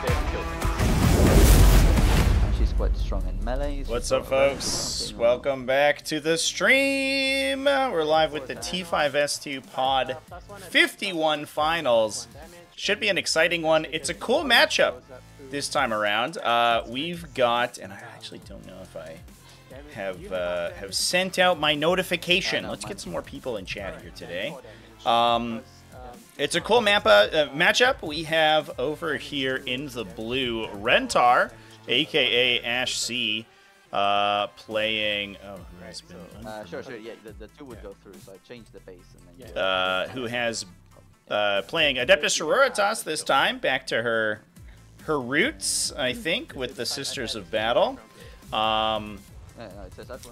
And she's quite strong in melee. What's up, folks? Welcome back to the stream. We're live with the T5S2 Pod 51 Finals. Should be an exciting one. It's a cool matchup this time around. We've got, and I actually don't know if I have sent out my notification. Let's get some more people in chat here today. It's a cool matchup. We have over here in the blue Rentar, aka Ash C, playing. Oh, who has been? Sure. Yeah, the two would go through, so I changed the base and then. Who has playing Adeptus Sororitas this time? Back to her roots, I think, with the Sisters of Battle.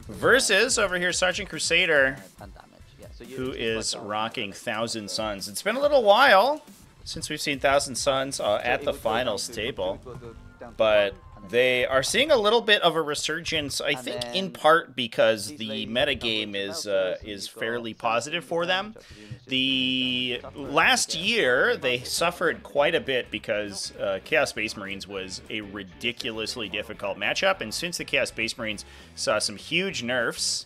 Versus over here Sergeant Crusader, who is rocking Thousand Suns. It's been a little while since we've seen Thousand Suns at the finals table, but they are seeing a little bit of a resurgence, I think in part because the metagame is fairly positive for them. The last year, they suffered quite a bit because Chaos Space Marines was a ridiculously difficult matchup, and since the Chaos Space Marines saw some huge nerfs,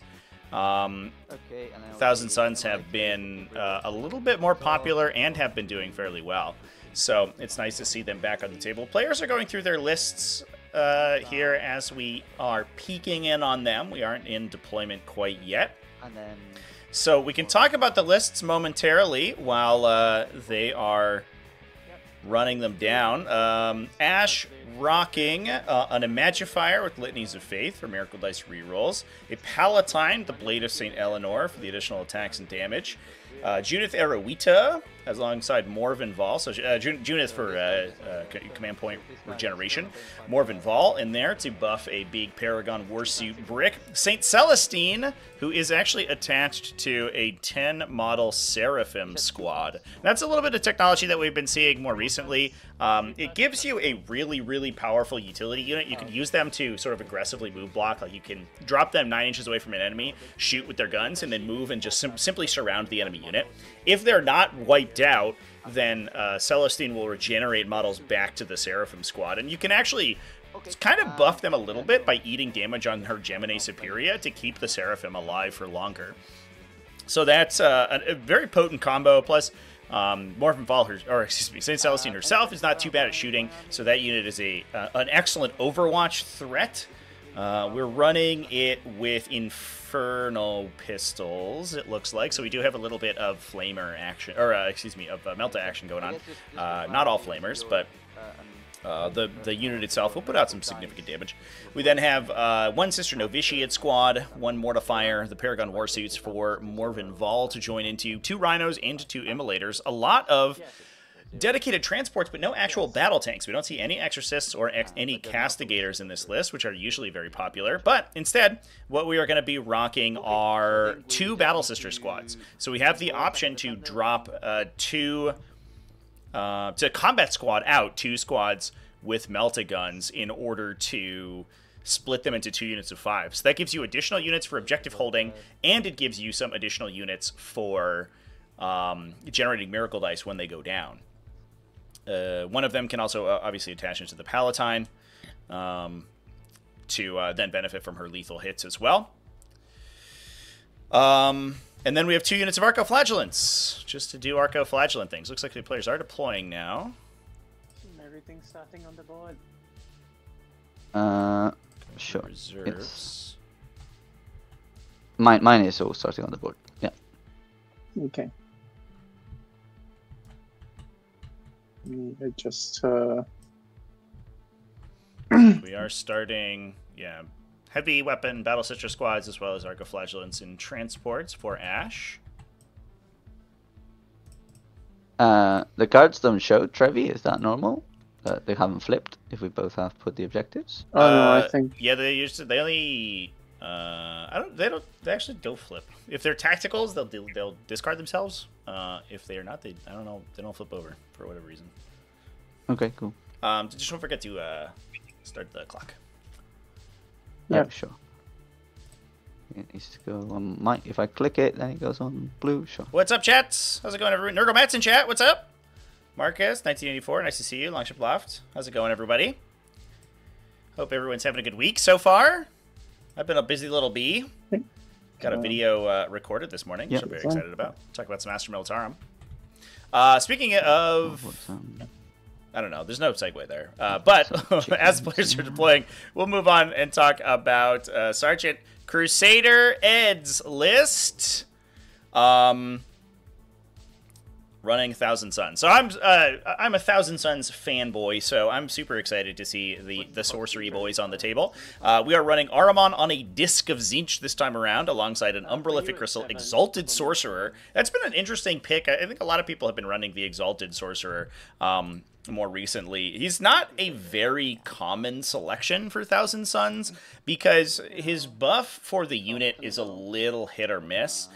Thousand Suns have been a little bit more popular and have been doing fairly well. So it's nice to see them back on the table. Players are going through their lists here as we are peeking in on them. We aren't in deployment quite yet. So we can talk about the lists momentarily while they are running them down. Ash rocking an Imagifier with Litanies of Faith for Miracle Dice rerolls. A Palatine, the Blade of St. Eleanor for the additional attacks and damage. Judith Eruita alongside Morven Vol. So Judith for command point regeneration. Morven Vol in there to buff a big Paragon Warsuit brick. St. Celestine, who is actually attached to a 10 model Seraphim squad. That's a little bit of technology that we've been seeing more recently. It gives you a really, really powerful utility unit. You can use them to sort of aggressively move block. Like you can drop them 9 inches away from an enemy, shoot with their guns, and then move and just simply surround the enemy unit. If they're not wiped out, then Celestine will regenerate models back to the Seraphim squad. And you can actually kind of buff them a little bit by eating damage on her Gemini Superior to keep the Seraphim alive for longer. So that's a very potent combo. Plus, Morphin Fall, St. Celestine herself is not too bad at shooting, so that unit is an excellent Overwatch threat. We're running it with Infernal Pistols, it looks like, so we do have a little bit of Flamer action, or excuse me, of Melta action going on. Not all Flamers, but the unit itself will put out some significant damage. We then have one Sister Novitiate squad, one Mortifier, the Paragon Warsuits for Morven Vol to join into, 2 Rhinos and 2 Immolators. A lot of dedicated transports, but no actual battle tanks. We don't see any Exorcists or any Castigators in this list, which are usually very popular. But instead, what we are going to be rocking are 2 Battle Sister squads. So we have the option to drop to combat squad out 2 squads with Melta guns in order to split them into 2 units of 5. So that gives you additional units for objective holding, and it gives you some additional units for generating Miracle Dice when they go down. One of them can also obviously attach into the Palatine to then benefit from her lethal hits as well. And then we have 2 units of Arco-Flagellants, just to do Arco-Flagellant things. Looks like the players are deploying now. Everything's starting on the board. Sure. Reserves. Yes. Mine is all starting on the board. Yeah. Okay. I just We are starting, yeah, heavy weapon Battle Sister squads as well as Arco-Flagellants in transports for Ash. The cards don't show Trevi. Is that normal? They haven't flipped if we both have put the objectives. Oh no, I think yeah, they only they actually don't flip. If they're tacticals, they'll discard themselves. If they are not, I don't know, they don't flip over for whatever reason. Okay, cool. Just don't forget to start the clock. Yeah, sure. It needs to go on if I click it, then it goes on blue. Sure. What's up, chat? How's it going, everyone? Nurgle Matt's in chat. What's up? Marcus, 1984, nice to see you. Longship Loft. How's it going, everybody? Hope everyone's having a good week so far. I've been a busy little bee. Got a video recorded this morning, which I'm very excited about. Talk about some Astra Militarum. Speaking of... I don't know. There's no segue there. But as players are deploying, we'll move on and talk about Sergeant Crusader Ed's list. Running Thousand Suns. So I'm a Thousand Suns fanboy, so I'm super excited to see the sorcery boys on the table. We are running Ahriman on a Disc of Tzeentch this time around, alongside an Umbralific Crystal Exalted Sorcerer. That's been an interesting pick. I think a lot of people have been running the Exalted Sorcerer more recently. He's not a very common selection for Thousand Suns, because his buff for the unit is a little hit or miss.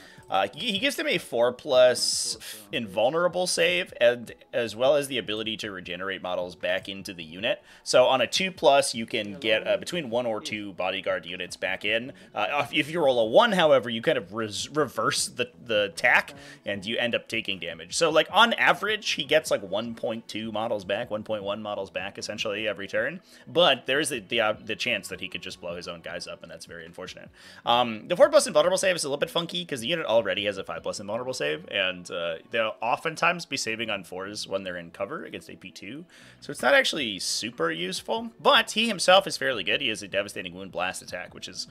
He gives them a 4+ invulnerable save, and as well as the ability to regenerate models back into the unit. So on a 2+, you can get between 1 or 2 bodyguard units back in. If you roll a 1, however, you kind of reverse the attack, and you end up taking damage. So like on average, he gets like 1.2 models back, 1.1 models back essentially every turn. But there's the chance that he could just blow his own guys up, and that's very unfortunate. The 4+ invulnerable save is a little bit funky because the unit already has a 5+ invulnerable save, and they'll oftentimes be saving on 4s when they're in cover against AP2, so it's not actually super useful, but he himself is fairly good. He has a devastating wound blast attack, which is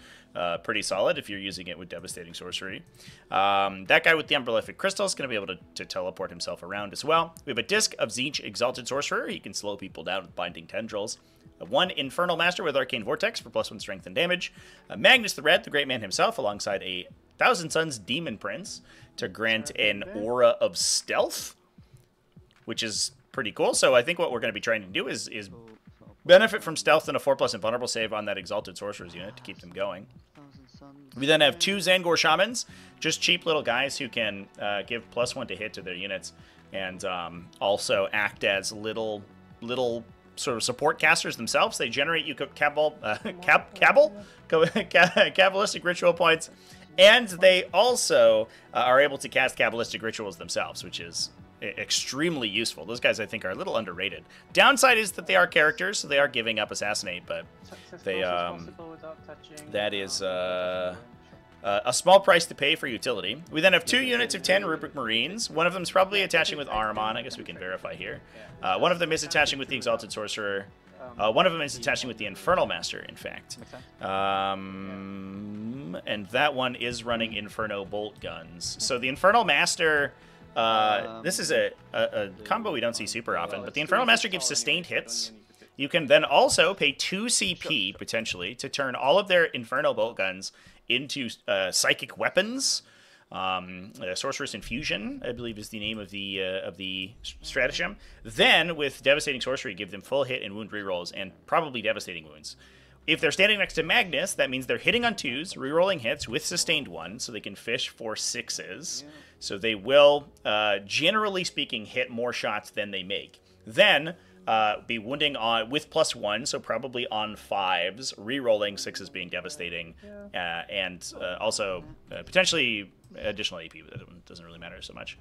pretty solid if you're using it with devastating sorcery. That guy with the Umbralific Crystal is going to be able to teleport himself around as well. We have a Disc of Tzeentch Exalted Sorcerer. He can slow people down with Binding Tendrils. 1 Infernal Master with Arcane Vortex for +1 strength and damage. Magnus the Red, the Great Man himself, alongside a Thousand Suns Demon Prince to grant an Aura of Stealth, which is pretty cool. So I think what we're going to be trying to do is benefit from Stealth and a 4+ invulnerable save on that Exalted Sorcerer's unit to keep them going. We then have 2 Zangor Shamans, just cheap little guys who can give +1 to hit to their units, and also act as little sort of support casters themselves. They generate you Kabbalistic Ritual points, and they also are able to cast Kabbalistic Rituals themselves, which is extremely useful. Those guys, I think, are a little underrated. Downside is that they are characters, so they are giving up Assassinate, but they that is a small price to pay for utility. We then have 2 units of 10 Rubric Marines. One of them is probably attaching with Ahriman. I guess we can verify here. One of them is attaching with the Exalted Sorcerer. One of them is attaching with the Infernal Master, in fact. And that one is running Inferno Bolt Guns. So the Infernal Master... this is a combo we don't see super often, but the Infernal Master gives sustained hits. You can then also pay 2 CP, potentially, to turn all of their Inferno Bolt Guns into psychic weapons. Sorcerous Infusion, I believe, is the name of the stratagem. Then, with Devastating Sorcery, give them full hit and wound rerolls, and probably devastating wounds. If they're standing next to Magnus, that means they're hitting on 2s, rerolling hits with sustained 1, so they can fish for 6s. So they will, generally speaking, hit more shots than they make. Then, be wounding on with +1, so probably on 5s, rerolling 6s being devastating, and also potentially additional AP, but that doesn't really matter so much.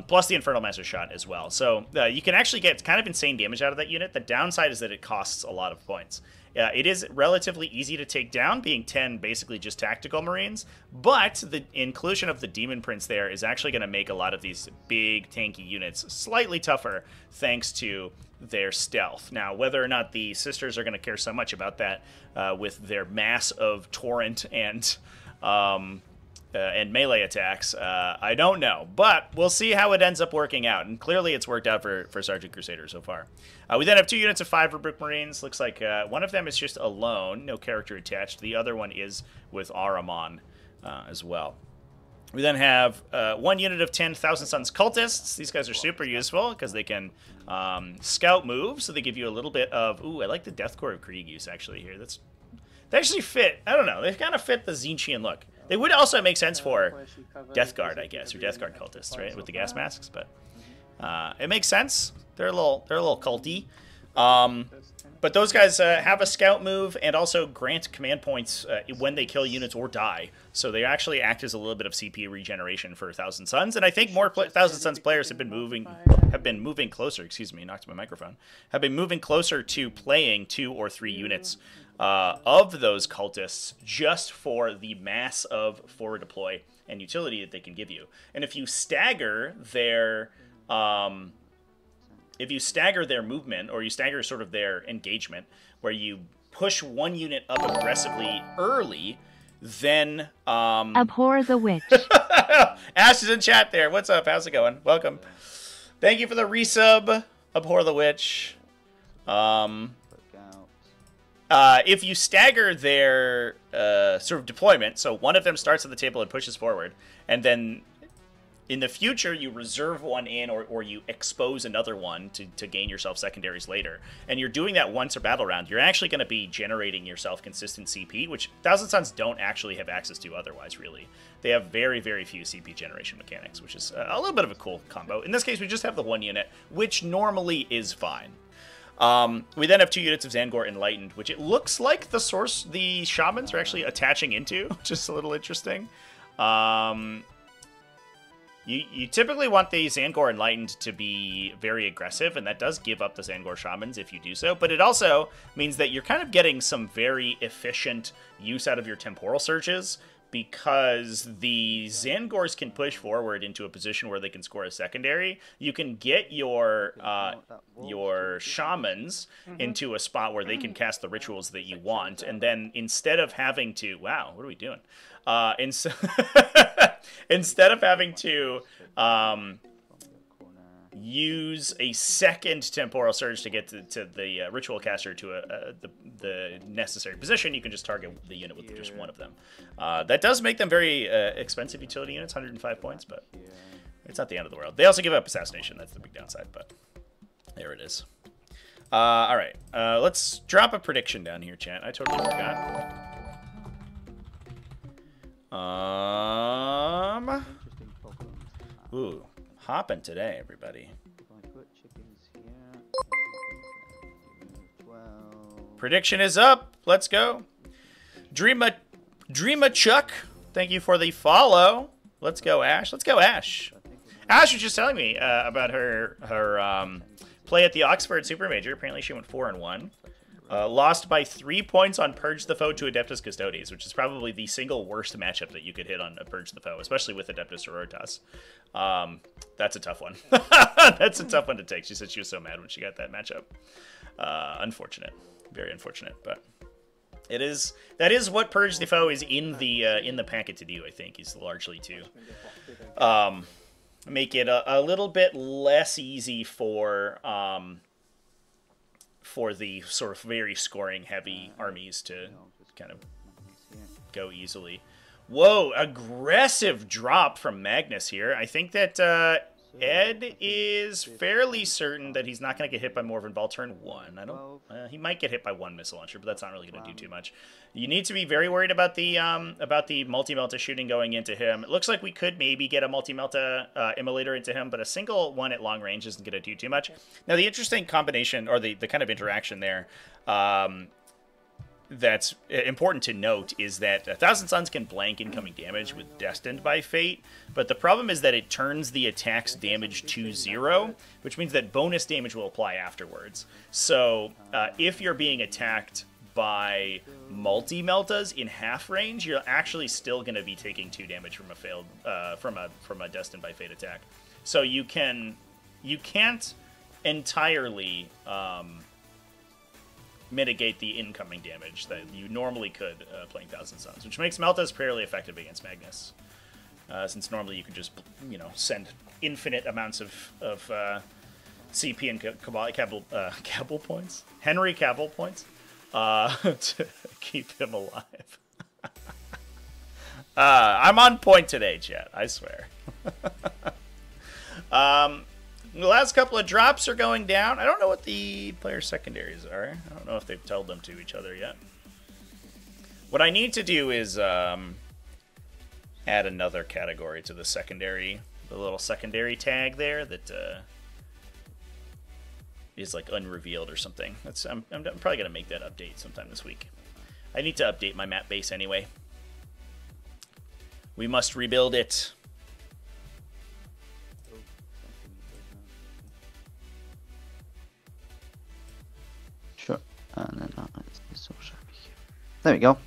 Plus the Infernal Master shot as well. So you can actually get kind of insane damage out of that unit. The downside is that it costs a lot of points. It is relatively easy to take down, being 10 basically just tactical Marines, but the inclusion of the Demon Prince there is actually going to make a lot of these big tanky units slightly tougher thanks to their stealth. Now, whether or not the Sisters are going to care so much about that with their mass of Torrent and melee attacks, I don't know. But we'll see how it ends up working out. And clearly it's worked out for Sergeant Crusader so far. We then have 2 units of 5 Rubric Marines. Looks like one of them is just alone, no character attached. The other one is with Ahriman as well. We then have 1 unit of 10 Thousand Suns Cultists. These guys are super useful because they can scout move, so they give you a little bit of... Ooh, I like the Deathcore of Krieg use actually here. They actually fit. I don't know. They kind of fit the Tzeentchian look. They would also make sense for Death Guard, I guess, or Death Guard cultists, right, with the gas masks. But it makes sense. They're a little culty. But those guys have a scout move and also grant command points when they kill units or die. So they actually act as a little bit of CP regeneration for Thousand Suns. And I think more Thousand Suns players have been moving closer. Excuse me, knocked my microphone. Have been moving closer to playing 2 or 3 units of those cultists just for the mass of forward deploy and utility that they can give you. And if you stagger their movement, or you stagger sort of their engagement, where you push one unit up aggressively early, then abhor the witch. Ash is in chat there. What's up? How's it going? Welcome. Thank you for the resub. Abhor the witch. If you stagger their sort of deployment, so one of them starts at the table and pushes forward, and then in the future you reserve one in, or you expose another one to gain yourself secondaries later, and you're doing that once a battle round, you're actually going to be generating yourself consistent CP, which Thousand Suns don't actually have access to otherwise, really. They have very, very few CP generation mechanics, which is a little bit of a cool combo. In this case, we just have the one unit, which normally is fine. We then have 2 units of Zangor Enlightened, which it looks like the Shamans are actually attaching into, which is a little interesting. You typically want the Zangor Enlightened to be very aggressive, and that does give up the Zangor Shamans if you do so, but it also means that you're kind of getting some very efficient use out of your temporal surges, because the Zangors can push forward into a position where they can score a secondary. You can get your Shamans into a spot where they can cast the rituals that you want, and then instead of having to... Wow, what are we doing? Instead of having to use a second temporal surge to get to the ritual caster to the necessary position, you can just target the unit with just one of them. That does make them very expensive utility units, 105 points, but it's not the end of the world. They also give up assassination. That's the big downside, but there it is. All right, let's drop a prediction down here, chat. I totally forgot. Ooh, hopping today, everybody. Prediction is up. Let's go. Dreama Chuck, thank you for the follow. Let's go, Ash. Let's go, Ash. Ash was just telling me about her play at the Oxford Super Major. Apparently, she went 4-1. Lost by 3 points on Purge the Foe to Adeptus Custodes, which is probably the single worst matchup that you could hit on a Purge the Foe, especially with Adeptus Sororitas. That's a tough one. That's a tough one to take. She said she was so mad when she got that matchup. Unfortunate. Very unfortunate, but that is what Purge the Foe is in the packet to do, I think, is largely to make it a little bit less easy for the sort of very scoring-heavy armies to kind of go easily. Whoa, aggressive drop from Magnus here. I think that Ed is fairly certain that he's not going to get hit by Morven Ball turn 1. He might get hit by 1 missile launcher, but that's not really going to do too much. You need to be very worried about the multi-melta shooting going into him. It looks like we could maybe get a multi-melta immolator into him, but a single one at long range isn't going to do too much. Now, the interesting combination, or the kind of interaction there, that's important to note is that 1,000 Suns can blank incoming damage with Destined by Fate, but the problem is that it turns the attack's damage to 0, which means that bonus damage will apply afterwards. So if you're being attacked by multi-meltas in half range, you're actually still going to be taking 2 damage from a failed from a Destined by Fate attack. So you can't entirely mitigate the incoming damage that you normally could playing 1,000 Suns, which makes Meltas fairly effective against Magnus, since normally you could just send infinite amounts of CP and Cabal points, Henry Cavill points, to keep him alive. I'm on point today, chat. I swear. The last couple of drops are going down. I don't know what the player secondaries are. I don't know if they've told them to each other yet. What I need to do is add another category to the secondary, the little secondary tag there that is like unrevealed or something. I'm probably gonna make that update sometime this week. I need to update my map base anyway. We must rebuild it. Sure. And then it's all sharp here. There we go.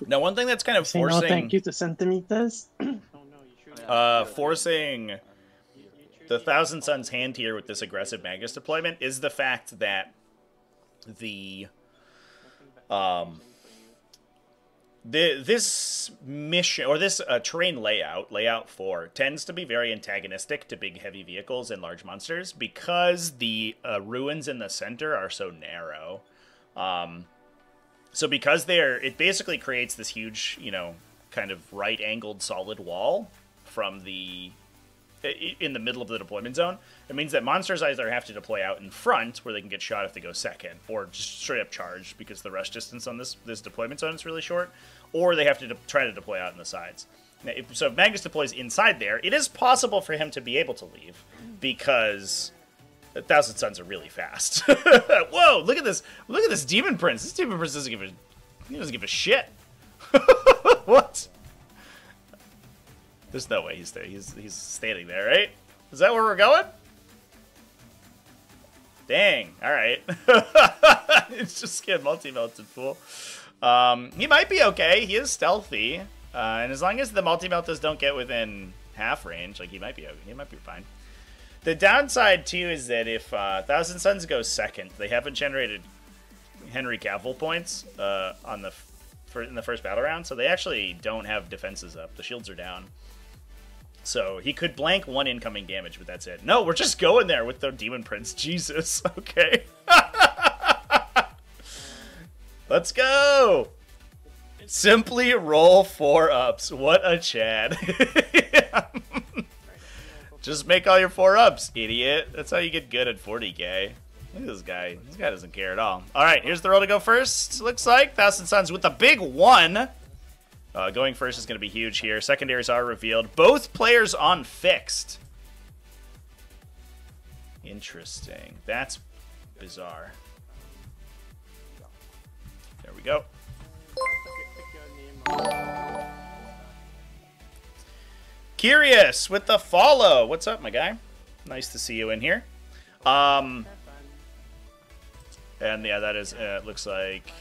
Now, one thing that's kind of Say no forcing thank you to centimeters. Oh no, you should. forcing the Thousand Suns hand here with this aggressive Magus deployment is the fact that the this mission or this terrain layout 4 tends to be very antagonistic to big heavy vehicles and large monsters because the ruins in the center are so narrow. So because it basically creates this huge, you know, kind of right-angled solid wall from in the middle of the deployment zone. It means that monsters either have to deploy out in front, where they can get shot if they go second, or just straight up charge because the rush distance on this deployment zone is really short, or they have to try to deploy out in the sides. Now, so if Magus deploys inside there, it is possible for him to be able to leave because 1,000 Suns are really fast. Whoa! Look at this! Look at this Demon Prince. This Demon Prince doesn't give a shit. What? There's no way he's there. He's standing there, right? Is that where we're going? Dang. All right. It's just get multi-melted fool. He might be okay. He is stealthy, and as long as the multi-meltas don't get within half range, like he might be fine. The downside too is that if 1,000 Suns goes second, they haven't generated Henry Cavill points in the first battle round, so they actually don't have defenses up. The shields are down. So he could blank one incoming damage, but that's it. No, we're just going there with the Demon Prince. Jesus. Okay. Let's go. Simply roll 4 ups. What a Chad. Just make all your 4 ups, idiot. That's how you get good at 40k. Look at this guy. This guy doesn't care at all. All right, here's the roll to go first. Looks like 1,000 Suns with the big 1. Going first is going to be huge here. Secondaries are revealed. Both players on fixed. Interesting. That's bizarre. There we go. Curious with the follow. What's up, my guy? Nice to see you in here. And yeah, that is, looks like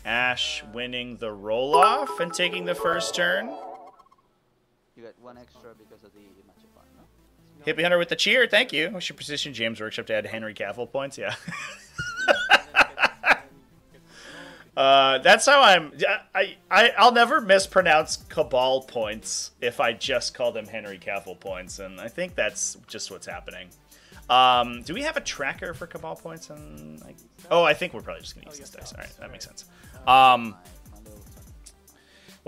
Ash winning the roll-off and taking the first turn. You got 1 extra because of the matchup one, no? Hippie Hunter with the cheer, thank you. What's your position, James Workshop, to add Henry Cavill points? Yeah. That's how I'll never mispronounce Cabal points if I just call them Henry Cavill points, and I think that's just what's happening. Do we have a tracker for Cabal points? And oh, I think we're probably just gonna use this dice. All right, that makes sense. Will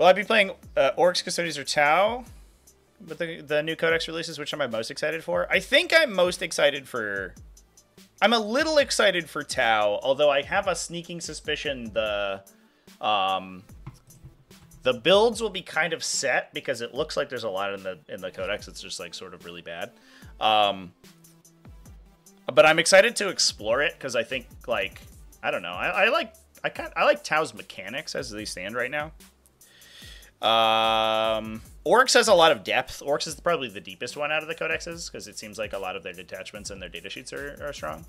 I be playing Orcs, Custodians, or Tau? But the new Codex releases, which am I most excited for? I think I'm most excited for. I'm a little excited for Tau, although I have a sneaking suspicion the builds will be kind of set because it looks like there's a lot in the Codex. It's just like sort of really bad. But I'm excited to explore it because I think like I don't know. I like Tau's mechanics as they stand right now. Orcs has a lot of depth. Orcs is probably the deepest one out of the codexes because it seems like a lot of their detachments and their datasheets are strong.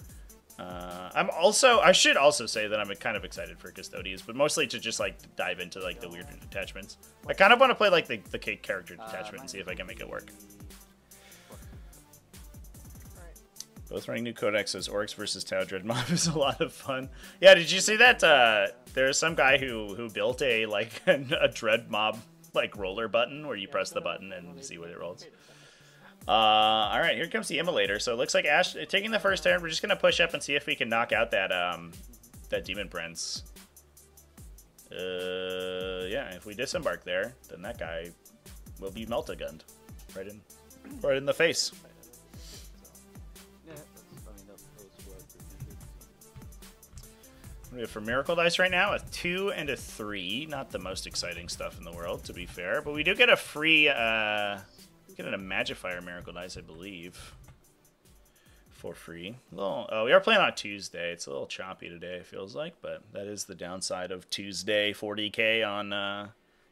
I should also say that I'm kind of excited for Custodians, but mostly to just like dive into like the weirder detachments. I kind of want to play like the character detachment and see if I can make it work. Both running new codexes. Orcs versus Tau Dread Mob is a lot of fun. Yeah, did you see that? There's some guy who built a Dread Mob like roller button where you press the button and see what it rolls. All right, here comes the Immolator. So it looks like Ash taking the first turn. We're just gonna push up and see if we can knock out that Demon Prince. Yeah, if we disembark there, then that guy will be melta-gunned right in the face. We have for Miracle Dice right now a 2 and a 3. Not the most exciting stuff in the world, to be fair. But we do get a free, get a Magifier Miracle Dice, I believe, for free. Oh, we are playing on Tuesday. It's a little choppy today, it feels like. But that is the downside of Tuesday 40K on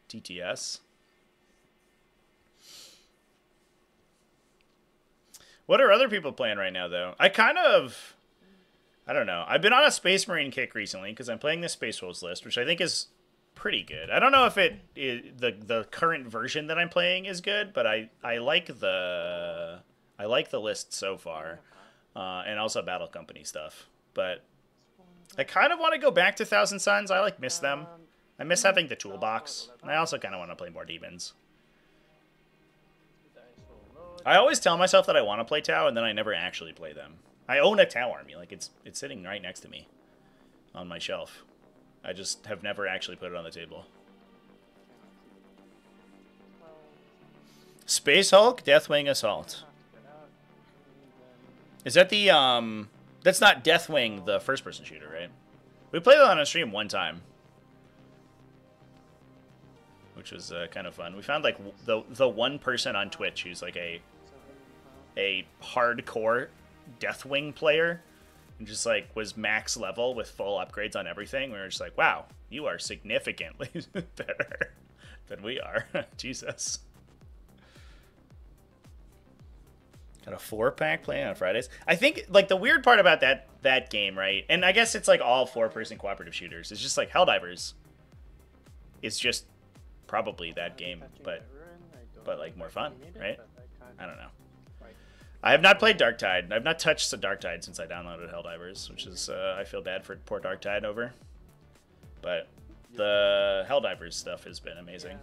TTS. What are other people playing right now, though? I don't know. I've been on a Space Marine kick recently because I'm playing the Space Wolves list, which I think is pretty good. I don't know if the current version that I'm playing is good, but I like the list so far, and also Battle Company stuff. But I kind of want to go back to Thousand Suns. I miss them. I miss having the toolbox, and I also kind of want to play more demons. I always tell myself that I want to play Tau, and then I never actually play them. I own a Tau army. Like, it's sitting right next to me on my shelf. I just have never actually put it on the table. Space Hulk, Deathwing Assault. Is that the, that's not Deathwing, the first-person shooter, right? We played that on a stream one time, which was kind of fun. We found, like, the one person on Twitch who's, like, a hardcore Deathwing player and just like was max level with full upgrades on everything. We were just like, wow, you are significantly better than we are. Jesus. Got a 4-pack playing on Fridays. I think like the weird part about that game, right? And I guess it's like all 4-person cooperative shooters. It's just like Helldivers. It's just probably that game, but like more fun, right? I don't know. I have not played Darktide. I've not touched the Darktide since I downloaded Helldivers, which is, I feel bad for poor Darktide over. But the Helldivers stuff has been amazing.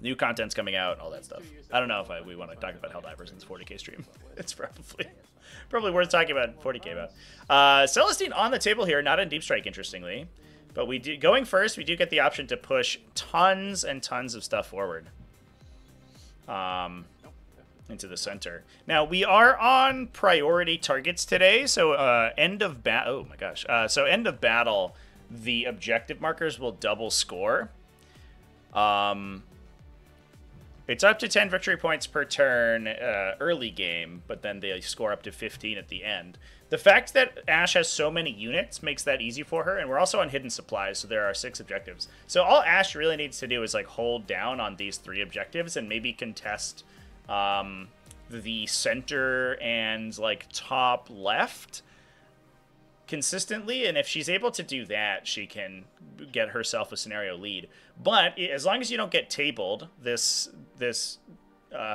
New content's coming out, all that stuff. I don't know if we want to talk about Helldivers in this 40K stream. It's probably worth talking about 40K about. Celestine on the table here, not in Deep Strike, interestingly. But going first, we do get the option to push tons and tons of stuff forward. Into the center. Now we are on priority targets today, so end of battle. Oh my gosh! So end of battle, the objective markers will double score. It's up to 10 victory points per turn early game, but then they score up to 15 at the end. The fact that Ash has so many units makes that easy for her, and we're also on hidden supplies, so there are 6 objectives. So all Ash really needs to do is like hold down on these 3 objectives and maybe contest the center and like top left consistently, and if she's able to do that, she can get herself a scenario lead. But as long as you don't get tabled, this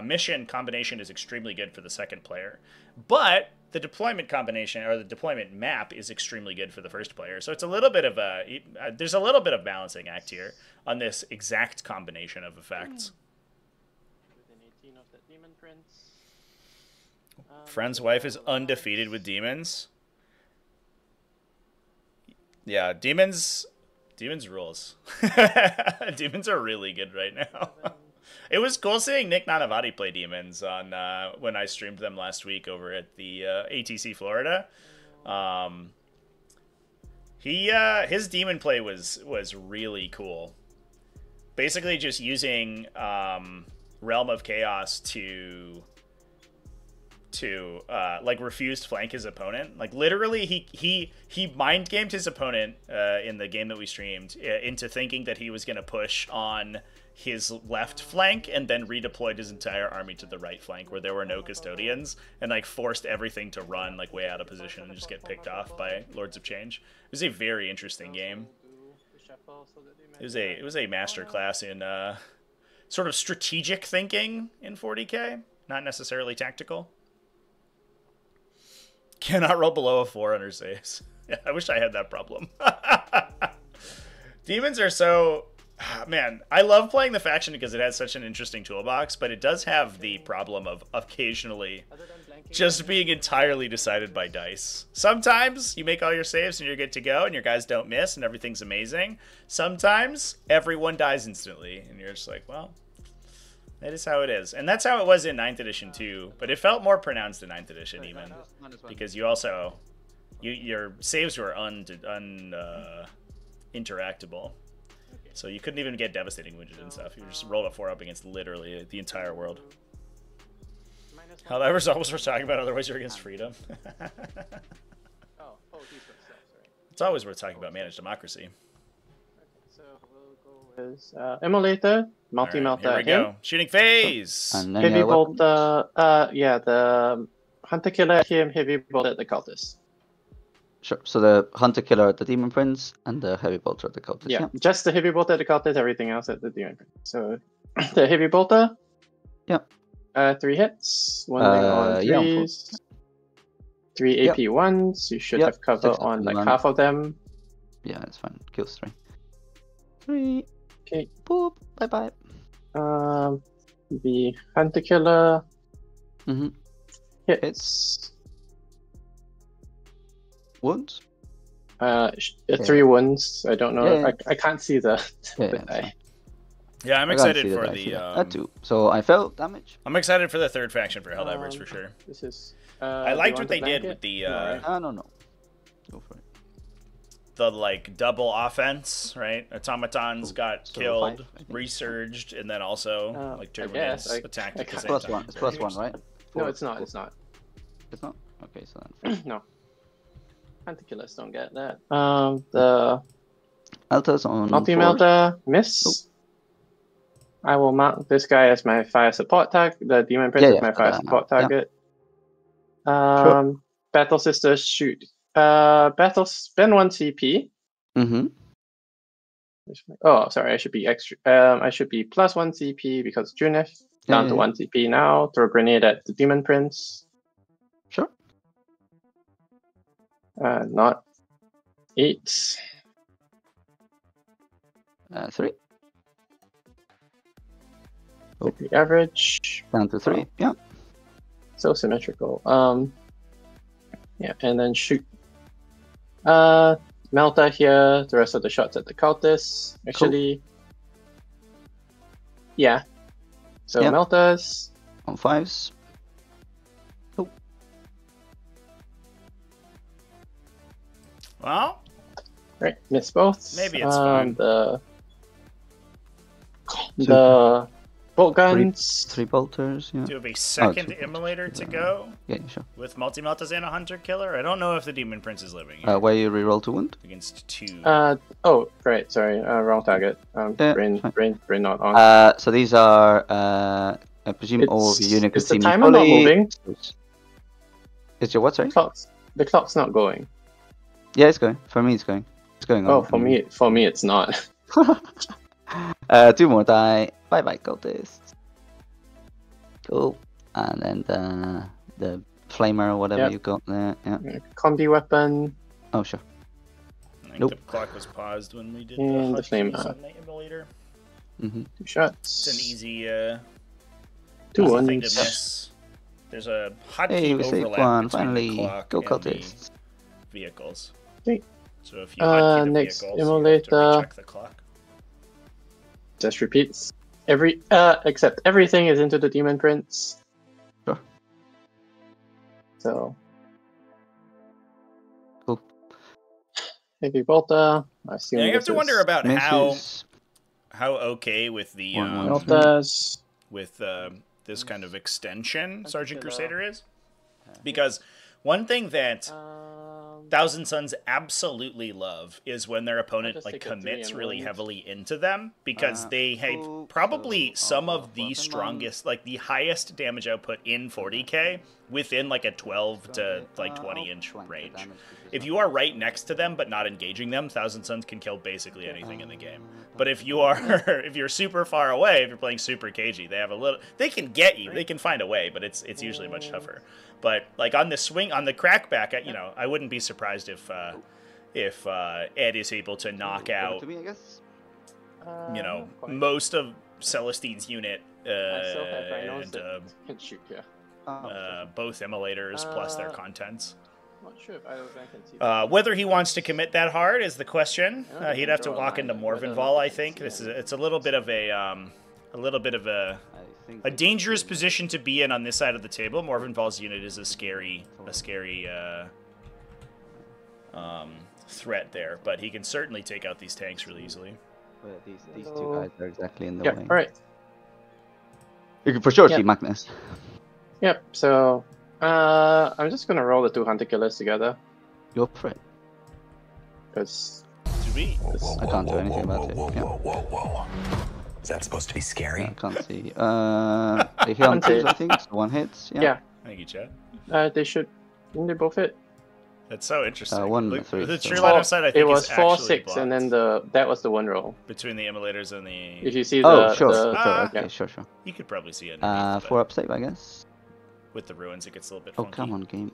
mission combination is extremely good for the second player. But the deployment combination, or the deployment map, is extremely good for the first player. So it's a little bit of there's a little bit of balancing act here on this exact combination of effects. Friend's wife is undefeated with demons. Yeah, demons rules. Demons are really good right now. It was cool seeing Nick Nanavati play demons on when I streamed them last week over at the ATC Florida. His demon play was really cool. Basically, just using Realm of Chaos to like refuse to flank his opponent. Like literally he mind gamed his opponent in the game that we streamed into thinking that he was going to push on his left flank, and then redeployed his entire army to the right flank where there were no custodians, and like forced everything to run like way out of position and just get picked off by Lords of Change. It was a very interesting game. It was a master class in sort of strategic thinking in 40K, not necessarily tactical. Cannot roll below a 4 under saves. Yeah, I wish I had that problem. Demons are so... Man, I love playing the faction because it has such an interesting toolbox, but it does have the problem of occasionally just being entirely decided by dice. Sometimes you make all your saves and you're good to go and your guys don't miss and everything's amazing. Sometimes everyone dies instantly and you're just like, well, that is how it is. And that's how it was in 9th edition too, but it felt more pronounced in 9th edition even, because you also your saves were interactable. So you couldn't even get devastating wounded and stuff. You just rolled a 4 up against literally the entire world. However, it's always worth talking about, otherwise you're against freedom. It's always worth talking about managed democracy. So we'll go with Immolator, Multi-Melter. Right, here we go. Shooting phase! And then Heavy your weapon. Bolter, yeah, the Hunter Killer at him, Heavy Bolter at the Cultist. Sure. So the Hunter Killer at the Demon Prince and the Heavy Bolter at the Cultist. Yeah, just the Heavy Bolter at the Cultist, everything else at the Demon Prince. So the Heavy Bolter. Yep. 3 hits, 1 ring on yeah, 3s, 3 AP ones. You should have cover 6 on like one. half of them. Yeah, it's fine. Kills 3. 3. Okay. Boop. Bye bye. The Hunter Killer Mm-hmm. hits. Wounds? 3 wounds. I don't know. Yeah. I can't see the Yeah, the it's die. fine. Yeah, I'm I can't excited see for die, see the. that. 2. So I felt damage. I'm excited for the third faction for Helldivers for sure. This is. I liked what they did with the No. Go for it. the like double offense, right? Automatons got So killed, 5, I think. resurged, and then also like Terminus guess. attacked I at the can't- same It's time. +1. It's +1, right? No, it's not. It's not. It's not? Okay, so then. No. Hunter Killers don't get that. The Alta's on 4. Multi-Melter miss. I will mark this guy as my fire support target. The Demon Prince is my fire support target. Battle Sisters shoot. Battle spend 1 CP. Mm-hmm. Oh, sorry. I should be extra. I should be +1 CP because Junef down to 1 CP now. Throw a grenade at the Demon Prince. Sure. Not 8. 3. Oh. The average. Down to 3. Yeah. So symmetrical. Yeah, and then shoot. Melta here. The rest of the shots at the Cultist. Actually, yeah. So Yeah. Meltas. On 5s. Oh. Well, Right, miss both. Maybe it's fine. The bolt guns. 3 bolters. Yeah. do you have a second 2 immolator to go Yeah, sure. with multi-meltas and a hunter killer? I don't know if the Demon Prince is living here Where you reroll to wound? against 2. Oh, right. Sorry. Wrong target. Yeah, Brain not on. So these are, I presume all of your units can is the see me timer not fully. moving? Is your what, sorry? The clock's not going. Yeah, it's going. For me, it's going. It's going on. Oh, for me, it's not. 2 more die. Bye bye, cultists. Cool. And then the flamer or whatever Yep. you got there. Yeah. Combi weapon. Oh, sure. I think Nope. the clock was paused when we did And the the flame hotkeys up. on the immolator. Mm-hmm. 2 shots. It's an easy, 2 easy wounds. thing to miss. There's a hotkey Hey, we saved overlap one. between Finally. the clock Go and cultists. the vehicles. Okay. So if you hotkey the next vehicles, you immolator. have to recheck the clock. Just repeats. Except everything is into the Demon Prince. Sure. So. Cool. Heavy Bolter. I assume Yeah, you have this to is wonder about Misses. how okay with the One. Bolters. with this kind of extension Sergeant Crusader is, because one thing that Thousand Suns absolutely love is when their opponent just like take a 3 commits and really 1. heavily into them, because they have cool. probably So, some of the weapon strongest, like the highest damage output in 40k within like a 12 to like 20 inch range. If you are right next to them but not engaging them, Thousand Suns can kill basically anything in the game. But if you are if you're super far away, if you're playing super cagey, they can get you. They can find a way, but it's usually much tougher. But like on the swing, on the crackback, I wouldn't be surprised if Ed is able to knock out, To me, I guess. most of Celestine's unit I still have rhinos and that can shoot, yeah. both immolators plus their contents. Not sure if I can see Whether he wants to commit that hard is the question. I He'd have to draw a walk line into of whether or Morvenval, not I I can think. see It's it. a little bit of a dangerous position to be in on this side of the table. Morvenval's unit is a scary threat there, but he can certainly take out these tanks really easily. But these two guys are exactly in the Yeah, way. all right. You can for sure Yep. see Magnus. Yep, so I'm just gonna roll the 2 hunter killers together. Go for it. Because Do we? I can't do anything about it. Yeah. Is that supposed to be scary? I can't see. They hit on twos, I think. So one hits. Yeah. Yeah. Thank you, Chad. they should. Didn't they both hit? That's so interesting. One, Look, three, the so- true line of sight, I think, it was is 4, actually 6, and then that was the 1 roll. between the immolators and the. If you see the. Oh, sure. the- Sure. Okay, yeah. sure. You could probably see it. Underneath, 4 up save, I guess. with the ruins, it gets a little bit Oh, funky. come on, game.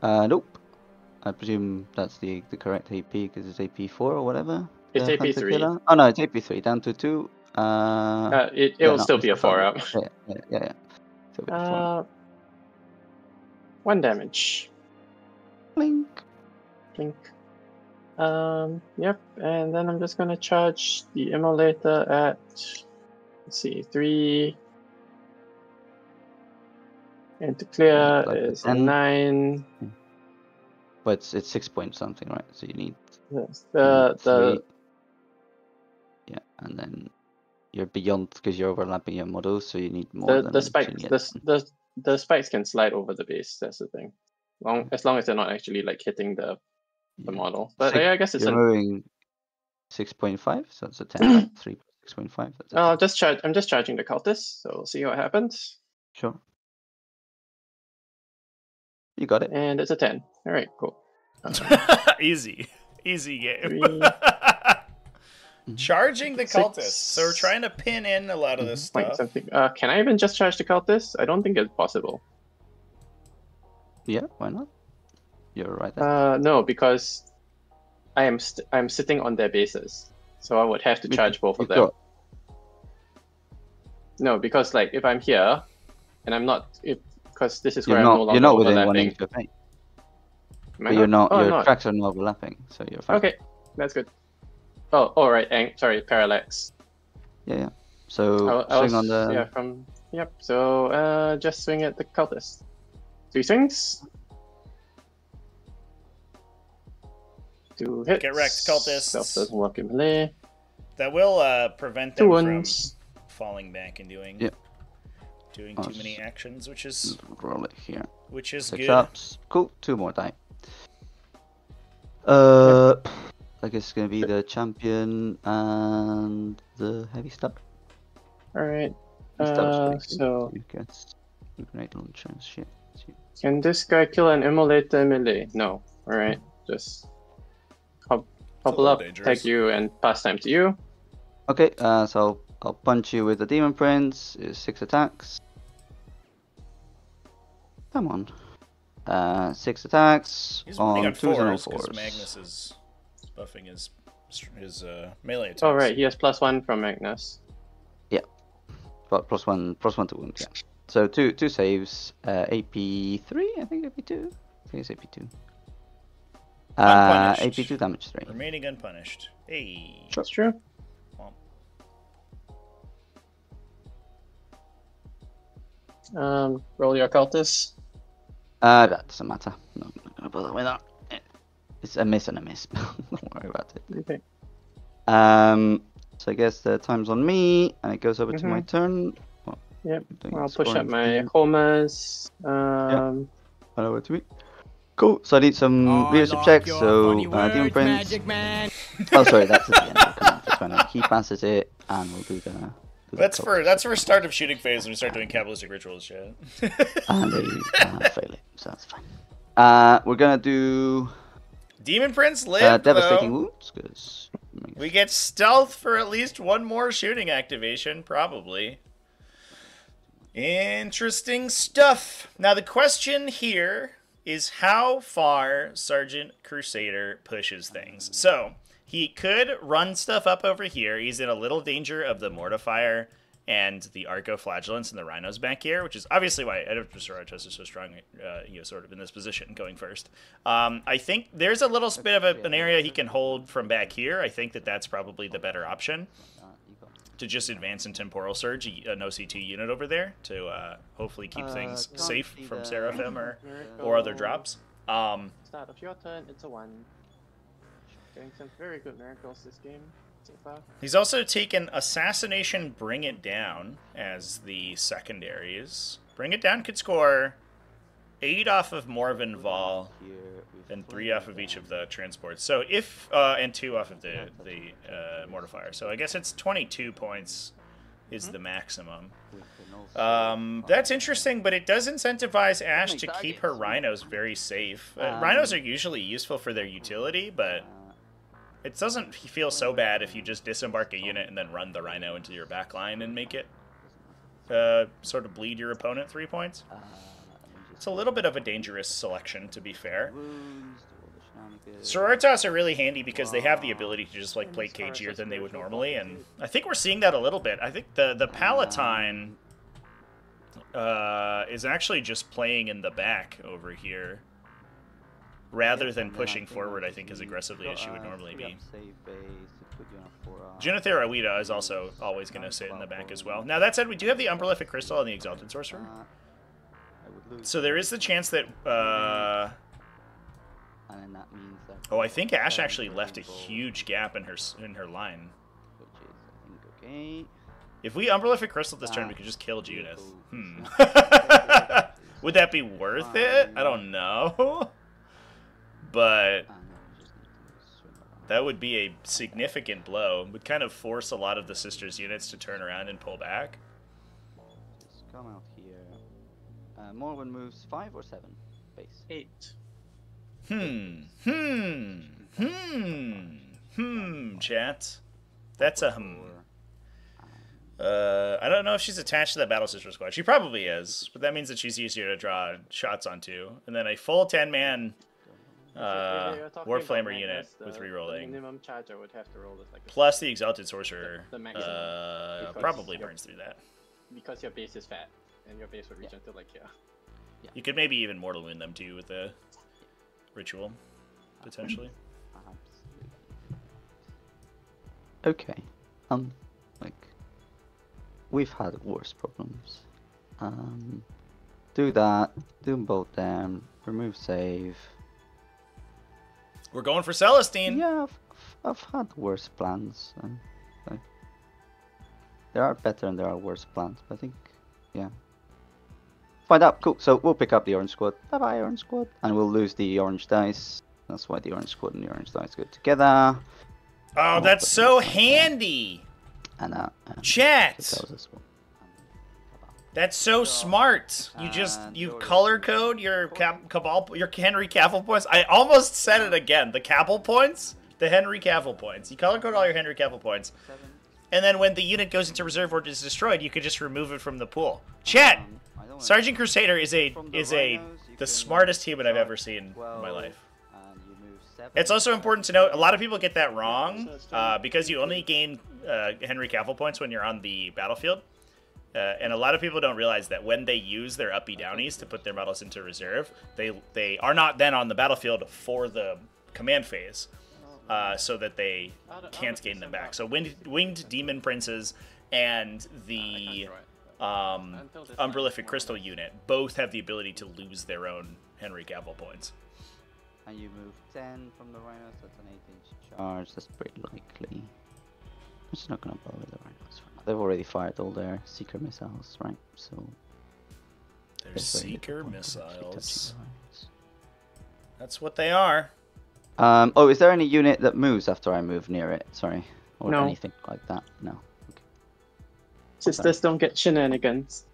Nope. I presume that's the correct AP because it's AP4 or whatever. It's the AP3. Hunter Killer. Oh no, it's AP3. Down to 2. It yeah, will no, still it's be a not probably- 4 up. Yeah. So it's 4. 1 damage. Blink. Blink. Yep, and then I'm just gonna charge the immolator at, let's see, 3. And to clear Like a is a 10. 9. But it's 6 point something, right? So you need Yes, you need 3. the Yeah, and then you're beyond because you're overlapping your models, so you need more than the what you spikes need. the spikes can slide over the base. That's the thing. As long as they're not actually like hitting the Yeah. model. But Six- yeah, I guess it's You're a. moving 6.5, so it's a 10, right? 3 6.5. That's a 10. I'm just charging the cultist, so we'll see what happens. Sure. You got it. And it's a 10. All right, cool. Easy game. 3. Charging the 6. cultists. So we're trying to pin in a lot of this Wait, stuff. something. Can I even just charge the cultist? I don't think it's possible. Yeah, why not? You're right there. No, because I'm sitting on their bases, so I would have to charge both of You've them. got- No, because like if I'm here, and I'm not, because this is You're where I'm no not. longer You're not within 1 overlapping. inch of paint. Am I But you're not. Oh, I'm Your not. tracks are not overlapping, so you're fine. Okay, that's good. Oh, all right. Sorry, parallax. Yeah. So I was, swing on the. yeah from yep. So just swing at the cultist. 3 swings. 2 hits. Get wrecked, cultists. Stealth doesn't work in melee. That will prevent 2 them from wounds. falling back and doing Yep. doing too many actions, which is Roll it here. 6 6 good. ups. Cool. 2 more die. I guess it's gonna be the champion and the heavy stab. All right. Heavy stab's pretty good, So I guess. Grenade launcher and shit. can this guy kill an immolator melee? No. All right. Just hobble little up, dangerous. tag you, and pass time to you. Okay. So I'll punch you with the demon prince. It's 6 attacks. Come on. 6 attacks He's running on on 2s and on 4s because 4s. Magnus is buffing his melee attacks. Oh right, he has +1 from Magnus. But +1 to wound, yeah. So two saves, AP3, I think AP2. I think it's AP2. Unpunished. AP2 damage 3. Remaining unpunished. Hey. That's true. Roll your cultist. That doesn't matter. No, I'm not gonna bother with that. It's a miss and a miss. Don't worry about it. Okay. So I guess the time's on me, and it goes over to my turn. Well, Yep. doing I'll push scoring up my thing. homers. Right over to me. Cool. So I need some leadership checks. So demon prince. Oh, sorry, that's at the end. Come on, just went he passes it, and we'll do the. That's for start of shooting phase when we start doing cabalistic rituals shit. And they fail it, so that's fine. We're gonna do Demon Prince live devastating though. wounds because We get stealth for at least 1 more shooting activation, probably. Interesting stuff. Now the question here is how far Sergeant Crusader pushes things. So he could run stuff up over here. He's in a little danger of the Mortifier and the Arco-Flagellants and the Rhinos back here, which is obviously why Sororitas is so strong, sort of in this position, going first. I think there's a little bit of an area he can hold from back here. I think that's probably the better option, to just advance in Temporal Surge, an OCT unit over there, to hopefully keep things safe from Seraphim or other drops. Start of your turn, it's a 1. Getting some very good miracles this game so far. He's also taken Assassination, Bring It Down as the secondaries. Bring It Down could score 8 off of Morven Vol and 3 off of each of the transports. So if and 2 off of the mortifier. So I guess it's 22 points is the maximum. That's interesting, but it does incentivize Ash to keep her rhinos very safe. Rhinos are usually useful for their utility, but it doesn't feel so bad if you just disembark a unit and then run the rhino into your backline and make it sort of bleed your opponent 3 points. It's a little bit of a dangerous selection, to be fair. Sororitas are really handy because they have the ability to just like play cagier than they would normally, and I think we're seeing that a little bit. I think the Palatine is actually just playing in the back over here, rather than pushing forward, I think, as aggressively as she would normally be. Junithera Awida is also always going to sit in the back as well. Now, that said, we do have the Umberlific Crystal and the Exalted Sorcerer. So there is the chance that... oh, I think Ash actually left a huge gap in her line. If we Umberlific Crystal this turn, we could just kill Junith. Would that be worth it? I don't know. But that would be a significant blow. It would kind of force a lot of the sisters' units to turn around and pull back. Just come out here. Morwen moves 5 or 7 base. 8. Chat. That's a I don't know if she's attached to that Battle Sister squad. She probably is, but that means that she's easier to draw shots onto. And then a full 10-man Warflamer unit with rerolling. Minimum charge I would have to roll is like plus the Exalted Sorcerer probably burns through that. Because your base is fat, and your base would reach until like here. You could maybe even Mortal Wound them too with the ritual, potentially. Okay. Like, we've had worse problems. Do that. Do them both down. Remove save. We're going for Celestine. Yeah, I've had worse plans. Like, there are better and there are worse plans, but I think, yeah. Find out. Cool. So we'll pick up the orange squad. Bye bye, orange squad. And we'll lose the orange dice. That's why the orange squad and the orange dice go together. Oh, that's so handy. And chat. That's so smart. You color code your your Henry Cavill points. I almost said it again. The Cavill points, the Henry Cavill points. You color code all your Henry Cavill points, and then when the unit goes into reserve or is destroyed, you could just remove it from the pool. Chat. Sergeant Crusader is the smartest human I've ever seen in my life. It's also important to note, a lot of people get that wrong, because you only gain Henry Cavill points when you're on the battlefield. And a lot of people don't realize that when they use their uppy downies to put their models into reserve, they are not then on the battlefield for the command phase, so that they can't gain them back. So Winged Demon Princes and the Umberlific Crystal unit both have the ability to lose their own Henry Cavill points. And you move 10 from the rhinos, that's an 8-inch charge, that's pretty likely. I'm just not gonna bother the rhinos for now. They've already fired all their Seeker missiles, right? So their Seeker missiles. That's what they are. Oh, is there any unit that moves after I move near it? Sorry. Or no. Anything like that? No. Okay. Sisters don't get shenanigans.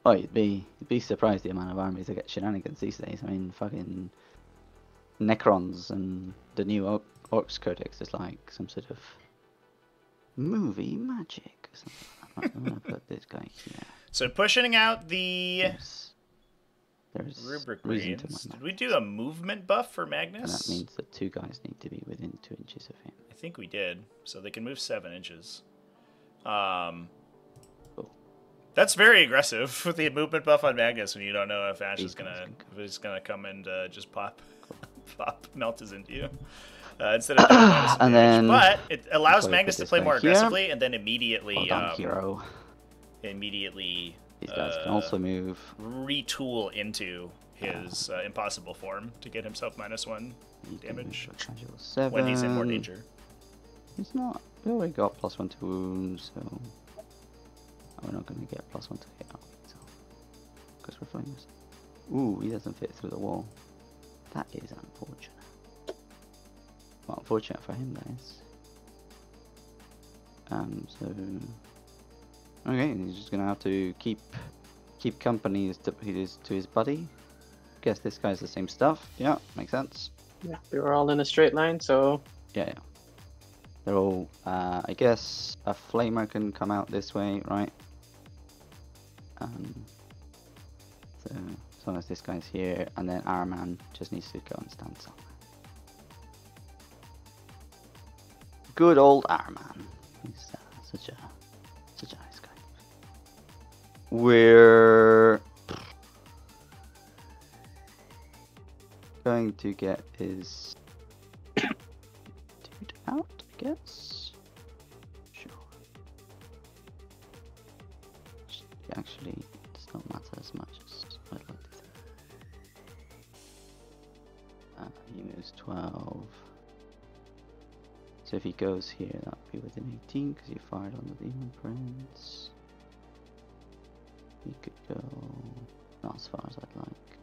Oh, you'd be surprised the amount of armies that get shenanigans these days. I mean, fucking Necrons and the new Orcs Codex is like some sort of movie magic or something. I'm gonna put this guy here. So pushing out the there's rubric reason reads. to Did we do a movement buff for Magnus? And that means that 2 guys need to be within 2 inches of him. I think we did. So they can move 7 inches. That's very aggressive with the movement buff on Magnus when you don't know if Ash is gonna come and just pop Meltas into you instead of doing minus and then, but it allows Magnus to play more aggressively and then immediately These guys can also move. retool into his impossible form to get himself -1 He can damage move to a casual 7. when he's in more danger. He's not. We already got +1 to wounds, so we're not going to get +1 to hit because we're flames. Ooh, he doesn't fit through the wall. That is unfortunate. Well, unfortunate for him, that is. So okay, he's just gonna have to keep company to his buddy. Guess this guy's the same stuff. Yeah, makes sense. Yeah, they were all in a straight line, so Yeah. They're all. I guess a flamer can come out this way, right? So as long as this guy's here, and then our man just needs to go and stand somewhere. Good old Arman. He's such a nice guy. We're going to get his dude out, I guess. Sure. Actually, it does not matter as much as I'd like to think. He moves 12. So if he goes here, that would be within 18 because he fired on the Demon Prince. He could go not as far as I'd like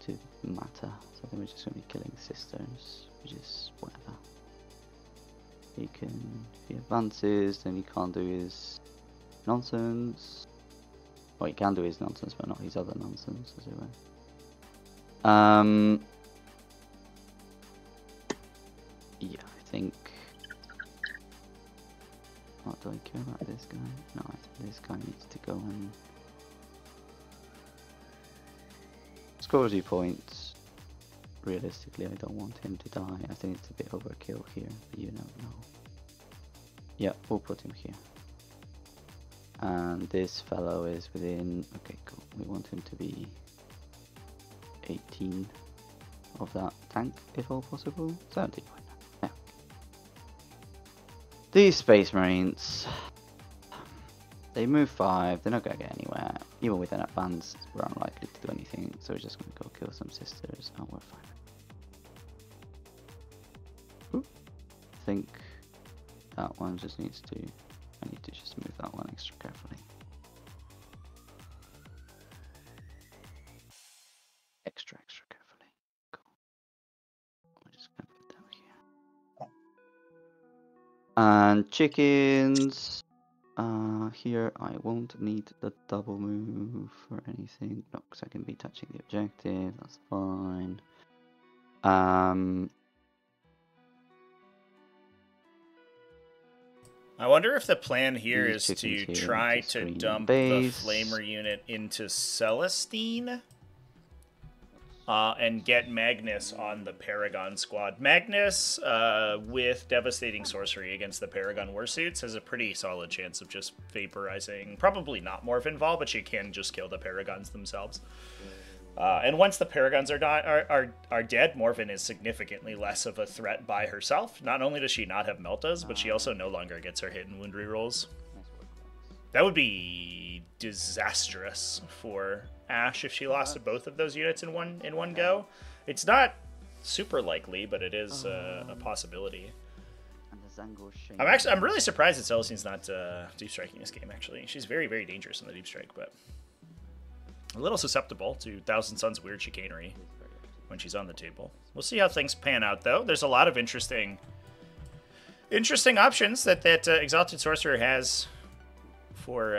to matter. So I think we're just going to be killing sisters, which is whatever. He can, if he advances, then he can't do his nonsense. Well, he can do his nonsense, but not his other nonsense, as it were. Yeah, I think. What do I care about this guy? No, I think this guy needs to go and score 2 points. Realistically, I don't want him to die. I think it's a bit overkill here, but you don't know. Yeah, we'll put him here. And this fellow is within. Okay, cool. We want him to be 18 of that tank, if all possible. 17. Yeah. These Space Marines, they move 5. They're not gonna get anywhere. Even with an advance, we're unlikely to do anything. So we're just gonna go kill some sisters, and we're fine. Ooh. I think that one just needs to. I need to just move that one extra carefully. Extra carefully. Cool. We're just gonna put that here. And chickens. Here I won't need the double move for anything. No, because I can be touching the objective. That's fine. I wonder if the plan here These is to chickens here try to to screen dump base. the Flamer unit into Celestine and get Magnus on the Paragon squad. Magnus, with Devastating Sorcery against the Paragon Warsuits, has a pretty solid chance of just vaporizing, probably not Morphin Vol, but she can just kill the Paragons themselves. And once the Paragons are dead, Morphin is significantly less of a threat by herself. Not only does she not have Meltas, but she also no longer gets her hit and wound rerolls. That would be disastrous for Ash if she lost both of those units in one go. It's not super likely, but it is a possibility. I'm really surprised that Celestine's not deep striking this game. Actually, she's very, very dangerous in the deep strike, but a little susceptible to Thousand Suns weird chicanery when she's on the table. We'll see how things pan out, though. There's a lot of interesting options that Exalted Sorcerer has for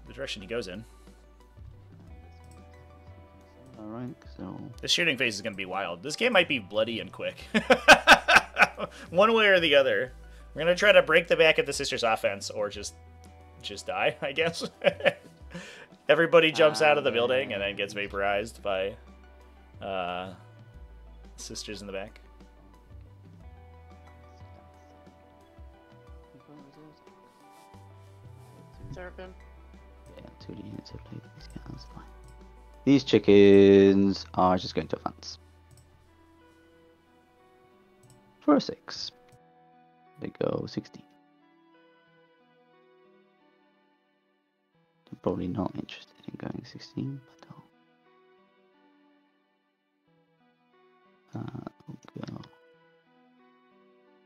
the direction he goes in. Alright, so This shooting phase is going to be wild. This game might be bloody and quick. One way or the other. We're going to try to break the back of the Sisters offense or just die, I guess. Everybody jumps out of the building and then gets vaporized by Sisters in the back. Seraphim. yeah, 2D units have played these. Yeah, that's fine. These chickens are just going to advance. For a 6. They go 16. probably not interested in going 16, but we'll go.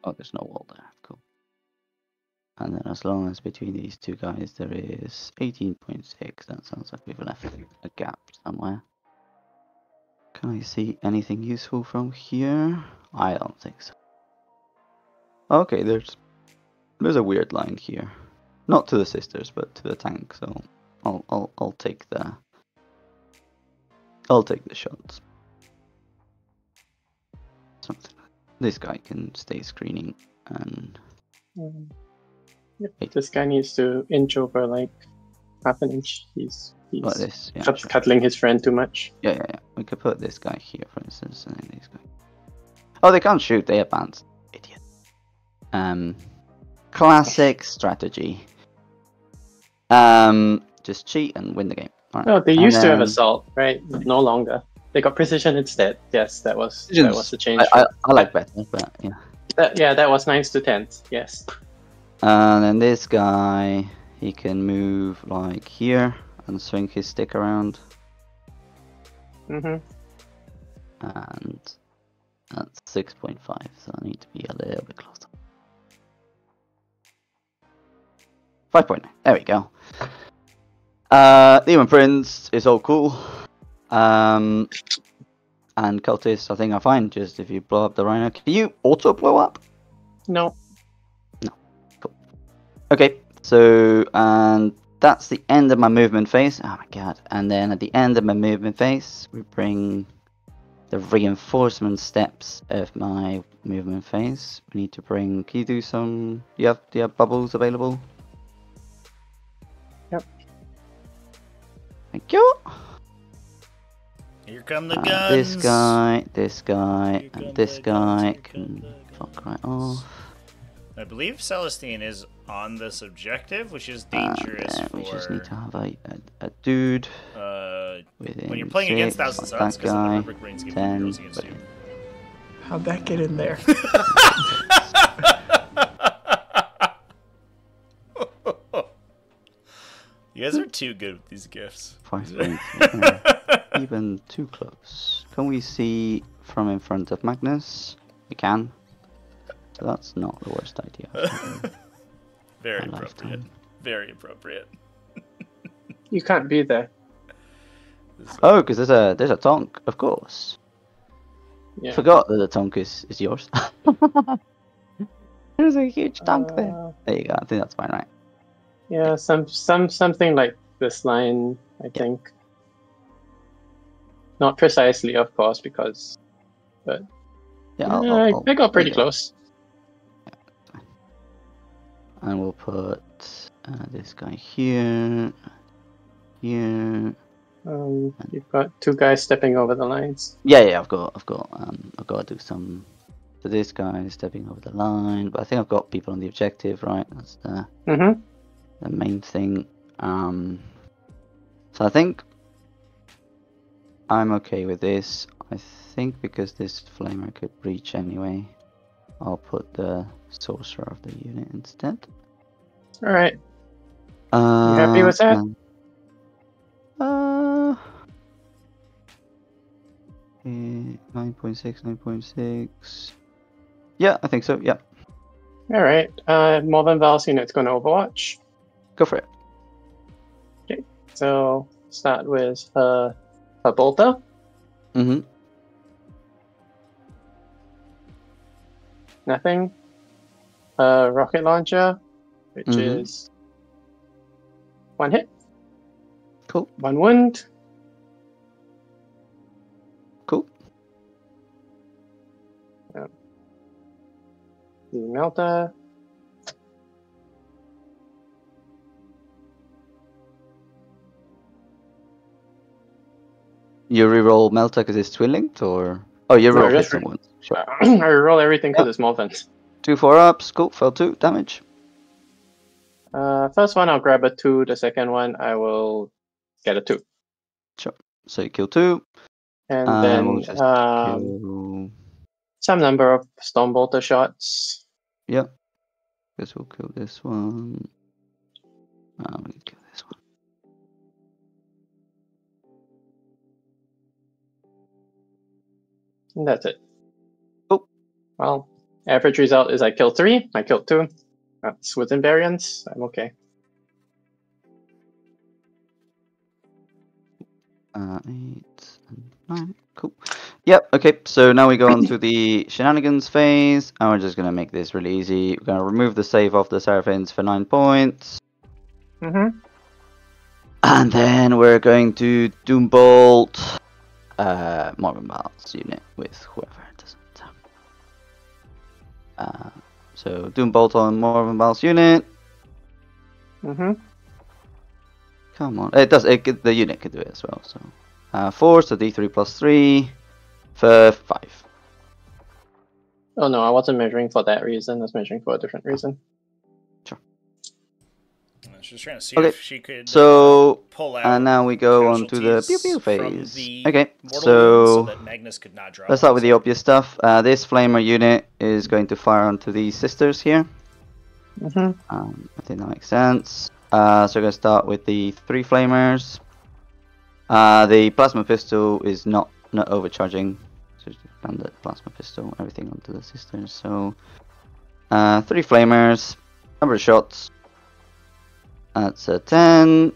Oh, there's no wall there. Cool. And then as long as between these two guys there is 18.6, that sounds like we've left a gap somewhere. Can I see anything useful from here? I don't think so. Okay, there's a weird line here. Not to the sisters, but to the tank, so I'll take the shots. Something like this guy can stay screening and Yep. This guy needs to inch over like half an inch. He's like this, yeah, sure. cuddling his friend too much. Yeah. We could put this guy here, for instance, and then this guy. Oh, they can't shoot. They advance. Idiot. Classic strategy. Just cheat and win the game. Right. Oh, they used to have assault, right? No longer. They got precision instead. Yes, that was the change. I like better, but yeah. That was 9s to 10s. Yes. And then this guy, he can move like here and swing his stick around. Mhm. And that's 6.5, so I need to be a little bit closer. 5.9. There we go. Demon Prince is all cool. And Cultist, I think are fine. Just if you blow up the Rhino, can you auto blow up? No. Cool. Okay, so and that's the end of my movement phase. Oh my god! And then at the end of my movement phase, we bring the reinforcement steps of my movement phase. We need to bring. Can you do some? Do you have bubbles available? Yep. Thank you. Here come the guns. This guy, and this guy can fuck right off. I believe Celestine is on this objective, which is dangerous for... We just need to have a dude. When you're playing against Thousand Suns, because the Rubric Brains give you girls against you. How'd that get in there? You guys are too good with these gifts. 5 points. Even too close. Can we see from in front of Magnus? We can. So that's not the worst idea. Very appropriate. Very appropriate. You can't be there. Oh, because there's a tonk, of course. Yeah. Forgot that the tonk is yours. There's a huge tonk there. There you go. I think that's fine, right? Yeah, something like this line, I think. Not precisely, of course, because, but yeah, I got pretty close. Yeah, and we'll put this guy here, here. You've got two guys stepping over the lines. Yeah, I've got to do some. So this guy is stepping over the line, but I think I've got people on the objective, right? That's the main thing. So I think I'm okay with this. I think because this flamer could breach anyway, I'll put the sorcerer of the unit instead. All right. You happy with that? 9.6, 9.6. Yeah, I think so. Yeah. All right. Morven Val's unit's going to Overwatch. Go for it. Okay. So start with a bolter. Mm-hmm. Nothing. A rocket launcher, which is 1 hit. Cool. 1 wound. Cool. The melter. You reroll Melta because it's twin linked, or you roll different ones. Sure. I reroll everything because it's Morven. 2 4-ups. Cool. Fell 2 damage. First one I'll grab a 2. The second one I will get a 2. Sure. So you kill 2. And then we'll just kill... some number of Storm Bolter shots. Yep. Guess we'll kill this one. We can kill this one. And that's it. Oh. Well, average result is I killed 3, I killed 2. That's within variance. I'm okay. 8 and 9. Cool. Yep, okay, so now we go on to the shenanigans phase, and we're just gonna make this really easy. We're gonna remove the save of the Seraphins for 9 points. Mm-hmm. And then we're going to Doombolt Morgan Bal's unit with whoever it doesn't. So Doombolt on Morgan Bal's unit. Mm-hmm. Come on. The unit can do it as well. So 4, so D3 plus 3 for 5. Oh no, I wasn't measuring for that reason. I was measuring for a different reason. She's trying to see Okay, if she could so pull out. and now we go on to the pew pew casualties phase. from the Okay, mortal wounds so so that Magnus could not draw. let's start with the obvious stuff. This flamer unit is going to fire onto these sisters here. Mm-hmm. I think that makes sense. So we're going to start with the 3 flamers. The plasma pistol is not overcharging. So just standard plasma pistol, everything onto the sisters. So 3 flamers, number of shots. That's a 10.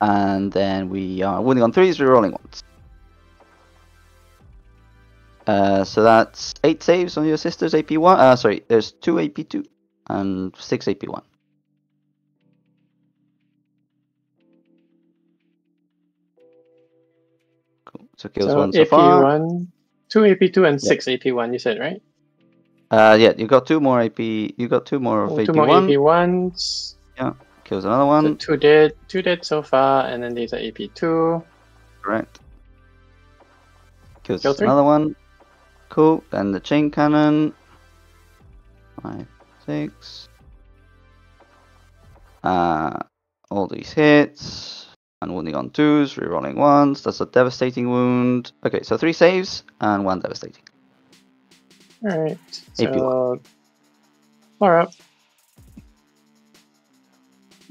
And then we are wounding on 3s, rerolling 1s. So that's 8 saves on your sisters, AP1. Sorry, there's 2 AP2 and 6 AP1. Cool. So kills 1 so far. AP1, 2 AP2 and Yeah. 6 AP1, you said, right? Yeah, you got 2 more AP. You got 2 more of Oh, AP1. 2 more AP1s. Yeah, kills another So one. 2 dead so far, and then these are AP2. Correct. Kills Kill 3. another one. Cool. Then the chain cannon. 5, 6. All these hits. And wounding on 2s, rerolling 1s. That's a devastating wound. Okay, so 3 saves and 1 devastating. Alright, AP1. so 4 up.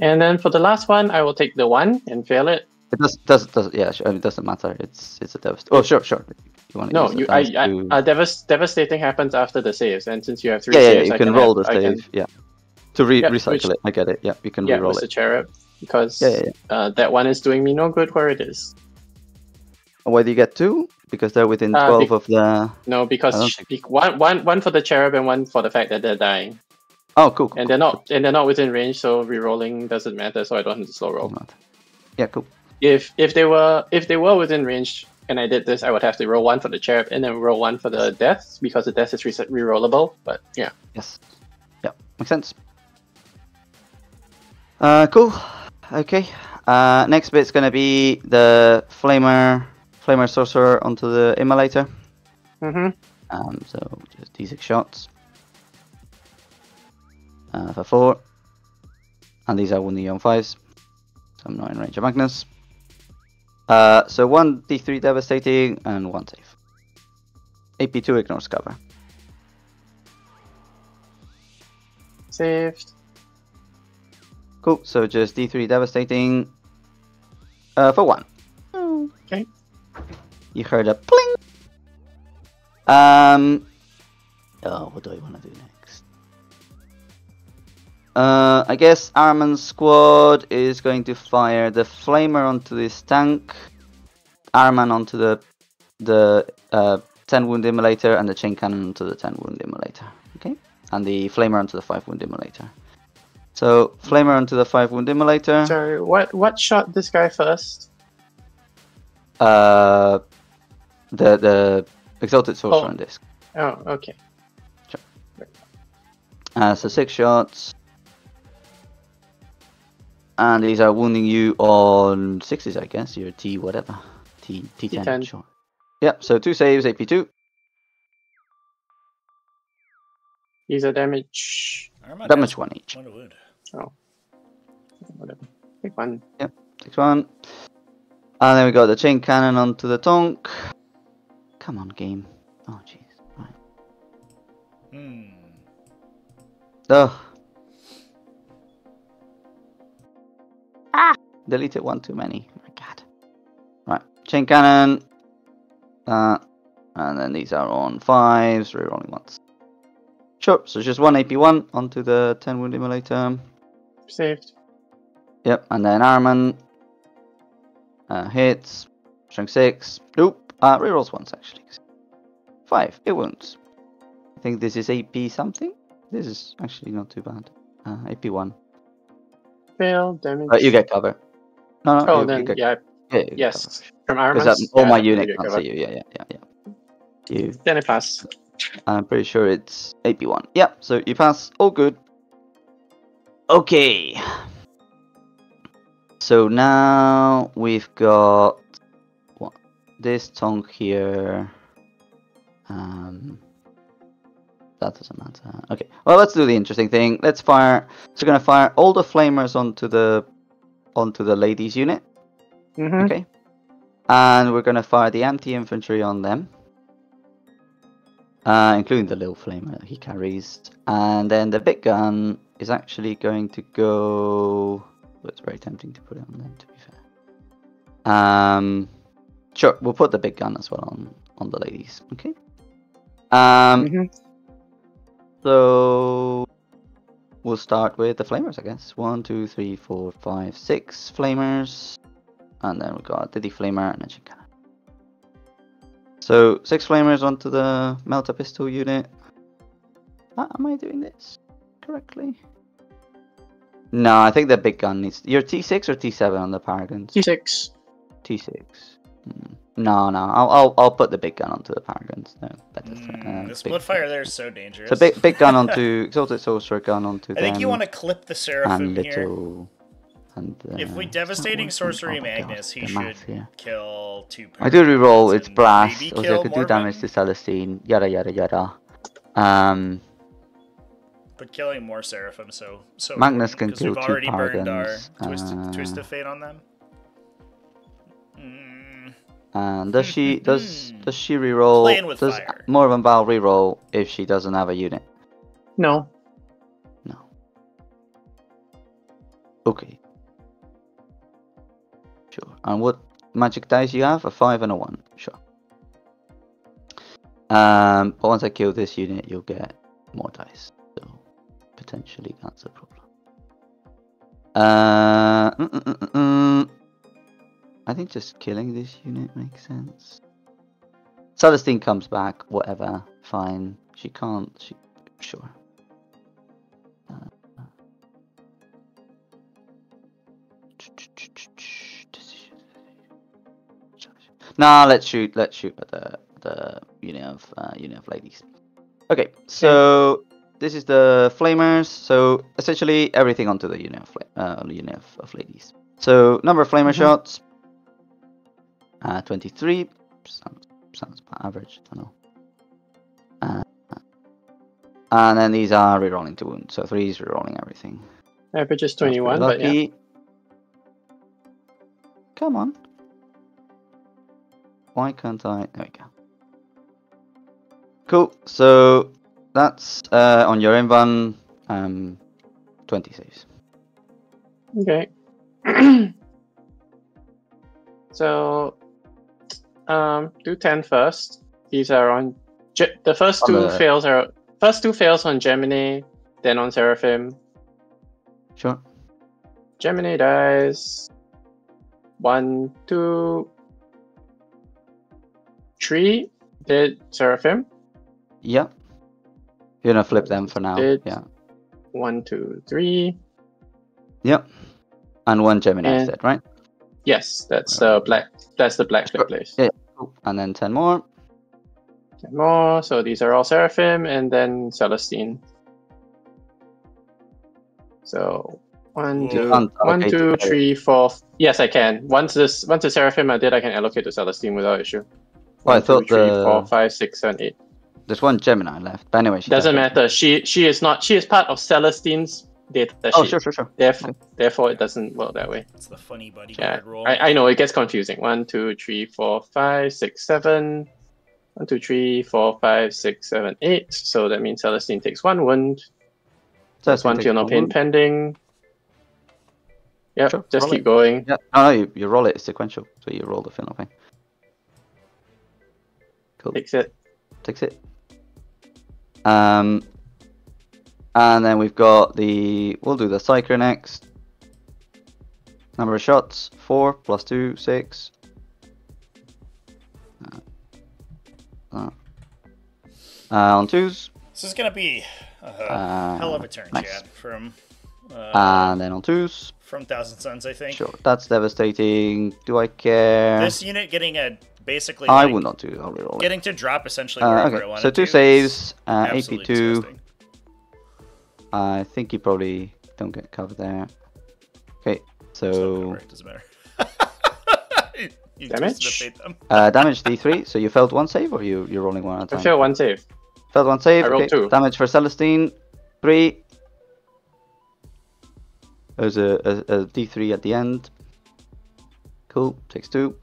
And then for the last one, I will take the 1 and fail it. It does yeah, sure, it doesn't matter. It's a devastating. Oh, sure. You want to No, use the dice to... devastating happens after the saves, and since you have 3 Yeah, saves, you I can roll the save. Yeah. To Yep, recycle it. I get it. Yeah, you can Yeah, reroll with the it. cherub, because Yeah. that one is doing me no good where it is. Why do you get 2? Because they're within 12 of the... No, because one for the cherub and one for the fact that they're dying. Oh, cool. And they're not within range, so rerolling doesn't matter. So I don't have to slow roll. Yeah, cool. If they were within range and I did this, I would have to roll 1 for the cherub and then roll 1 for the death, because the death is rerollable. But yeah. Yes. Yeah, makes sense. Cool. Okay. Next bit's gonna be the flamer sorcerer onto the immolator. Mm-hmm. So just D6 shots. For 4. And these are wounding on 5s. So I'm not in range of Magnus. So 1 D3 devastating and 1 save. AP2 ignores cover. Saved. Cool, so just D3 devastating for 1. Okay. You heard a pling. What do I want to do next? I guess Arman's squad is going to fire the flamer onto this tank, Arman onto the 10 wound immolator, and the chain cannon onto the 10 wound immolator. Okay, and the flamer onto the 5 wound immolator. So flamer onto the 5 wound immolator. Sorry, what shot this guy first? The exalted sorcerer on disc. Oh, okay. Sure. So 6 shots. And these are wounding you on 6s, I guess. Your T whatever. T10. Sure. Yep, so 2 saves, AP2. These are damage. Damage 1 each. 1 wound. Oh. Whatever. Take 1. Yep, takes 1. And then we got the chain cannon onto the tonk. Come on, game. Oh, jeez. Right. Ugh. Deleted 1 too many. My god. Right. Chain cannon. that. And then these are on 5s, rerolling once. Sure, so just 1 AP1 onto the 10 wound emulator. Saved. Yep, and then Arman. Hits. Strength 6. Nope. Rerolls once actually. 5. It wounds. I think this is AP something. This is actually not too bad. AP1. Fail, damage. But you get cover. No, Oh, you then, get yeah. cover. You get Yes. From cover. Armas? Because all Yeah, my definitely unit get can't cover. see you. Yeah. You. Then it pass. I'm pretty sure it's AP1. Yeah, so you pass. All good. Okay. So now we've got what? This tongue here. That doesn't matter. Okay. Well, let's do the interesting thing. Let's fire. So we're gonna fire all the flamers onto the ladies unit. Mm-hmm. Okay. And we're gonna fire the anti-infantry on them. Including the little flamer that he carries. And then the big gun is actually going to go... Well, it's very tempting to put it on them, to be fair. Sure, we'll put the big gun as well on the ladies. Okay. So... We'll start with the flamers, I guess. 1, 2, 3, 4, 5, 6 flamers. And then we've got the deflamer and a chin cannon. So 6 flamers onto the melta pistol unit. Am I doing this correctly? No, I think the big gun needs. You're T6 or T7 on the Paragons? T6. T6. No. I'll put the big gun onto the Paragons. No, better. The split fire there is so dangerous. So big gun onto exalted sorcerer gun onto. I think you want to clip the Seraphim here. If we devastating sorcery Magnus, he should kill 2 I do reroll, it's blast. maybe Also, I kill could do more damage to Celestine. Yada yada yada. But killing more Seraphim, so Magnus can because kill we've 2 already burned our Paragons. twist of fate on them. And does she reroll? Playing with Does fire. Morvan Val reroll if she doesn't have a unit? No. No. Okay. Sure. And what magic dice you have? A 5 and a 1. Sure. But once I kill this unit, you'll get more dice. So potentially that's a problem. I think just killing this unit makes sense. Celestine comes back, whatever, fine. She can't, sure. Nah, let's shoot at the unit of ladies. Okay, so this is the flamers. So essentially everything onto the unit of ladies. So number of flamer shots. 23. Sounds about average. I don't know. And then these are rerolling to wound. So 3 is rerolling everything. Average is 21, but yeah. Come on. Why can't I? There we go. Cool. So that's on your invan. 20 saves. Okay. So, do 10 first. These are on the first two fails are on Gemini, then on Seraphim. Sure. Gemini dies. 1, 2, 3. Did Seraphim? Yep. You're gonna flip them for now. Yeah. 1, 2, 3. Yep. And 1 Gemini instead, right? Yes, that's the black. That's the black flip place. Yeah. Cool. And then 10 more. 10 more. So these are all Seraphim, and then Celestine. So 1, 2, 3, 4. Yes, I can. Once the Seraphim I can allocate to Celestine without issue. 1, I thought 2, 3, 4, 5, 6, 7, 8. There's 1 Gemini left. But anyway, doesn't matter. She is not. She is part of Celestine's data sheet. Sure. Therefore, it doesn't work that way. It's the funny bodyguard roll. I know it gets confusing. 1, 2, 3, 4, 5, 6, 7. 1, 2, 3, 4, 5, 6, 7, 8. So that means Celestine takes 1 wound. There's 1 feel no pain pending. Yep, sure, just keep going. Yeah, no, you roll it. It's sequential, so you roll the feel no pain. Cool. Takes it. Takes it. And then we've got we'll do the Psyker next. Number of shots, 4 plus 2, 6. On 2s. This is going to be a hell of a turn, nice. Chad, from... and then on 2s. From Thousand Suns, I think. Sure, that's devastating. Do I care? This unit getting a basically. I like, will not do. I'll reroll it. Getting to drop essentially wherever I want so to. 2 saves, absolutely AP2. disgusting. I think you probably don't get covered there. Okay, so Doesn't matter. you Damage? defeat them. damage D3. So you failed 1 save, or you're rolling 1 at a time? I failed 1 save. Failed 1 save. I rolled Okay. 2. Damage for Celestine, 3. There's a D3 at the end. Cool. Takes 2.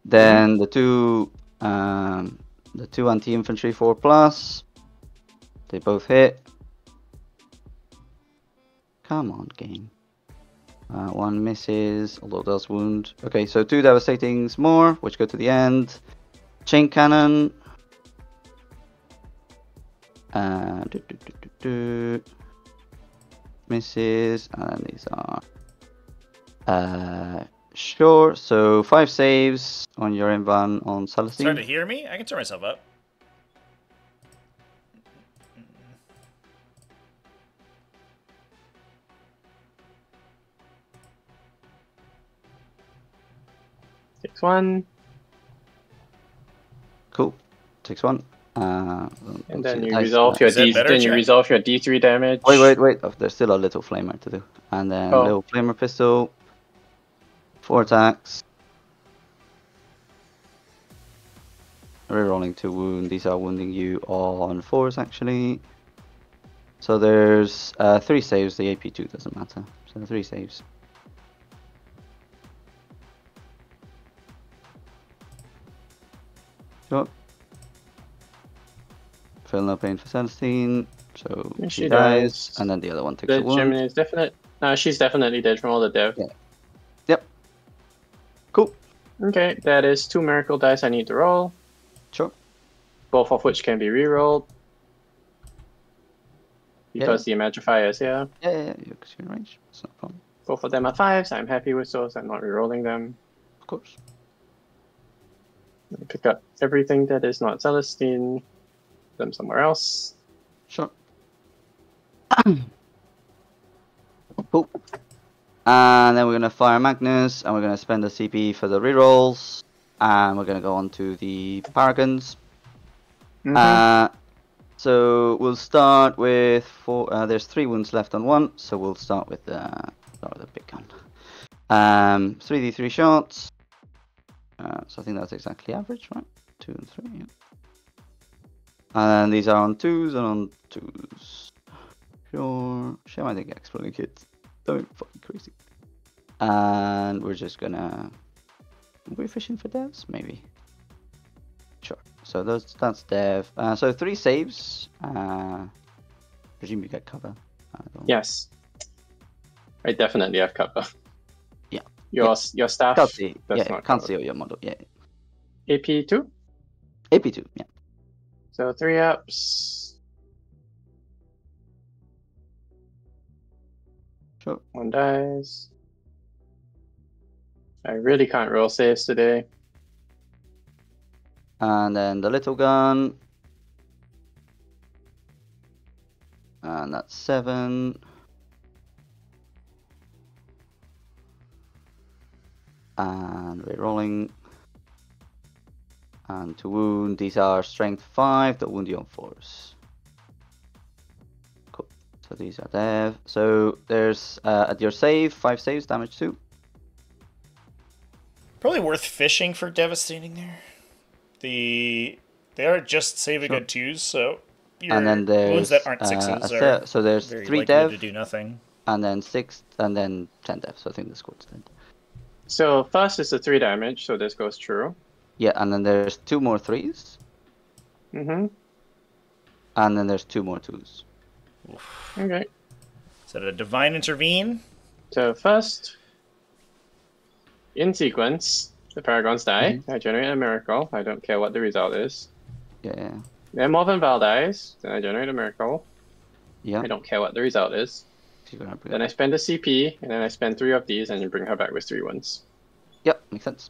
Then the two anti-infantry 4+. They both hit. Come on, game. 1 misses, although it does wound. Okay, so 2 devastatings more, which go to the end. Chain cannon. Misses, and these are sure. So 5 saves on your invan on Celestine. Starting to hear me? I can turn myself up. Takes 1. Cool. Takes 1. And then you Nice. resolve your Is that D. better, Then you Jack? resolve your D3 damage. Wait. Oh, there's still a little flamer to do. And then Oh. little flamer pistol. 4 attacks. Rerolling to wound. These are wounding you on 4s actually. So there's 3 saves. The AP2 doesn't matter. So 3 saves. Sure. Feel no pain for Celestine. So Yeah, she she dies. dies. And then the other one takes The a wound. Gemini is definite. No, she's definitely dead from all the dev. Yeah. Yep. Cool. Okay, that is 2 miracle dice I need to roll. Sure. Both of which can be re-rolled. Because the Imagify is here. Yeah, you're in range. It's not a problem. Both of them are 5s. I'm happy with those. I'm not re-rolling them. Of course. Let me pick up everything that is not Celestine. Put them somewhere else. Sure. Cool. And then we're going to fire Magnus, and we're going to spend the CP for the rerolls, and we're going to go on to the Paragons. So we'll start with 4. There's 3 wounds left on 1, so we'll start with the big gun. 3d3 shots. So I think that's exactly average, right? 2 and 3. Yeah. And these are on 2s and on 2s. Sure. Share my thing, exploding kids. Don't fucking crazy. And we're just gonna. We're fishing for devs, maybe. Sure. So that's dev. So 3 saves. Presume you get cover. Yes. I definitely have cover. Yeah. Your staff. Can't see. That's Yeah. not Can't covered. see your model. Yeah. AP2. AP2. Yeah. So 3 ups. Sure. 1 dies. I really can't roll saves today. And then the little gun. And that's 7. And we're rolling. And to wound, these are strength 5 that wound you on 4s. Cool. So these are dev. So there's at your save, 5 saves, damage 2. Probably worth fishing for devastating there. They are just saving Sure. on 2s, so your And then there's wounds that aren't 6s are so there's very 3 likely dev, to do nothing. and then 6, and then 10 dev. So I think the squad's dead. So first is the 3 damage, so this goes through. Yeah, and then there's 2 more 3s, Mm-hmm. and then there's 2 more 2s. Okay. Is that a Divine Intervene? So first, in sequence, The Paragons die. I generate a miracle. I don't care what the result is. Yeah. Then Morvenval dies. Then I generate a miracle. Yeah. I don't care what the result is. Then I spend a CP, and then I spend 3 of these, and you bring her back with 3 wounds. Yep, makes sense.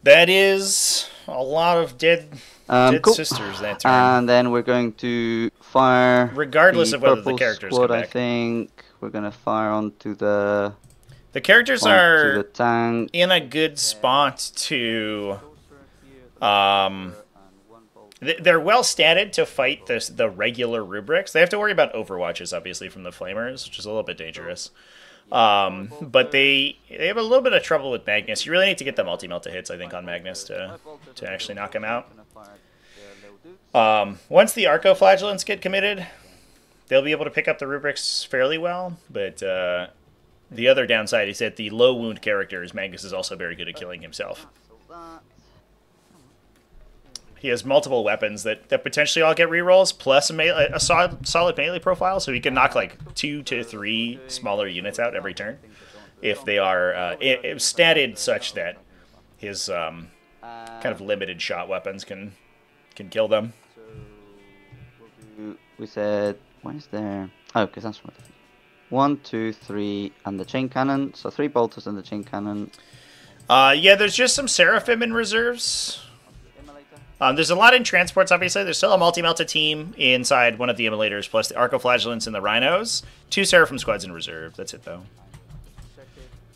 That is a lot of dead Cool. sisters that turn. And then we're going to fire. Regardless the of whether the purple characters squad, come back. I think we're gonna fire onto the. The characters onto are the tank. in a good spot to. They're well statted to fight the regular rubrics. They have to worry about overwatches, obviously, from the flamers, which is a little bit dangerous. But they have a little bit of trouble with Magnus. You really need to get the multi-melt hits, I think, on Magnus to actually knock him out. Once the Arco-Flagellants get committed, they'll be able to pick up the rubrics fairly well. But the other downside is that the low wound characters, Magnus is also very good at killing himself. He has multiple weapons that potentially all get rerolls, plus a solid melee profile, so he can knock like 2 to 3 smaller units out every turn if they are statted such that his kind of limited shot weapons can kill them. So we said, where's there? Oh, because that's from 1, 2, 3, and the chain cannon. So 3 bolters and the chain cannon. Yeah, there's just some Seraphim in reserves. There's a lot in transports, obviously. There's still a multi-melta team inside one of the immolators, plus the Arco-Flagellants and the Rhinos. 2 Seraphim squads in reserve. That's it, though.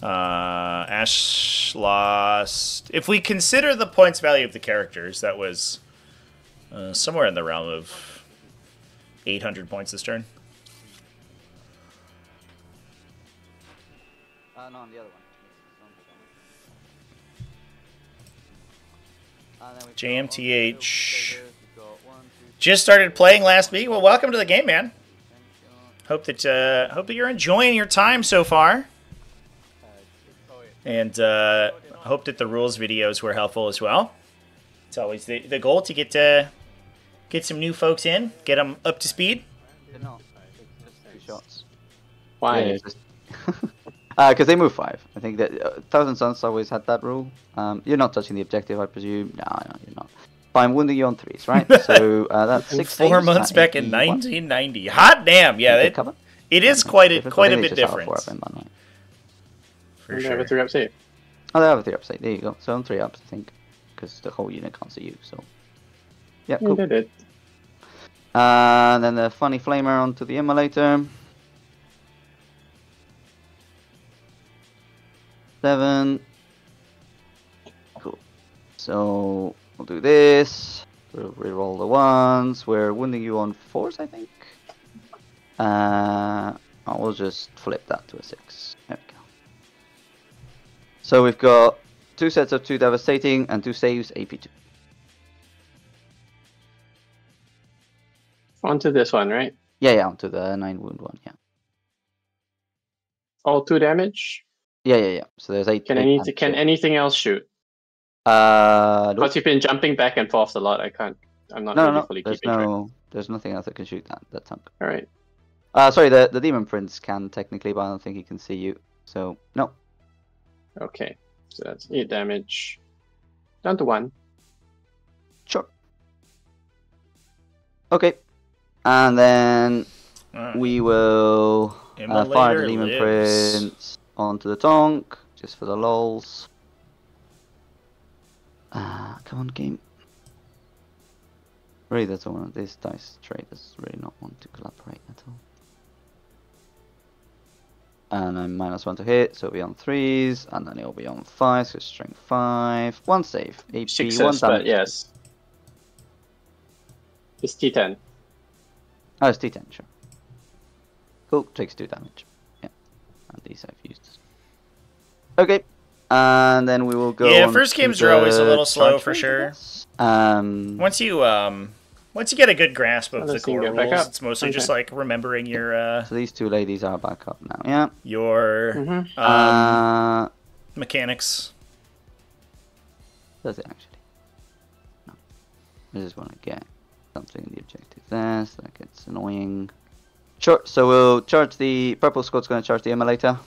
Ash lost. If we consider the points value of the characters, that was somewhere in the realm of 800 points this turn. No, on the other one. JMTH just started playing last week. Well, welcome to the game, man. Hope that you're enjoying your time so far, and hope that the rules videos were helpful as well. It's always the goal to get some new folks in, get them up to speed. No, it's just 2 shots. Why? Because they move 5. I think that Thousand Suns always had that rule. You're not touching the objective, I presume. No, you're not. Fine, wounding you on 3s, right? So that's 6 4 months back in 1990. Hot damn! Yeah, it is quite a bit different. For sure. They have a 3-up save. Oh, they have a 3-up save. There you go. So I'm 3-ups, I think, because the whole unit can't see you. So yeah, cool. They did. And then the funny flamer onto the immolator. 7. Cool. So we'll do this. We'll reroll the 1s. We're wounding you on 4s, I think. We'll just flip that to a 6. There we go. So we've got 2 sets of 2 devastating and 2 saves, AP2. Onto this one, right? Yeah, onto the 9 wound one. Yeah. All 2 damage. Yeah. So there's 8. Can anything else shoot? Nope. Because you've been jumping back and forth a lot. I'm not really fully keeping track. There's nothing else that can shoot that tank. All right. Sorry, the Demon Prince can technically, but I don't think he can see you. So no. Okay. So that's 8 damage. Down to 1. Sure. Okay. And then we will fire the Demon Prince onto the Tonk, just for the lols. Come on, game. Really, that's one of these dice tray does really not want to collaborate at all. And I'm -1 to hit, so it'll be on 3s, and then it'll be on 5s, so strength 5. 1 save, AP, Success, 1 damage. but yes. It's T10. Oh, it's T10, sure. Cool, takes 2 damage. Yeah, and these I've used. Okay, and then we will go. Yeah, first games are always a little slow for sure. Once you get a good grasp of the core rules, it's mostly just like remembering your. So these 2 ladies are back up now. Yeah. Your mechanics. Does it actually? No. I just want to get something in the objective there, so that gets annoying. Sure. So we'll charge the purple squad's going to charge the immolator.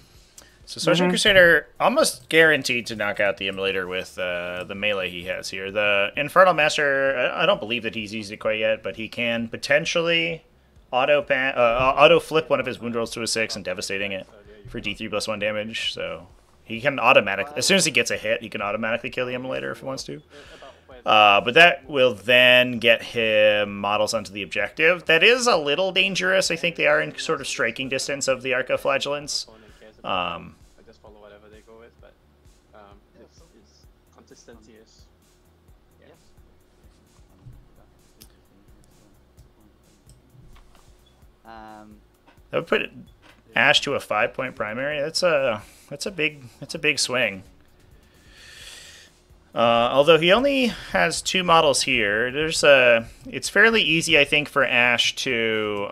So Sorcerer Crusader almost guaranteed to knock out the Immolator with the melee he has here. The Infernal Master, I don't believe that he's used it quite yet, but he can potentially auto flip one of his wound rolls to a 6 and devastating it for D3+1 damage. So he can automatically, as soon as he gets a hit, he can automatically kill the Immolator if he wants to. But that will then get him models onto the objective. That is a little dangerous. I think they are in sort of striking distance of the Arcoflagellants. I just follow whatever they go with, but it's consistency is yes. That would put Ash to a 5-point primary. That's a big swing. Although he only has 2 models here, it's fairly easy, I think, for Ash to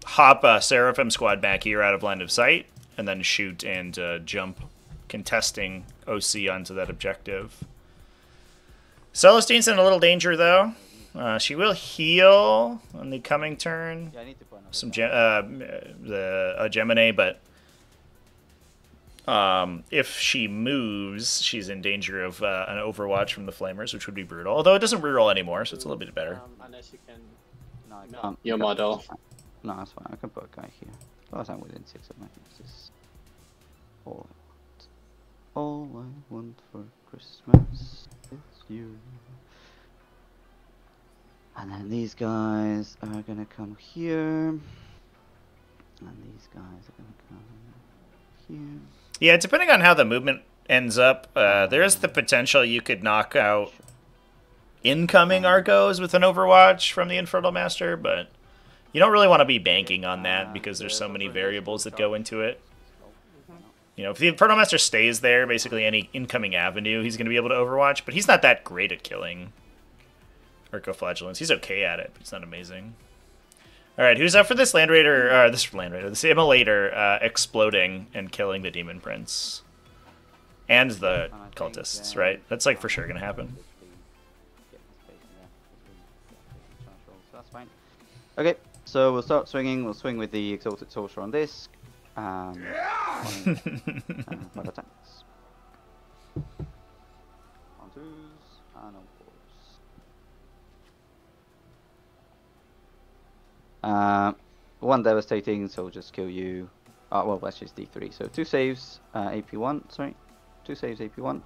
hop a Seraphim squad back here out of line of sight, and then shoot and jump, contesting OC onto that objective. Celestine's in a little danger, though. She will heal on the coming turn. Some the Gemini, but if she moves, she's in danger of an Overwatch from the Flamers, which would be brutal. Although it doesn't reroll anymore, so it's a little bit better. Unless you can No, your model. No, that's fine. I can put a guy here. Last time within 6 of my uses. All I want for Christmas is you. And then these guys are gonna come here. And these guys are gonna come here. Yeah, depending on how the movement ends up, there is the potential you could knock out incoming Arcos with an Overwatch from the Infernal Master, but you don't really want to be banking on that because there's so many variables that go into it. You know, if the Infernal Master stays there, basically any incoming avenue, he's going to be able to Overwatch, but he's not that great at killing Arcoflagellants. He's okay at it, but it's not amazing. All right, who's up for this Land Raider, this Immolator exploding and killing the Demon Prince? And the cultists, right? That's like for sure going to happen. That's fine. Okay, so we'll start swinging. We'll swing with the Exalted Sorcerer on this. 5 attacks. On 2s and on 4s. 1 devastating, so we'll just kill you. Well, that's just D3. So 2 saves, AP1. Sorry, 2 saves, AP1.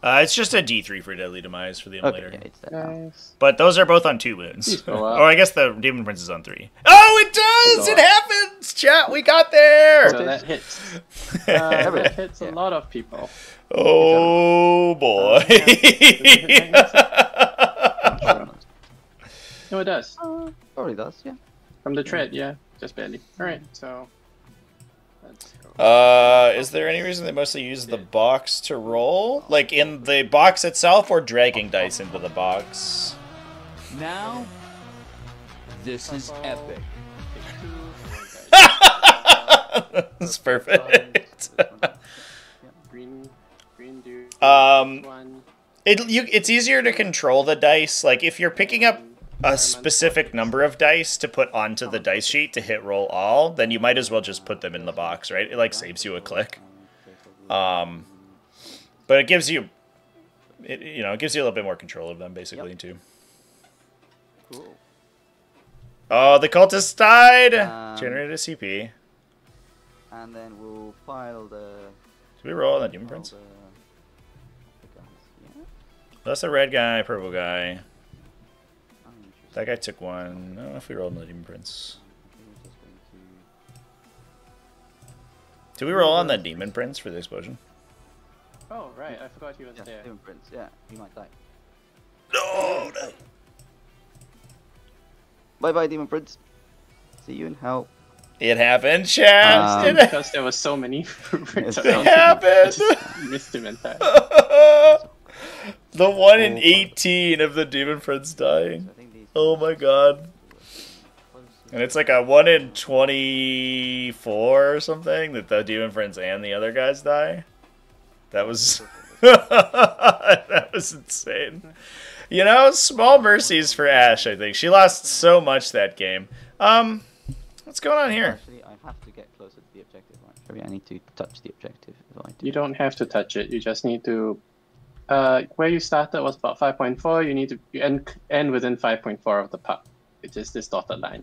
It's just a D3 for Deadly Demise for the Immolator. Okay, yeah, it's that now. But those are both on 2 wounds. Oh, wow. Or I guess the Demon Prince is on 3. Oh, it does! It happens! Chat, we got there! So that hits. That hits a lot of people. Oh, boy. No, it does. Probably does, yeah. From the tread, yeah. Just barely. Alright, so... let's go. Is there any reason they mostly use the box to roll? Like in the box itself, or dragging dice into the box? Now, this is epic. That's perfect. Green dude. It's easier to control the dice. Like if you're picking up a specific number of dice to put onto the dice sheet to hit roll all, then you might as well just put them in the box, right? It like saves you a click. But it gives you, it gives you a little bit more control of them basically too. Cool. Oh, the cultist died. Generated a CP. And then we'll file the. Did we roll on the Demon Prince? That's the red guy, purple guy. That guy took 1. I don't know if we rolled on the Demon Prince. Did we roll on the Demon Prince for the explosion? Oh, right. I forgot he was there. Demon Prince, yeah. He might die. No! Bye bye, Demon Prince. See you in hell. It happened, chat! Because there were so many. It happened! Missed him entirely. The 1 in 18 of the Demon Prince dying. Oh my god. And it's like a 1 in 24 or something that the Demon Prince and the other guys die. That was that was insane. You know, small mercies for Ashe, I think. She lost so much that game. What's going on here? Actually, I have to get closer to the objective, right? Maybe I need to touch the objective if I do. You don't have to touch it. You just need to. Where you started was about 5.4. You need to end within 5.4 of the puck, which is this dotted line.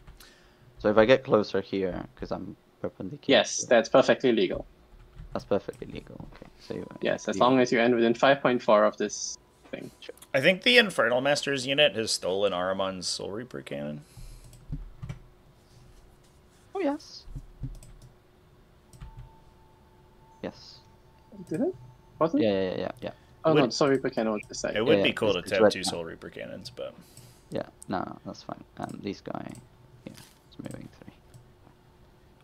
So if I get closer here, because I'm perpendicular. Yes, that's perfectly legal. That's perfectly legal. Okay. So yes, as long as you end within 5.4 of this thing. Sure. I think the Infernal Masters unit has stolen Aramon's Soul Reaper cannon. Oh yes. Yes. Did it? Was it? Yeah. Oh Would- no, sorry, we can this side. It would Yeah, be cool to it's have red 2 now. Soul Reaper cannons, but Yeah. No, that's fine. This guy, yeah, it's moving 3.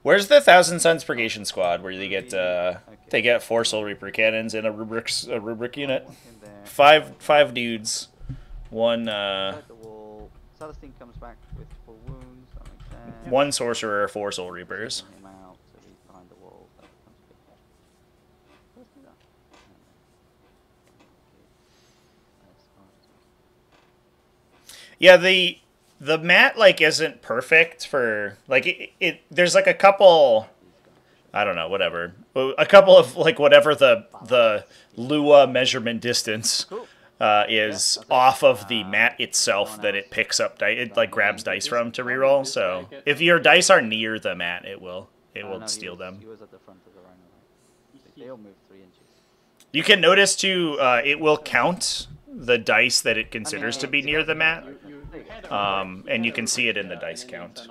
where's the Thousand Suns Purgation Squad where they get 4 Soul Reaper cannons and a rubric unit? In there. Five dudes. One Inside the wall. Celestine comes back with 4 wounds. That makes sense. one sorcerer, 4 Soul Reapers. Taking him out, so he's behind the wall. That becomes a bit more. Let's do that. Yeah, the mat like isn't perfect for like it there's like a couple, I don't know, whatever. A couple of like whatever the Lua measurement distance is off of the mat itself that it picks up it like grabs dice from to reroll. So if your dice are near the mat, it will No, steal them. He was at the front of the rhino. They all moved 3 inches. You can notice too, it will count the dice that it considers to be near the mat. And you can see it in the dice count.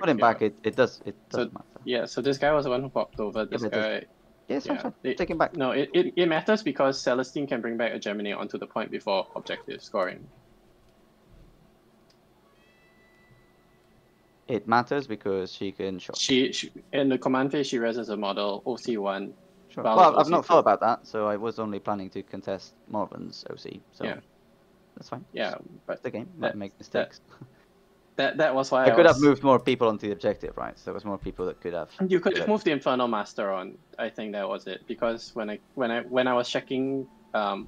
Put him back. It doesn't matter. Yeah, so this guy was the one who popped over. This but guy. Yes, Yeah, fine. it- Take him back. No, it matters because Celestine can bring back a Gemini onto the point before objective scoring. It matters because she can shot. She in the command phase she reses a model OC1. Sure. Val Well, is I've not OC2. thought about that, so I was only planning to contest Morven's OC. So Yeah. that's fine. Yeah, but It's the game. that- Might make mistakes. that was why I could have was- moved more people onto the objective, right? So there was more people that could have. You could have moved the Infernal Master on. I think that was it because when I was checking,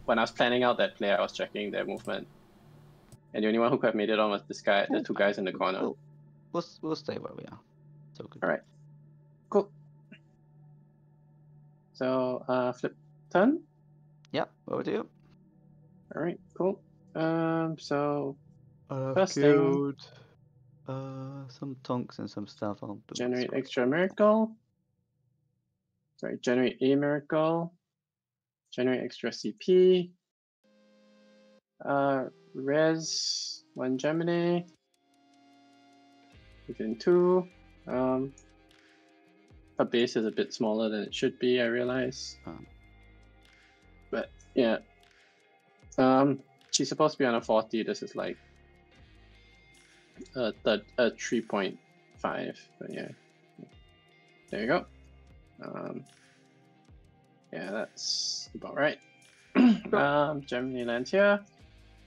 when I was planning out that play, I was checking their movement, and the only one who could have made it on was this guy, the 2 guys in the corner. We'll stay where we are. So good. All right, cool. So flip turn. Yeah. Over to you. All right, cool. So I've First thing- killed some tonks and some stuff. I'll do generate this extra miracle. Sorry, generate a miracle. Generate extra CP. Res 1 Gemini. Within 2. Her base is a bit smaller than it should be, I realize. But yeah. She's supposed to be on a 40. This is like a 3.5. But yeah. There you go. Yeah, that's about right. Gemini lands here.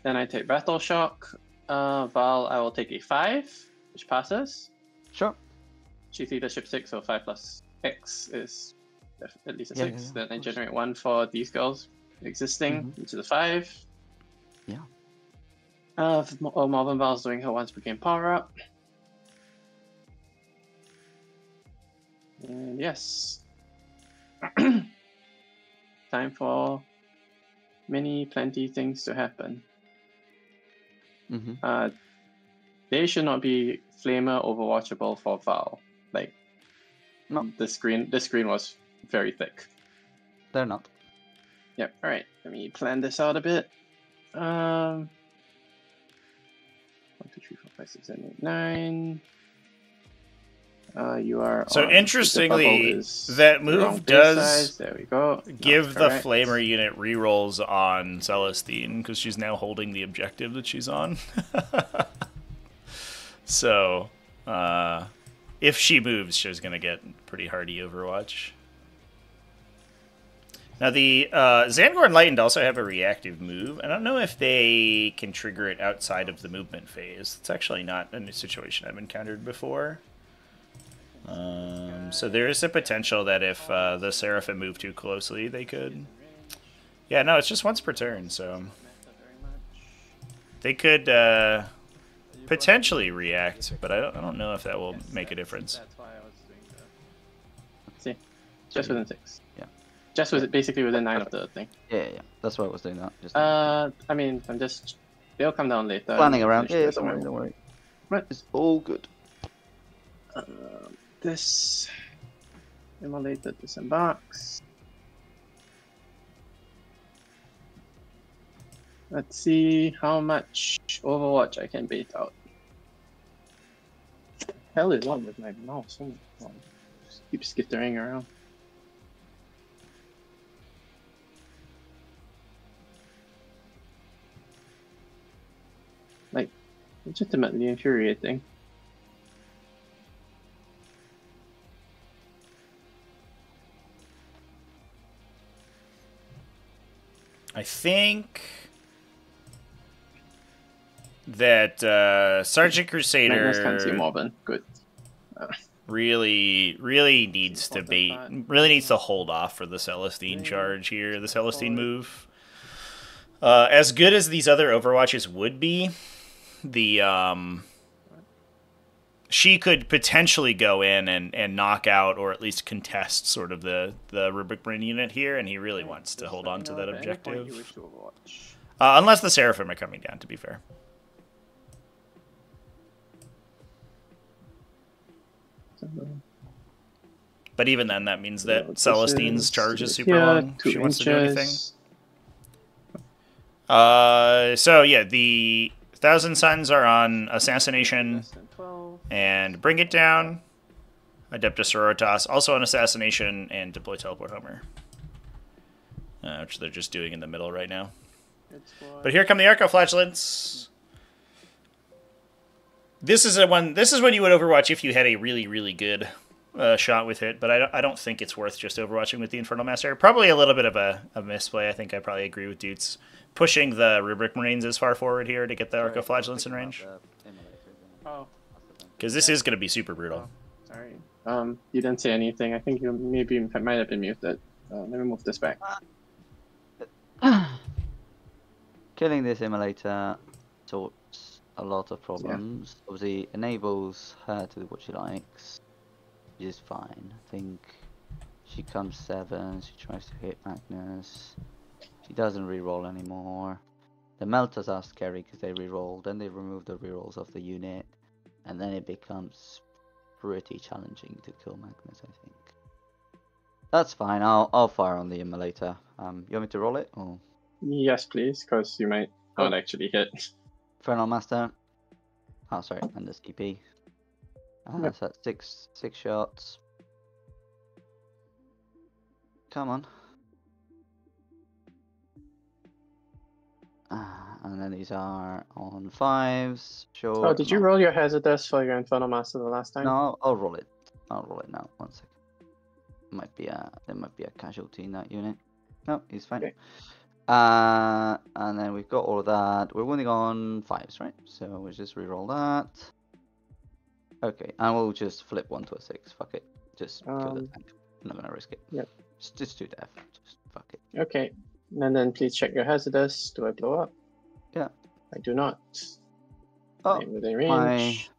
Then I take Battle Shock. Val, I will take a 5, which passes. Sure. She's leadership 6, so 5 plus X is at least a Yeah, 6. yeah, Then of I course. generate 1 for these girls existing, which is a 5. Yeah. Marvin Val's doing her once per game power up. And yes. Time for plenty things to happen. Mm-hmm. They should not be flamer overwatchable for Val. Like No. the screen was very thick. They're not. Yep, alright. Let me plan this out a bit. 1, 2, 3, 4, 5, 6, 7, 8, 9. You are So on- interestingly, the bubble is that the move wrong base does size. There we go. Give the Correct. Flamer unit rerolls on Celestine because she's now holding the objective that she's on. So, if she moves, she's going to get pretty hardy Overwatch. Now, the Zangor Enlightened also have a reactive move. I don't know if they can trigger it outside of the movement phase. It's actually not a situation I've encountered before. So there is a potential that if the Seraphim move too closely, they could... Yeah, no, it's just once per turn, so... They could potentially react, but I don't know if that will make a difference. That's why I was doing the... Let's see. Just within 6. Yeah. Just was basically within 9 of the thing. Yeah. That's why I was doing that. Just I mean, I'm just... They'll come down later. planning around. Finish Yeah, this don't worry, one. don't worry. Right. It's all good. This... Immolated disembarks. Let's see how much Overwatch I can bait out. Hell is wrong with my mouse? Oh my God. Just keep skittering around. Like, legitimately infuriating. I think that Sergeant Magnus can't see Crusader Morbin. Good. really needs to hold off for the Celestine charge here, the Celestine move. As good as these other Overwatches would be, she could potentially go in and knock out or at least contest sort of the Rubric Marine unit here, and he really wants to hold on to that objective. Unless the Seraphim are coming down, to be fair. But even then, that means that Celestine's charge is super long. She wants to do anything. So yeah, the Thousand Suns are on Assassination and Bring It Down. Adeptus Sororitas also on Assassination and Deploy Teleport Homer, which they're just doing in the middle right now. But here come the Arcoflagellants. This is when you would Overwatch if you had a really good shot with it, but I don't think it's worth just Overwatching with the Infernal Master. Probably a little bit of a misplay. I think I probably agree with Dutes. Pushing the Rubric Marines as far forward here to get the Arcoflagellants in range. Because this is going to be super brutal. Sorry. You didn't say anything. I think you maybe might have been muted. Let me move this back. Killing this Immolator sorts a lot of problems. Yeah. Obviously enables her to do what she likes, which is fine. I think she comes 7, she tries to hit Magnus. She doesn't reroll anymore. The Melters are scary because they reroll, then they remove the rerolls of the unit, and then it becomes pretty challenging to kill Magnus, I think. That's fine, I'll fire on the Immolator. You want me to roll it? Or? Yes, please, because you might not actually hit. Infernal Master. Oh, sorry, and the CP. Yep. So that's six shots. Come on. And then these are on 5s. Sure. Oh, did you roll your hazardous for your Infernal Master the last time? No, I'll roll it. I'll roll it now. 1 second. There might be a casualty in that unit. No, he's fine. Okay. And then we've got all of that. We're winning on 5s, right? So we'll just reroll that. Okay, and we'll just flip 1 to a 6. Fuck it. Just kill the tank. I'm not gonna risk it. Yep. Just do death. Just fuck it. Okay. And then please check your hazardous. Do I blow up? Yeah. I do not. Oh, within range.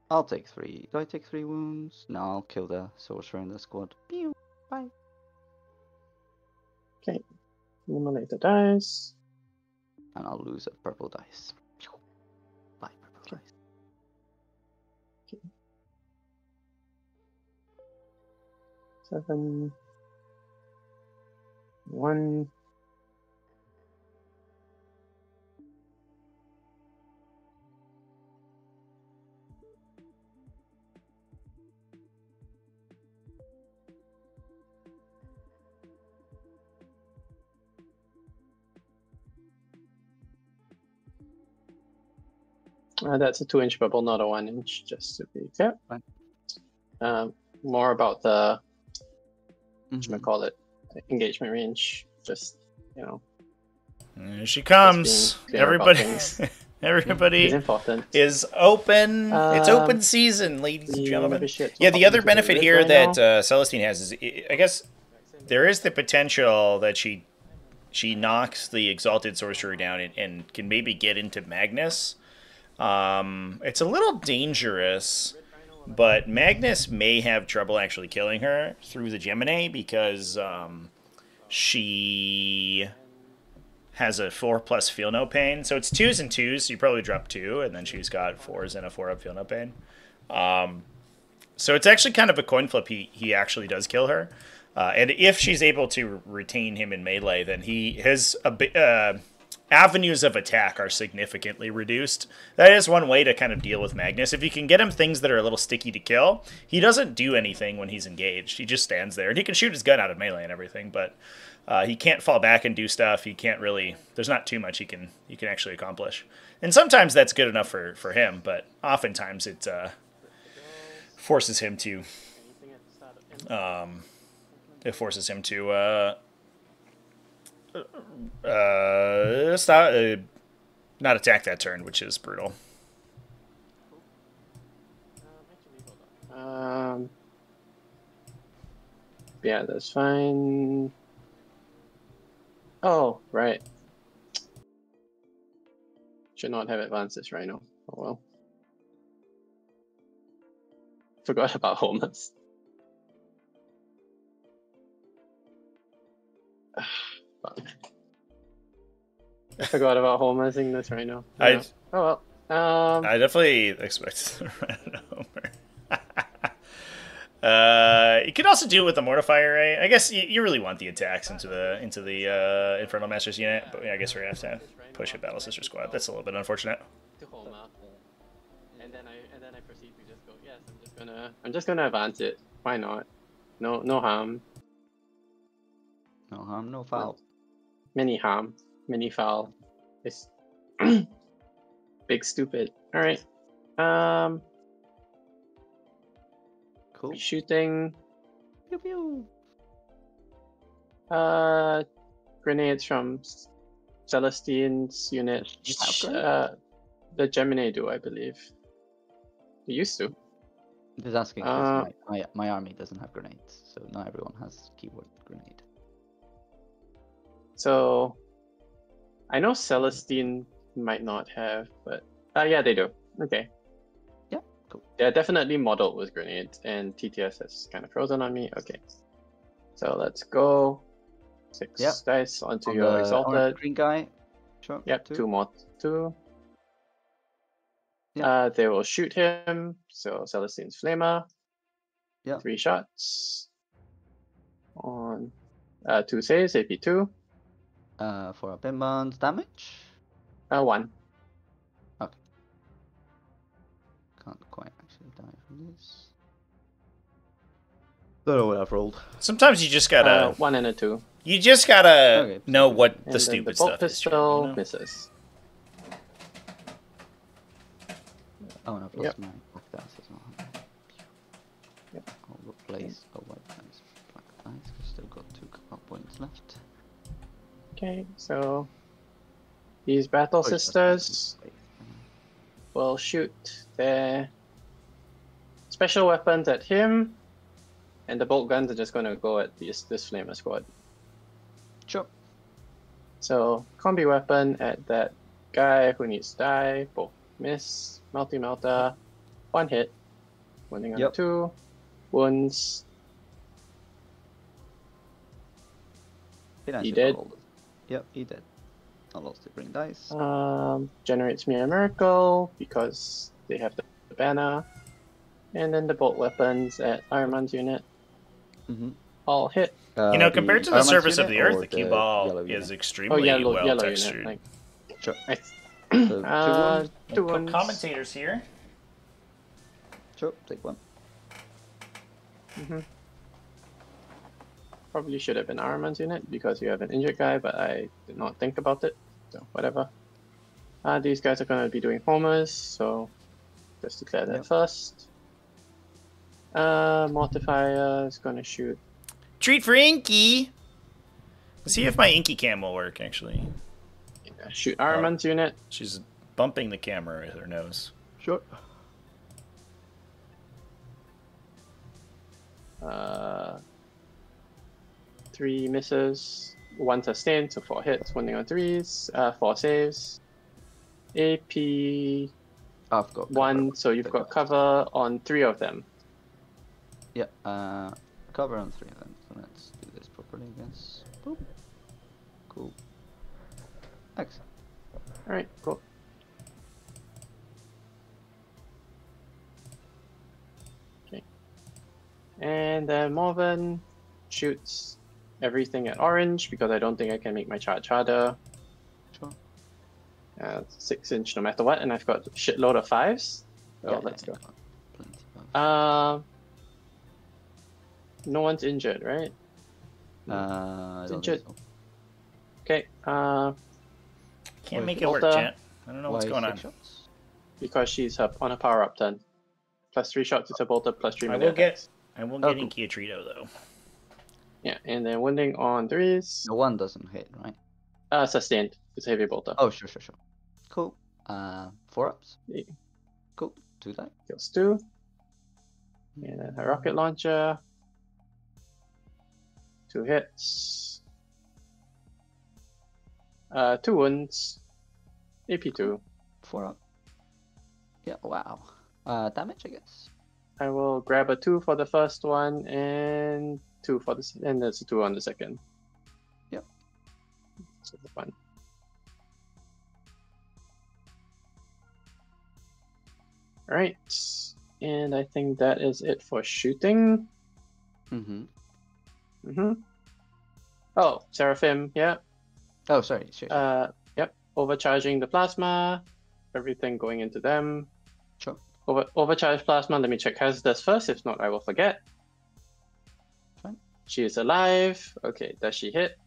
I'll take 3. Do I take 3 wounds? No, I'll kill the sorcerer in the squad. Pew. Bye. Okay. Immolator dies. And I'll lose a purple dice. Pew. Bye, purple dice. Okay. 7. 1. That's a 2-inch bubble, not a 1-inch, just to be clear. More about the call it engagement range. Just Here she comes. Everybody, everybody is open. It's open season, ladies and gentlemen. Yeah, the other benefit here that Celestine has is, I guess, there is the potential that she knocks the Exalted Sorcerer down and can maybe get into Magnus. It's a little dangerous, but Magnus may have trouble actually killing her through the Gemini because she has a 4+ feel no pain. So it's 2s and 2s, so you probably drop 2, and then she's got 4s and a 4-up feel no pain. So it's actually kind of a coin flip. He actually does kill her. And if she's able to retain him in melee, then his avenues of attack are significantly reduced. That is one way to kind of deal with Magnus. If you can get him things that are a little sticky to kill, he doesn't do anything when he's engaged. He just stands there. And he can shoot his gun out of melee and everything, but he can't fall back and do stuff. He can't really... There's not too much he can actually accomplish. And sometimes that's good enough for him, but oftentimes it forces him to... not attack that turn, which is brutal. Yeah, that's fine. Oh, right. Should not have advances right now. Oh well. Forgot about homers. Fuck. I forgot about homersing this right now. Yeah. Oh well. I definitely expect to run Homer. You could also do it with the Mortifier Ray. I guess you really want the attacks into the Infernal Masters unit, but I guess we're gonna have to push a Battle Sister Squad. That's a little bit unfortunate. To Homer, and then I proceed to just go. Yes, I'm just gonna advance it. Why not? No harm. No harm, no foul. Many harm, many foul. It's big stupid. All right. Cool. Shooting. Pew pew. Grenades from Celestine's unit. The Gemini do, I believe. They used to. Just asking because my army doesn't have grenades, so not everyone has keyword grenade. So, I know Celestine might not have, but yeah, they do. Okay. Yeah, cool. They're definitely modeled with grenades, and TTS has kind of frozen on me. Okay. So let's go. 6 dice onto On your the exalted. green guy. Sure. Yep, 2 more. 2. Yeah. They will shoot him. So Celestine's Flamer. Yeah. 3 shots. On 2 saves, AP2. For a pinbound damage. 1. Okay. Can't quite actually die from this. Don't know what I've rolled. Sometimes you just gotta 1 and a 2. You just gotta know what the stupid stuff is. Pistol misses. Oh, and I've lost my black dice as well. Yep. I'll replace a white dice with black dice. I've still got 2 points left. Okay, so these Battle Sisters will shoot their special weapons at him, and the bolt guns are just going to go at this Flamer squad. Sure. So, combi weapon at that guy who needs to die, both miss, multi-melta, 1 hit, wounding on 2, wounds. He did. Yep, he did. I lost the green dice. Generates me a miracle because they have the banner. And then the bolt weapons at Ironman's unit. All hit. Compared to the surface of the Earth, the cue ball is extremely well textured. Unit, sure. So, 2 wounds. Commentators here. Sure, take 1. Probably should have been Ironman's unit because you have an injured guy, but I did not think about it. So, whatever. These guys are going to be doing homers, so just declare that first. Mortifier is going to shoot. Treat for Inky! Let's see if my Inky cam will work, actually. Yeah, shoot Ironman's unit. She's bumping the camera with her nose. Sure. 3 misses, 1 sustained, so 4 hits, wounding on 3s, 4 saves. AP I've got one, so you've got cover on 3 of them. Yeah, cover on 3 of them. So let's do this properly, I guess. Boop. Cool. Excellent. Alright, cool. Okay. And then Morven shoots everything at orange because I don't think I can make my charge harder. Sure. 6-inch no matter what, and I've got a shitload of 5s. Oh, let's go. Plenty of. No one's injured, right? I don't injured. think so. Okay. Can't Wait, make it work, Volta. chat. I don't know what's Why going 6 on. shots? Because she's on a power up turn. Plus 3 shots, it's a bolter, plus 3 I melee will get attacks. cool. Inky Trito though. Yeah, and then wounding on 3s. The 1 doesn't hit, right? Sustained. It's a heavy bolter. Oh, sure. Cool. 4 ups. Yeah. Cool. 2 die. Kills 2. And then a rocket launcher. 2 hits. 2 wounds. AP2. 4 up. Yeah, wow. Damage, I guess. I will grab a 2 for the first one and 2 for the and there's a 2 on the second. Yep. So the 1. Alright. And I think that is it for shooting. Oh, Seraphim, yeah. Oh, sorry. Sure. Yep. Overcharging the plasma. Everything going into them. Sure. Overcharged plasma. Let me check hazardous first. If not, I will forget. Fine. She is alive. Okay, does she hit?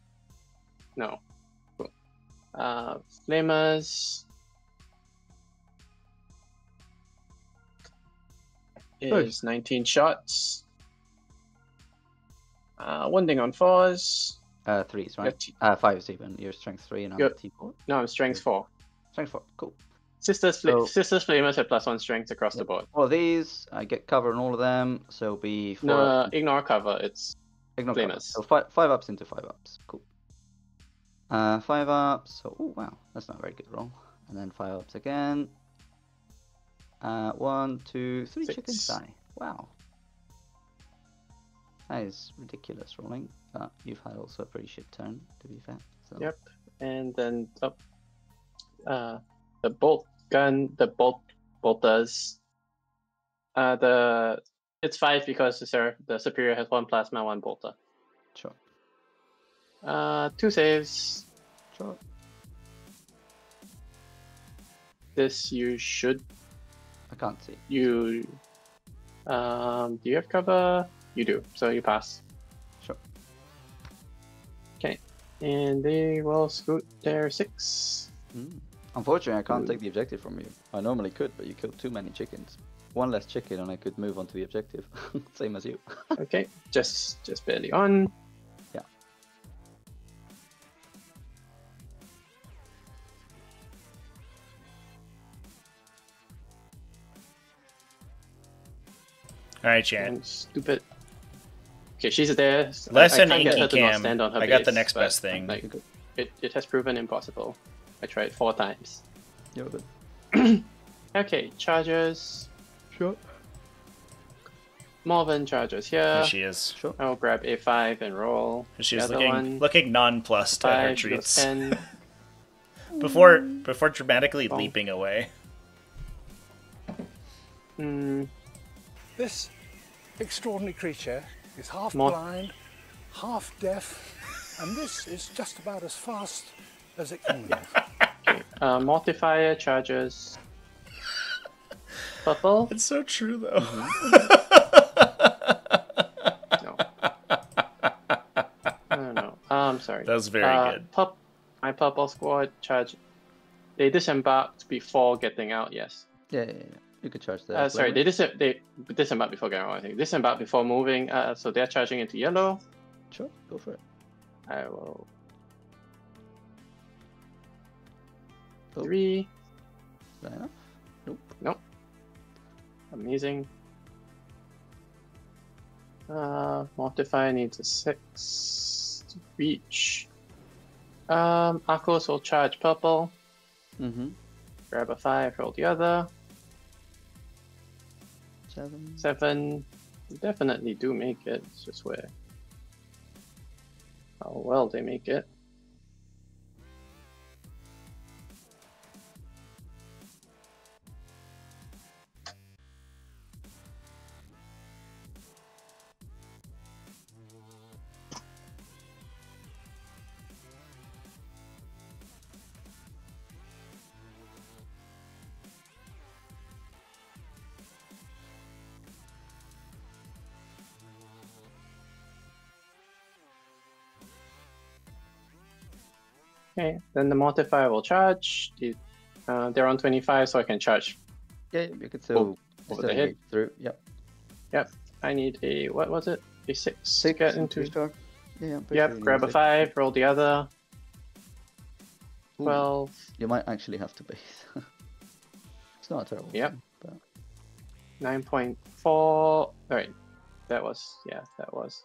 No. Cool. Flamers. Is 19 shots. Wounding on 4s. 3s, right? 5s even. Your strength 3 and I'm Yep. T4. No, I'm strength 4. Strength 4. Cool. Sisters Flamers have +1 strength across the board. All of these, I get cover on all of them, so be 4 No, ups. ignore cover. It's Ignore cover. Flamers. So 5 ups into 5 ups. Cool. 5 ups. So, oh wow, that's not a very good roll. And then 5 ups again. 1, 2, 3 6. chickens die. Wow. That is ridiculous rolling. But you've had also a pretty shit turn, to be fair. So. Yep. And then the bolt gun, the bolters. It's 5 because the superior has 1 plasma, 1 bolter. Sure. 2 saves. Sure. This you should. I can't see. Do you have cover? You do, so you pass. Sure. Okay. And they will scoot their 6. Unfortunately, I can't take the objective from you. I normally could, but you killed too many chickens. 1 less chicken and I could move on to the objective. Same as you. Okay, just barely on. Yeah. Alright, chat. And stupid. Okay, she's there. Less than can't get her Inky to not Cam. stand on her I got the base, next but, best thing. Like, it has proven impossible. I tried 4 times. You're good. Okay, chargers. Sure. Morven chargers here. There she is. Sure. I'll grab A5 and roll. She's The other one. looking nonplussed at her 5 goes treats 10. before dramatically leaping away. This extraordinary creature is half Mor- blind, half deaf, and this is just about as fast as it can move. Mortifier charges. Purple. It's so true, though. No. I don't know. I'm sorry. That was very good. My purple squad charge. They disembarked before getting out. Yes. Yeah. You could charge that. Sorry, they disembarked before getting out. I think disembarked before moving. So they're charging into yellow. Sure, go for it. I will. Oh. 3. Is that enough? Nope. Nope. Amazing. Mortifier needs a 6 to reach. Arcos will charge purple. Grab a 5, roll the other. 7. 7. Definitely do make it. It's just where how well they make it. Okay, then the multiplier will charge. They're on 25, so I can charge. Yeah, you could still over the head. through. Yep. Yep. I need a, what was it? A 6 to 6 get into. restart. Yeah. Yep, grab a 5, roll the other. 12. You might actually have to base. It's not a terrible. Yep. thing, but 9.4. Alright. That was, yeah, that was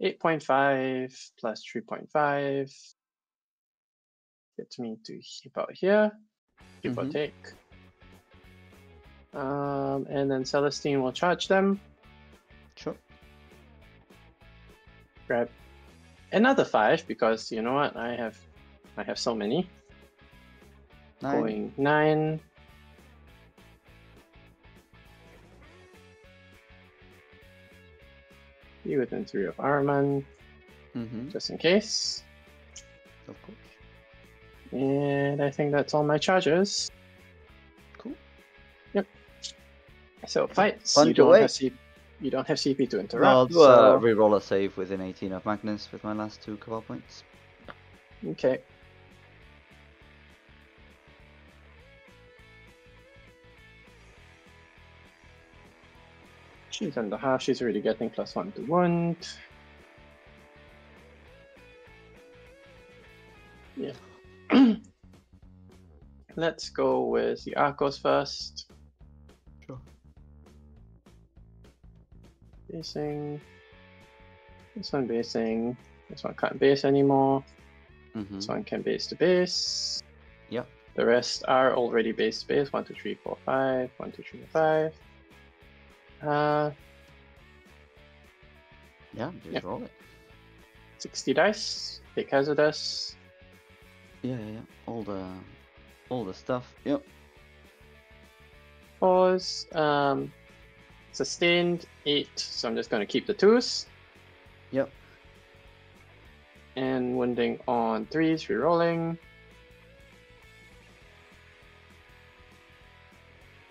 8.5 plus 3.5. Gets me to about here, give or take. And then Celestine will charge them. Sure. Grab another 5 because you know what? I have so many. 9. Going 9. Be within 3 of Arman, just in case. Of course. And I think that's all my charges. Cool. Yep. So fights. Punch You don't away. have CP to interrupt. I'll do so... a reroll a save within 18 of Magnus with my last 2 cabal points. Okay. She's under half. She's already getting +1 to wound. Yeah. Let's go with the Arcos first. Sure. Basing. This one basing. This one can't base anymore. This one can base to base. Yep. The rest are already base to base. 1, 2, 3, 4, 5. 1, 2, 3, 5. Yeah, just roll it. 60 dice. Take hazardous. Yeah. All the stuff. Yep. Pause. Sustained 8. So I'm just going to keep the 2s. Yep. And wounding on 3s, rerolling.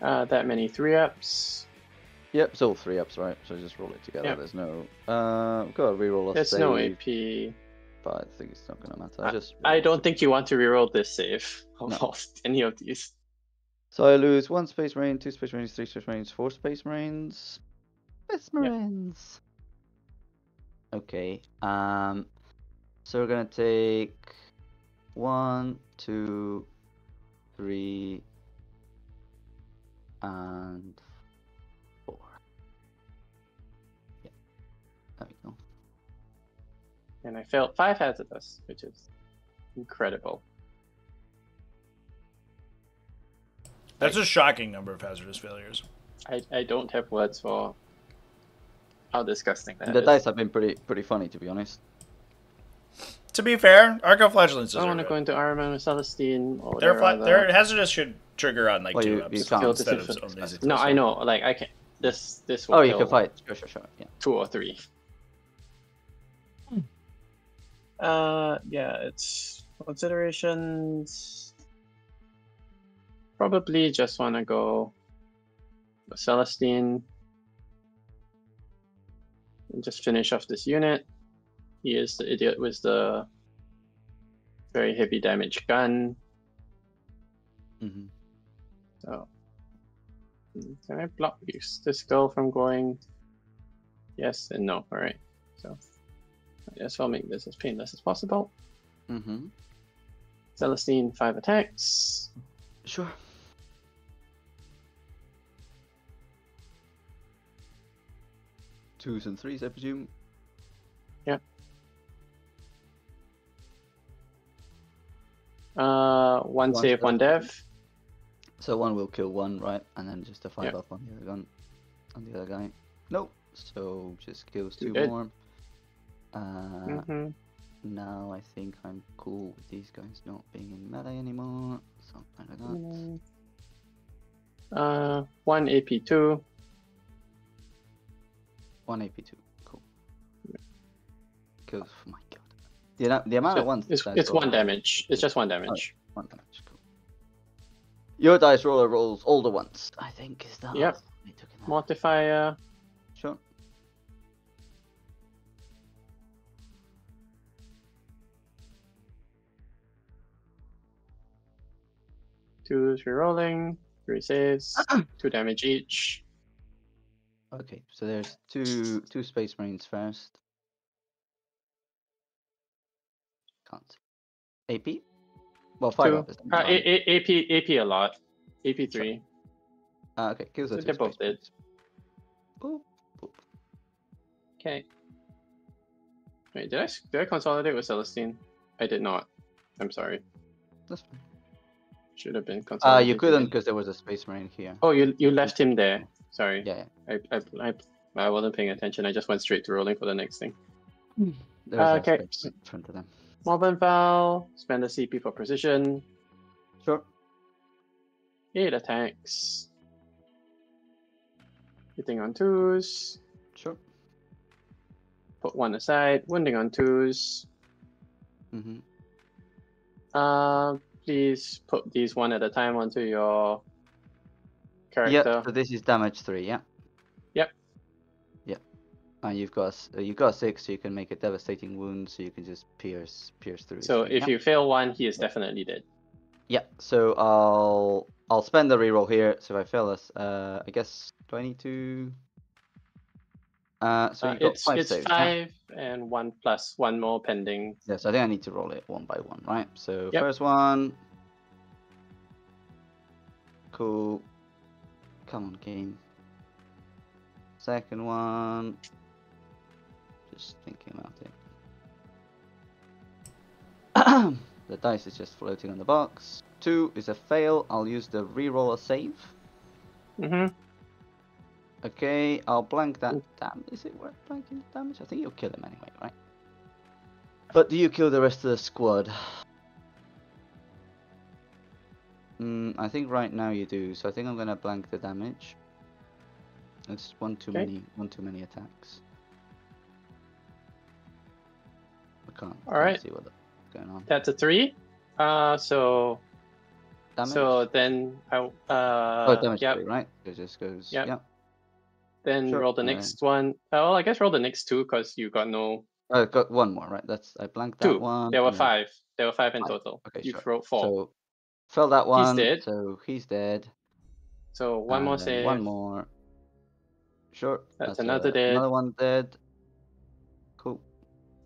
That many 3-ups. Yep, it's all 3-ups, right? So just roll it together. Yep. There's no got a reroll of There's save, no AP. but I think it's not gonna matter. I don't think you want to reroll this save No. of any of these. So I lose 1 space marine, 2 space marines, 3 space marines, 4 space marines. Space marines. Okay. So we're gonna take 1, 2, 3, and 4. Yeah. There we go. And I failed 5 hazardous, which is incredible. That's a shocking number of hazardous failures. I don't have words for how disgusting that The is. dice have been pretty funny, to be honest. To be fair, Arco Flagellants I want to deserve go it. into Armor with Celestine or whatever. Their hazardous should trigger on like Well, 2 you ups can't. instead of Filter- only 6. No, I know. Like I can. This will. Oh, you kill can fight. Sure. Yeah. 2 or 3. Yeah, it's considerations. Probably just want to go with Celestine and just finish off this unit. He is the idiot with the very heavy damage gun. So, can I block this girl from going? Yes and no. All right. So, I guess I'll make this as painless as possible. Celestine 5 attacks. Sure. Twos and 3s, I presume. Yep. One save, one dev. So one will kill one, right? And then just a 5 Yep. up on the other gun. on the other guy. Nope. So just kills two Good. more. Mm-hmm. Now I think I'm cool with these guys not being in melee anymore. Something like that. 1 AP2. 1 AP2. Cool. Kills. Oh my god. The amount of ones. It's 1 damage. It's just 1 damage. Oh, 1 damage. Cool. Your dice roller rolls all the ones. I think is that. Yep. Modifier. Sure. Two rerolling, 3 saves, 2 damage each. Okay, so there's two Space Marines first. Can't. AP? Well, 5 up is the AP a lot. AP3. Sure. Okay, kills the So two they both Space did. Marines. Boop, boop. Okay. Wait, did I consolidate with Celestine? I did not. I'm sorry. That's fine. Should have been consolidated. You couldn't because there was a Space Marine here. Oh, you left him there. Sorry. Yeah. I wasn't paying attention. I just went straight to rolling for the next thing. There's Okay. a Space Marine in front of them. Moblin Val, spend the CP for precision. Sure. 8 attacks. Hitting on 2s. Sure. Put 1 aside. Wounding on 2s. Mm-hmm. Please put these 1 at a time onto your character. Yeah, so this is damage 3, yeah? Yep. Yeah. And you've got 6, so you can make a devastating wound, so you can just pierce through. So if you fail 1, he is definitely dead. Yeah, so I'll spend the reroll here. So if I fail this, I guess, do I need to? So you got 5 it's saves. 5 and 1 plus 1 more pending. Yes, I think I need to roll it one by one, right? So Yep. first one. Cool. Come on, game. Second one. Just thinking about it. The dice is just floating on the box. 2 is a fail. I'll use the reroll a save. Mm-hmm. Okay, I'll blank that. Damn, is it worth blanking the damage? I think you'll kill him anyway, right? But do you kill the rest of the squad? I think right now you do. So I think I'm gonna blank the damage. It's one too many attacks. I can't Alright. see what's going on. That's a 3. So Damage? so then damage yep. 3, right? It just goes. Yep. Yeah. Then Sure. roll the next one. Well, I guess roll the next 2 because you got no. I've got one more, right? I blanked that 2. one. There were and then 5. There were 5 in 5. total. Okay, You've sure. rolled 4. So fell that one. dead. So he's dead. So 1 more then save. One more. Sure. That's another dead. Another one dead. Cool.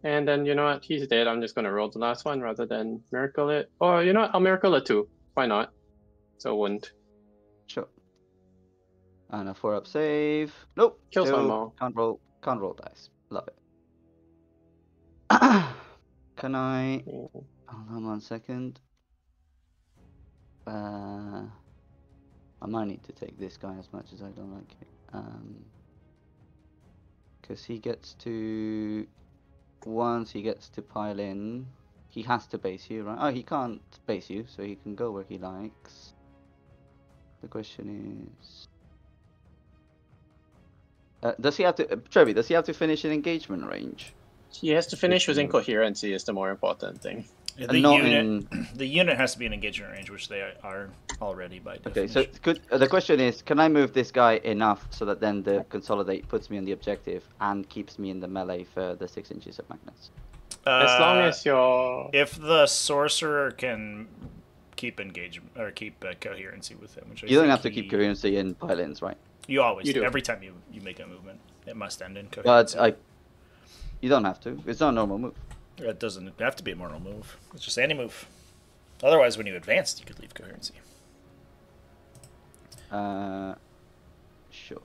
And then you know what? He's dead. I'm just gonna roll the last one rather than miracle it. Or you know what? I'll miracle it too. Why not? So wound. Sure. And a 4-up save. Nope. Kills one Still more. Can't roll dice. Love it. Can I? Hold on 1 second. I might need to take this guy as much as I don't like it. Because he gets to. Once he gets to pile in, he has to base you, right? Oh, he can't base you, so he can go where he likes. The question is. Does he have to, Trevi? Does he have to finish an engagement range? He has to finish with incoherency is the more important thing. The unit has to be in engagement range, which they are already by definition. Okay, so the question is, can I move this guy enough so that then the consolidate puts me on the objective and keeps me in the melee for the 6 inches of magnets? As long as you're... If the sorcerer can keep engagement or keep coherency with him, which you don't have to keep coherency in pile-ins, right? You always do. Every time you make a movement, it must end in coherency. But you don't have to. It's not a normal move. It doesn't have to be a normal move. It's just any move. Otherwise, when you advanced, you could leave coherency. Sure.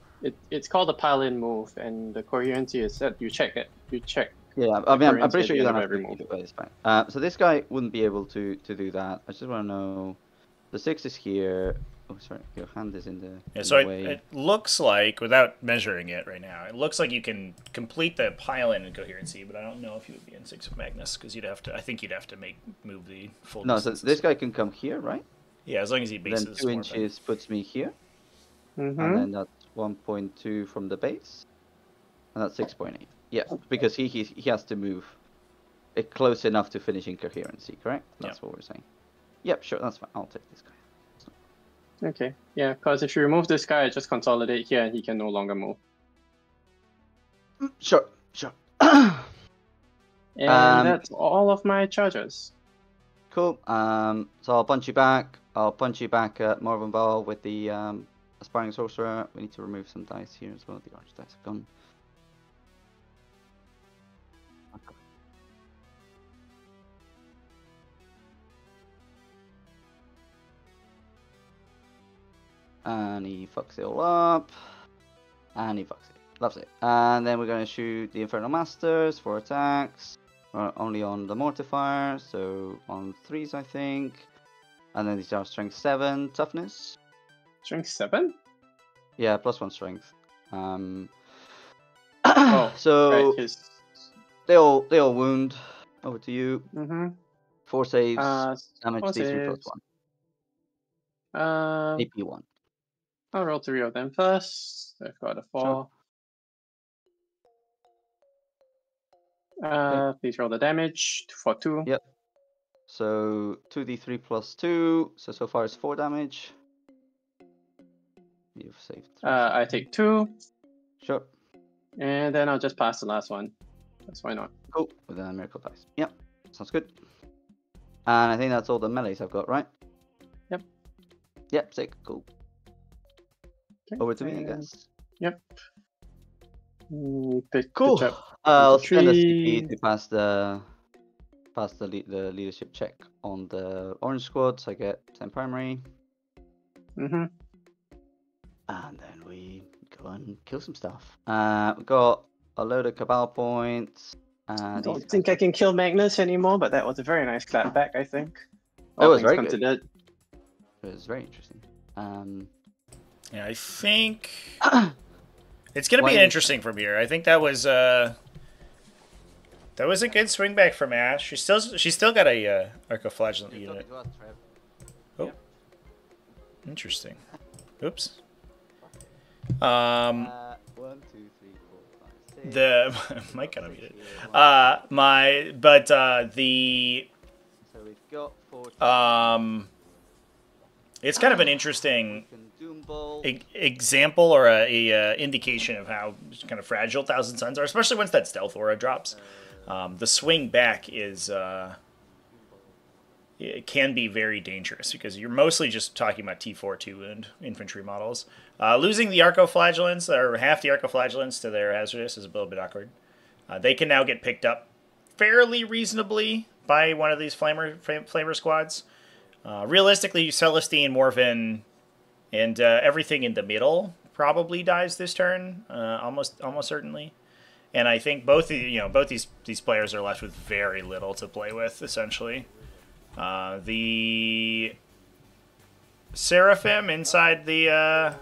It's called a pile-in move, and the coherency is that you check it. You check. Yeah, I mean, I'm pretty sure you don't have to keep it, but it's fine. So this guy wouldn't be able to do that. I just want to know, the 6 is here. Oh, sorry, your hand is in the, Yeah, in so the way. it looks like, without measuring it right now, it looks like you can complete the pile-in and coherency, but I don't know if you would be in sync with Magnus, because you'd have to, I think you'd have to move the full No, so distance. this guy can come here, right? Yeah, as long as he Then bases 2 inches puts me here, and then that's 1.2 from the base, and that's 6.8. Yeah, because he has to move it close enough to finishing coherency, correct? That's what we're saying. Yep, sure, that's fine. I'll take this guy. Okay, yeah, because if you remove this guy, I just consolidate here and he can no longer move. Sure, sure. And that's all of my charges. Cool. So I'll punch you back. I'll punch you back at Marvin Ball with the Aspiring Sorcerer. We need to remove some dice here as well. The orange dice are gone. And he fucks it all up. And he fucks it. Loves it. And then we're going to shoot the Infernal Masters for attacks. Only on the Mortifier, so on 3s, I think. And then these are Strength 7, Toughness. Strength 7? Yeah, +1 Strength. Oh, so right, they all wound. Over to you. 4 4 saves. Damage 4 D3 saves. +1. AP 1. I'll roll 3 of them first. I've got a 4. Sure. Please roll the damage for 2. Yep. So 2d3 +2. So far it's 4 damage. You've saved 3. I take 2. Sure. And then I'll just pass the last one. That's why not. Cool. With a Miracle Dice. Yep. Sounds good. And I think that's all the melees I've got, right? Yep. Yep, sick. Cool. Okay, Over to me, I guess. Yep. Cool. I'll spend a CP to pass the leadership check on the orange squad, so I get 10 primary. Mm-hmm. And then we go and kill some stuff. We got a load of Cabal points. I don't think I can kill Magnus anymore, but that was a very nice clapback, I think. It was very good. Considered. It was very interesting. Yeah, I think it's gonna be interesting from here. I think that was a good swing back from Ash. She's still got a Arcoflagellant unit. Oh, interesting. Oops. 1, 2, 3, 4, 5, 6. The mic got muted. So we've got 4. It's kind of an interesting example or a indication of how kind of fragile Thousand Suns are, especially once that stealth aura drops. The swing back it can be very dangerous because you're mostly just talking about T4 2-wound infantry models. Losing the Arcoflagellants, or half the Arcoflagellants to their Hazardous, is a little bit awkward. They can now get picked up fairly reasonably by one of these flamer squads. Realistically, Celestine, Morven, and everything in the middle probably dies this turn, almost certainly. And I think both these players are left with very little to play with, essentially. The Seraphim inside the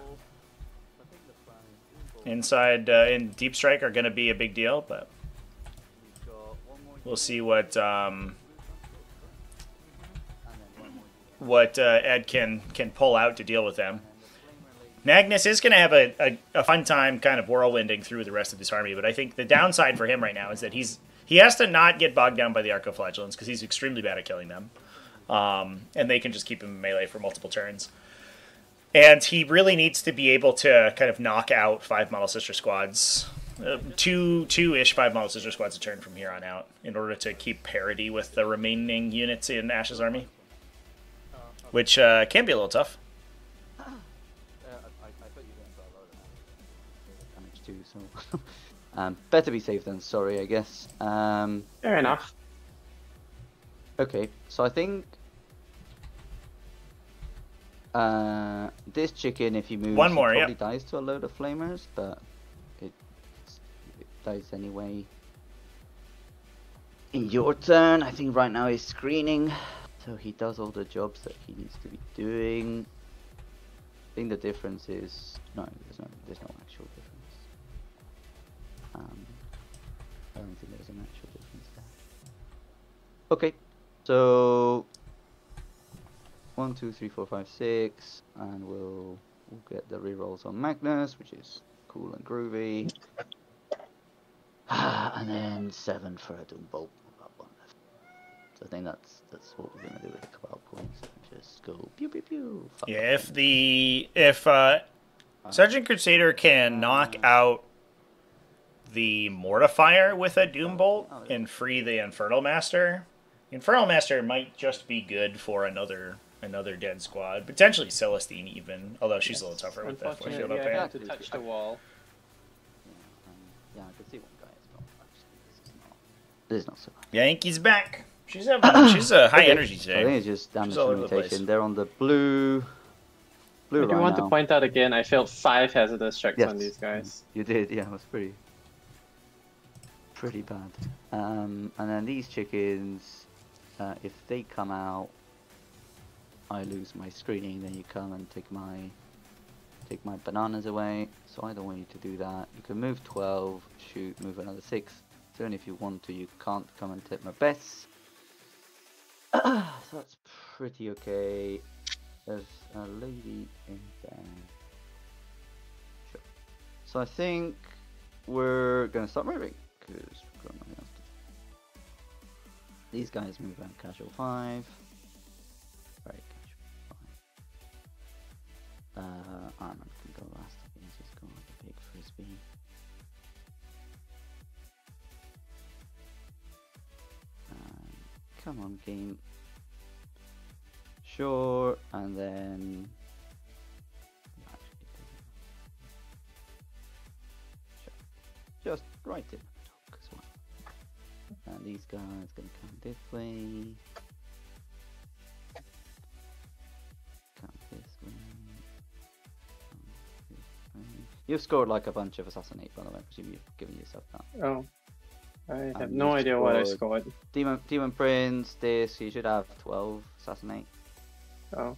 in Deep Strike are going to be a big deal, but we'll see what Ed can pull out to deal with them. Magnus is going to have a fun time kind of whirlwinding through the rest of this army, but I think the downside for him right now is that he has to not get bogged down by the Arcoflagellants because he's extremely bad at killing them. And they can just keep him in melee for multiple turns. And he really needs to be able to kind of knock out 5 Model Sister Squads, two-ish 5 Model Sister Squads a turn from here on out in order to keep parity with the remaining units in Ash's army, which can be a little tough. I thought you were going for a load of damage too, so better be safe than sorry, I guess. Fair enough. Okay, so I think this chicken, if he moves, One more, probably dies to a load of flamers, but it dies anyway. In your turn, I think right now he's screening, so he does all the jobs that he needs to be doing. I think the difference is no, there's no actual difference. I don't think there's an actual difference there. Okay, so 1, 2, 3, 4, 5, 6, and we'll get the rerolls on Magnus, which is cool and groovy. And then 7 for a Doom Bolt. About 1 left. So I think that's what we're gonna do with the Cabal points. Just go pew pew pew. Yeah, if Sergeant Crusader can knock out the Mortifier with a Doom Bolt and free the Infernal Master, Infernal Master might just be good for another dead squad, potentially Celestine even, although she's a little tougher with that force field up I there. had to touch the wall. Yeah, I can see one guy as well. Actually, this is not so bad. Yankee's back. She's a high energy today. I think it's just damage all over the place. limitation. They're on the blue. I do right want now. to point out again, I failed 5 hazardous checks on these guys. You did, yeah. It was pretty bad. And then these chickens, if they come out, I lose my screening. Then you come and take my bananas away. So I don't want you to do that. You can move 12, shoot, move another 6. So only if you want to, you can't come and take my bets. So that's pretty okay. There's a lady in there. Sure. So I think we're gonna start moving because we've got nothing else to do. These guys move out casual 5. Very casual 5. Armand can go last. He's just going with a big frisbee. Come on, game. Sure, and then just right in the middle as well. And these guys gonna come this way. Come this way. Come this way. You've scored like a bunch of assassinate, by the way. I presume you've given yourself that. Oh. I have no idea what I scored. Demon Prince, this, you should have 12 assassinate. Oh.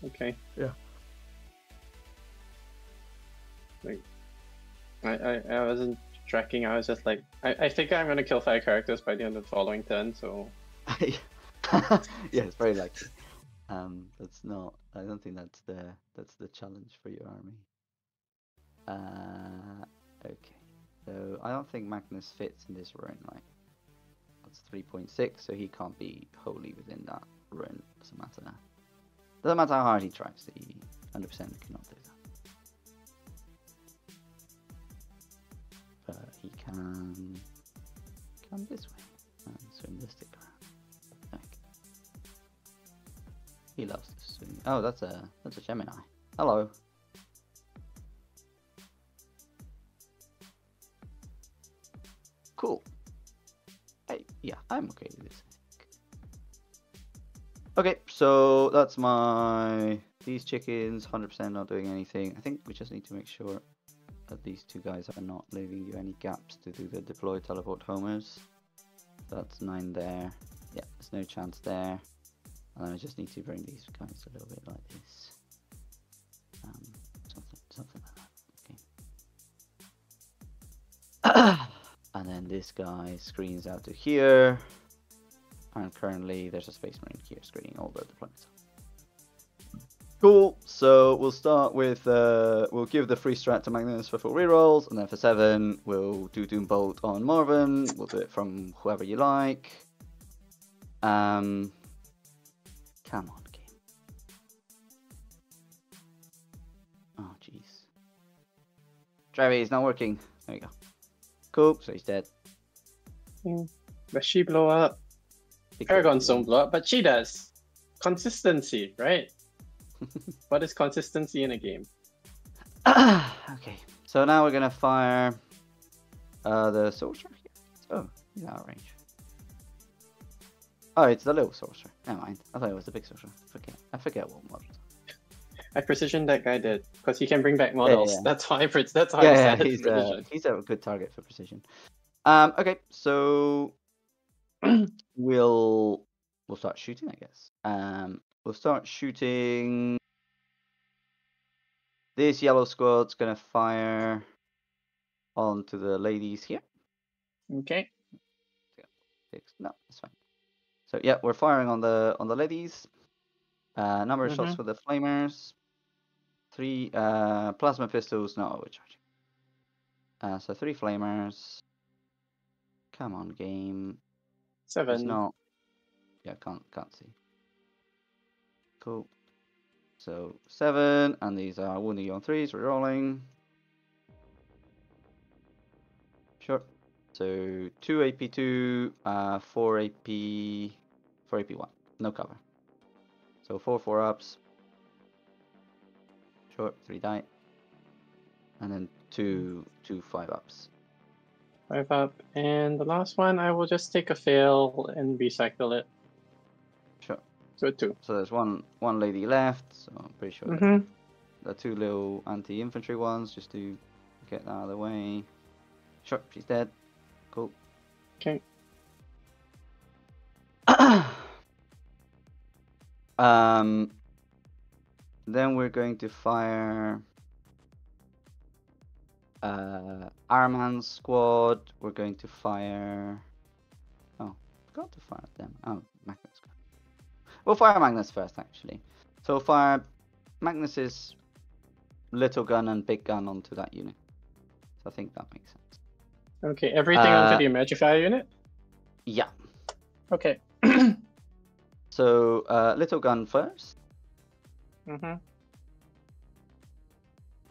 Okay. Yeah. Like, I wasn't tracking, I was just like, I think I'm gonna kill 5 characters by the end of the following turn, so... Yeah, it's very likely. That's not, I don't think that's the challenge for your army. Okay. So I don't think Magnus fits in this rune, right? That's 3.6, so he can't be wholly within that rune. Doesn't matter how hard he tries, he 100% cannot do that. But he can come this way and swing the stick around. Okay. He loves to swing. Oh, that's a Gemini. Hello. Cool. Hey, yeah, I'm okay with this. Okay, so that's these chickens, 100% not doing anything. I think we just need to make sure that these two guys are not leaving you any gaps to do the deploy teleport homers. That's 9 there. Yeah, there's no chance there. And then I just need to bring these guys a little bit like this. Something like that. Okay. And then this guy screens out to here. And currently there's a Space Marine here screening all the deployments. Cool, so we'll start with, we'll give the free strat to Magnus for 4 rerolls, and then for 7, we'll do Doom Bolt on Marvin. We'll do it from whoever you like. Come on, game. Oh, jeez. Trevi is not working. There you go. Cool, so he's dead. Does she blow up? Paragons don't blow up, but she does. Consistency, right? What is consistency in a game? Okay, so now we're gonna fire the sorcerer here. Oh, he's out of range. Oh, it's the little sorcerer. Never mind. I thought it was the big sorcerer. I forget what model. I precisioned that guy did because he can bring back models. Yeah. That's how I He's a good target for precision. Okay, so we'll start shooting, I guess. We'll start shooting This yellow squad's gonna fire onto the ladies here. Okay. No, that's fine. So yeah, we're firing on the ladies. Number of shots for the flamers. 3 plasma pistols. No, we're charging. So 3 flamers. Come on, game. 7. It's not. Yeah, can't see. Cool. So 7, and these are wounding you on 3s. We're rolling. Sure. So 2 AP2, 4 AP, 4 AP1. No cover. So 4 4-ups. Sure, 3 die. And then 2 5-ups. 5 up. And the last one, I will just take a fail and recycle it. Sure. So 2. So there's one lady left, so I'm pretty sure the 2 little anti-infantry ones, just to get that out of the way. Sure, she's dead. Cool. Okay. Then we're going to fire Arman's squad. We're going to fire. Oh, forgot to fire them. Oh, Magnus. We'll fire Magnus first, actually. So fire Magnus's little gun and big gun onto that unit. So I think that makes sense. Okay, everything onto the Magifier unit? Yeah. Okay. So little gun first.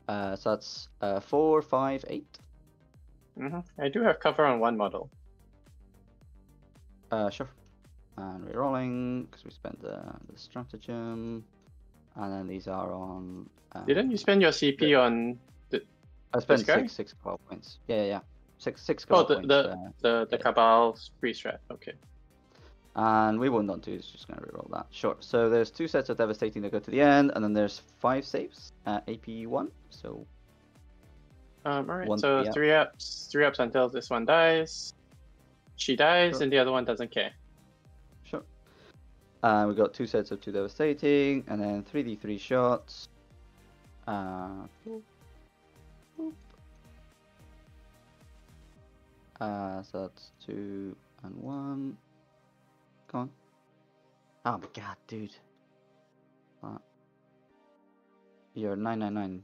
So that's 4 5 8. I do have cover on one model. Sure. And we're rolling because we spent the stratagem, and then these are on. Didn't you spend your CP on the? I spent this guy? 6 cabal points. Yeah. 6 Oh, cabal points. the Cabal free strat. Okay. And we won't on 2, it's just going to reroll that. Sure. So there's 2 sets of devastating that go to the end, and then there's 5 saves. AP1. So. Alright. One So 3 ups. 3 ups until this one dies. She dies, Sure. and the other one doesn't care. Sure. We got 2 sets of 2 devastating, and then 3d3 shots. So that's 2 and 1. Come on. Oh my god, dude. You're 999.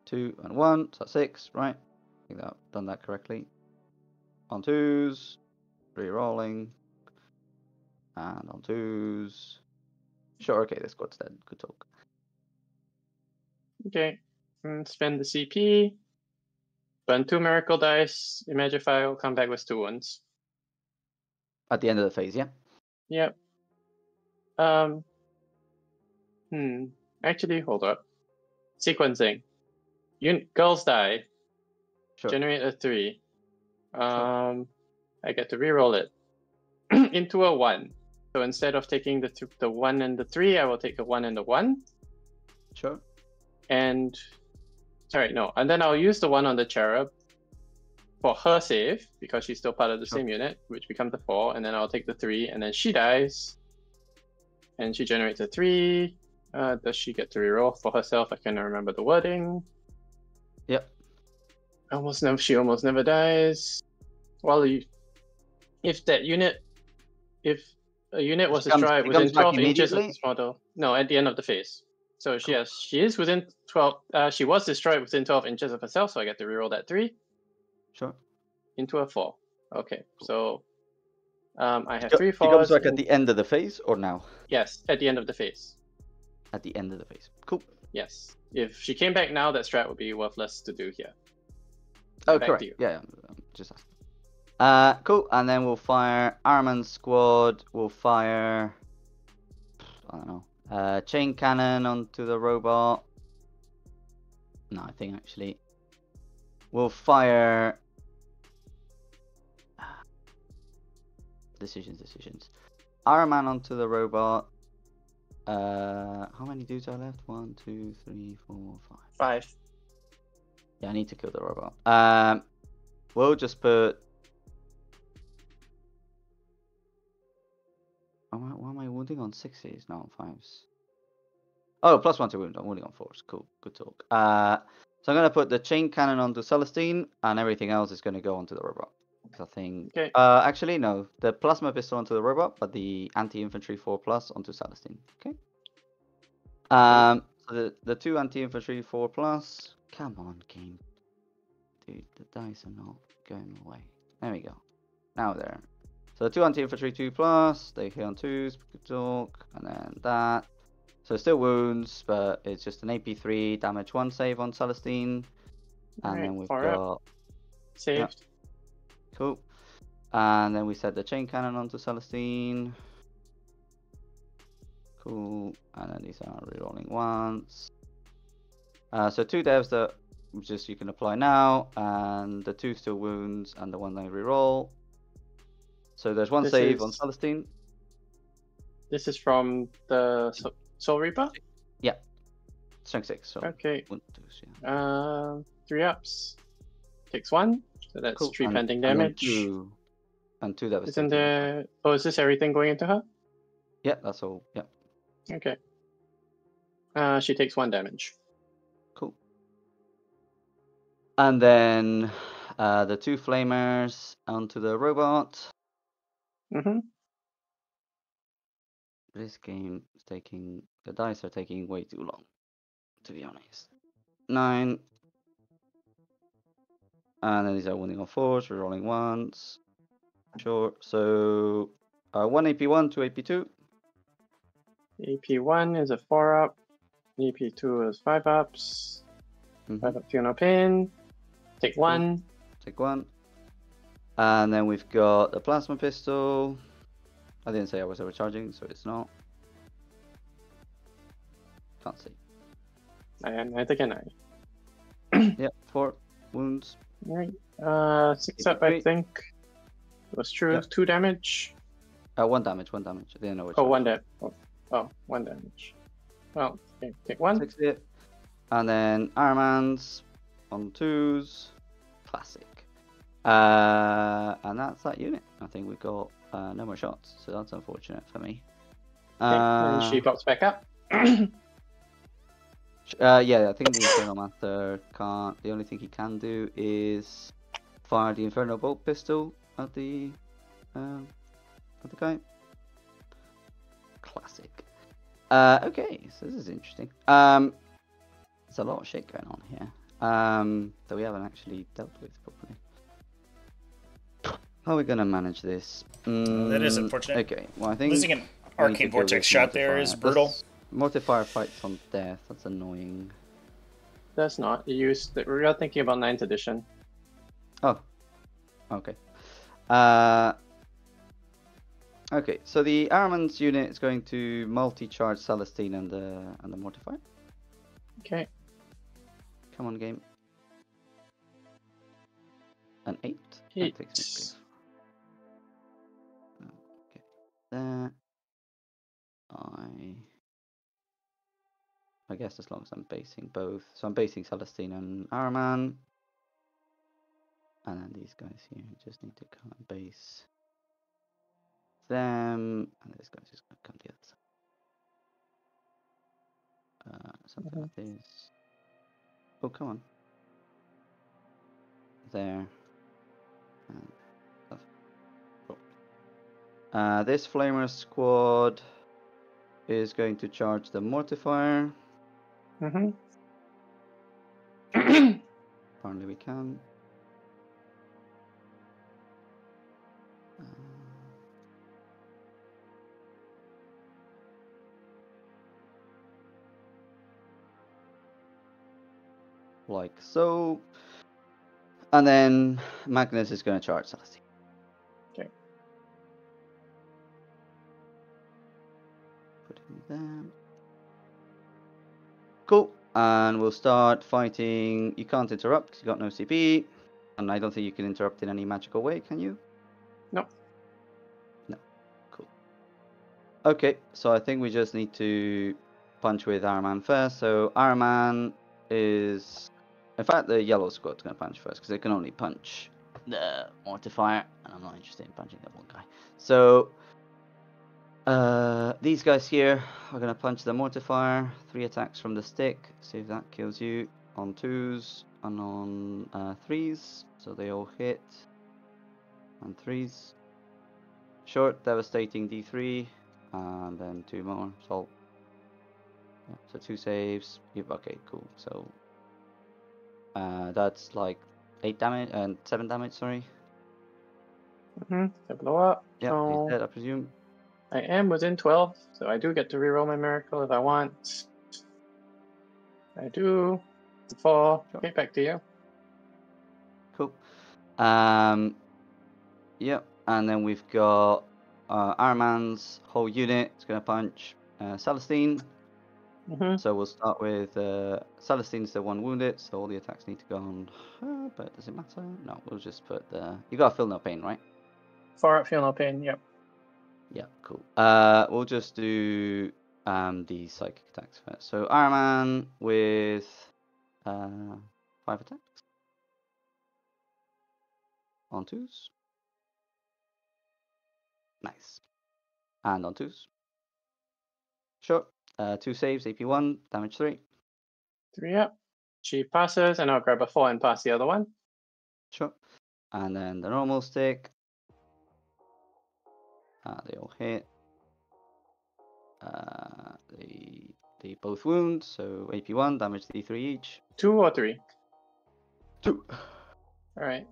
2 and 1, so that's 6, right? I think I've done that correctly. On 2s, re-rolling. And on 2s. Sure, okay, this squad's dead. Good talk. Okay. Spend the CP. Burn 2 miracle dice. Imagify will come back with 2 wounds. At the end of the phase, yeah? Yep. Actually, hold up. Sequencing. Girls die. Sure. Generate a 3. I get to reroll it into a 1. So instead of taking the 1 and the 3, I will take the 1 and the 1. Sure. And sorry, no. And then I'll use the 1 on the cherub for her save, because she's still part of the same unit, which becomes a 4. And then I'll take the 3, and then she dies. And she generates a 3. Does she get to reroll for herself? I cannot remember the wording. Yep. She almost never dies. Well, if a unit was destroyed within 12 inches of this model, no, at the end of the phase. So she is within 12. She was destroyed within 12 inches of herself, so I get to reroll that 3. Sure. Into a 4. Okay, so I have 3 4s. She comes back at the end of the phase or now? Yes, at the end of the phase. At the end of the phase. Cool. Yes. If she came back now, that strat would be worthless to do here. Oh, Back correct. to you. Yeah, just asking. Cool. And then we'll fire Arman's squad. We'll fire, I don't know, chain cannon onto the robot. No, I think actually we'll fire. Decisions. Arman onto the robot. How many dudes are left? 1, 2, 3, 4, 5. 5. Yeah, I need to kill the robot. We'll just put. Why am I wounding on 6s, not on 5s? Oh, +1 to wound. I'm wounding on force. Cool. Good talk. So I'm going to put the chain cannon onto Celestine, and everything else is going to go onto the robot. I think. Okay. Actually, no. The plasma pistol onto the robot, but the anti-infantry 4+ onto Celestine. Okay. So the 2 anti-infantry 4+. Come on, game. Dude, the dice are not going away. There we go. Now there. So the 2 anti-infantry 2+. They hit on 2s. Good talk. And then that. So still wounds, but it's just an AP3 damage 1 save on Celestine. And then we've got saved. Yep. Cool. And then we set the chain cannon onto Celestine. Cool. And then these are rerolling once. So 2 devs that just you can apply now, and the 2 still wounds, and the 1 they reroll. So there's 1 save on Celestine. This is from the Soul Reaper? Yeah. Strength 6. So okay. 1, 2, yeah. 3 ups. Takes 1. So that's Cool. 3 pending damage. And 2 that was Isn't there... Oh, is this everything going into her? Yeah, that's all. Yeah. Okay. She takes 1 damage. Cool. And then the 2 flamers onto the robot. Mm-hmm. This game is taking... The dice are taking way too long, to be honest. 9. And then these are winning on 4s, rerolling once. Sure. So 1 AP1, 2 AP2. AP1 is a 4 up. AP2 is 5 ups. 5 up funeral pin. Take 1. Take 1. And then we've got the plasma pistol. I didn't say I was overcharging, so it's not. Can't see. Neither can I. Yep, 4 wounds. Right. 6 up, I think. It was true. Yep. 2 damage. 1 damage, 1 damage. I didn't know which. Oh, 1 damage. Oh, 1 damage. Well, okay, take 1. 6 hit. And then Armand's on 2s. Classic. And that's that unit. I think we got no more shots, so that's unfortunate for me. And she pops back up. Yeah, I think the Infernal Master can't. The only thing he can do is fire the Infernal Bolt Pistol at the guy. Classic. Okay, so this is interesting. There's a lot of shit going on here that we haven't actually dealt with properly. How are we gonna manage this? That is unfortunate. Okay, well I think losing an Arcane Vortex shot there is brutal. Mortifier fights on death. That's annoying. That's not. You used. We are thinking about 9th edition. Oh. Okay. Okay. So the Araman's unit is going to multi-charge Celestine and the Mortifier. Okay. Come on, game. An 8. 8. That takes me good. Okay. There. I guess as long as I'm basing both. So I'm basing Celestine and Araman. And then these guys here just need to come and base them. And this guy's just going to come the other side. Something like this. Oh, come on. There. And this Flamer squad is going to charge the Mortifier. Apparently we can. Like so. And then Magnus is going to charge Celestine. Okay. Put him there. Cool. And we'll start fighting. You can't interrupt because you got no CP. And I don't think you can interrupt in any magical way, can you? No. No. Cool. Okay, so I think we just need to punch with Araman first. So Araman is... In fact, the yellow squad's going to punch first because they can only punch the Mortifier. And I'm not interested in punching that one guy. So These guys here are gonna punch the mortifier. 3 attacks from the stick. See if that kills you on 2s and on 3s. So they all hit on 3s. Short, devastating D3, and then 2 more. So, yeah, so 2 saves. Yep, okay, cool. So that's like 8 damage and 7 damage. Sorry. They blow up. Yeah, So he's dead, I presume. I am within 12, so I do get to reroll my miracle if I want. I do. 4. Sure. Okay, back to you. Cool. Yep, and then we've got Arman's whole unit. It's gonna punch Celestine. So we'll start with Celestine's the one wounded, so all the attacks need to go on her, but does it matter? No, we'll just put the. You gotta feel no pain, right? 4 up, feel no pain. Yep. Yeah, cool. We'll just do the psychic attacks first. So Arman with 5 attacks on 2s. Nice. And on 2s. Sure. 2 saves, AP 1, damage 3. 3 up. She passes, and I'll grab a 4 and pass the other one. Sure. And then the normal stick. They all hit. They both wound, so AP 1, damage D3 each. 2 or 3? 2. Alright,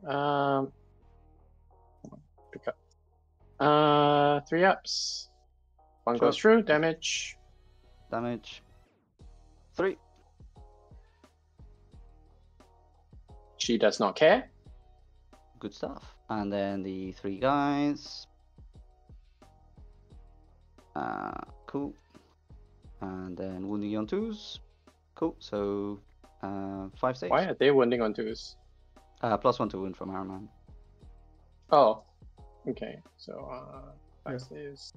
pick up. 3 ups. 1 Sure. goes through, damage. Damage 3. She does not care. Good stuff. And then the 3 guys. Cool. And then wounding on 2s. Cool. So 5 saves. Why are they wounding on 2s? +1 to wound from Arman. Oh, okay. So 5 saves.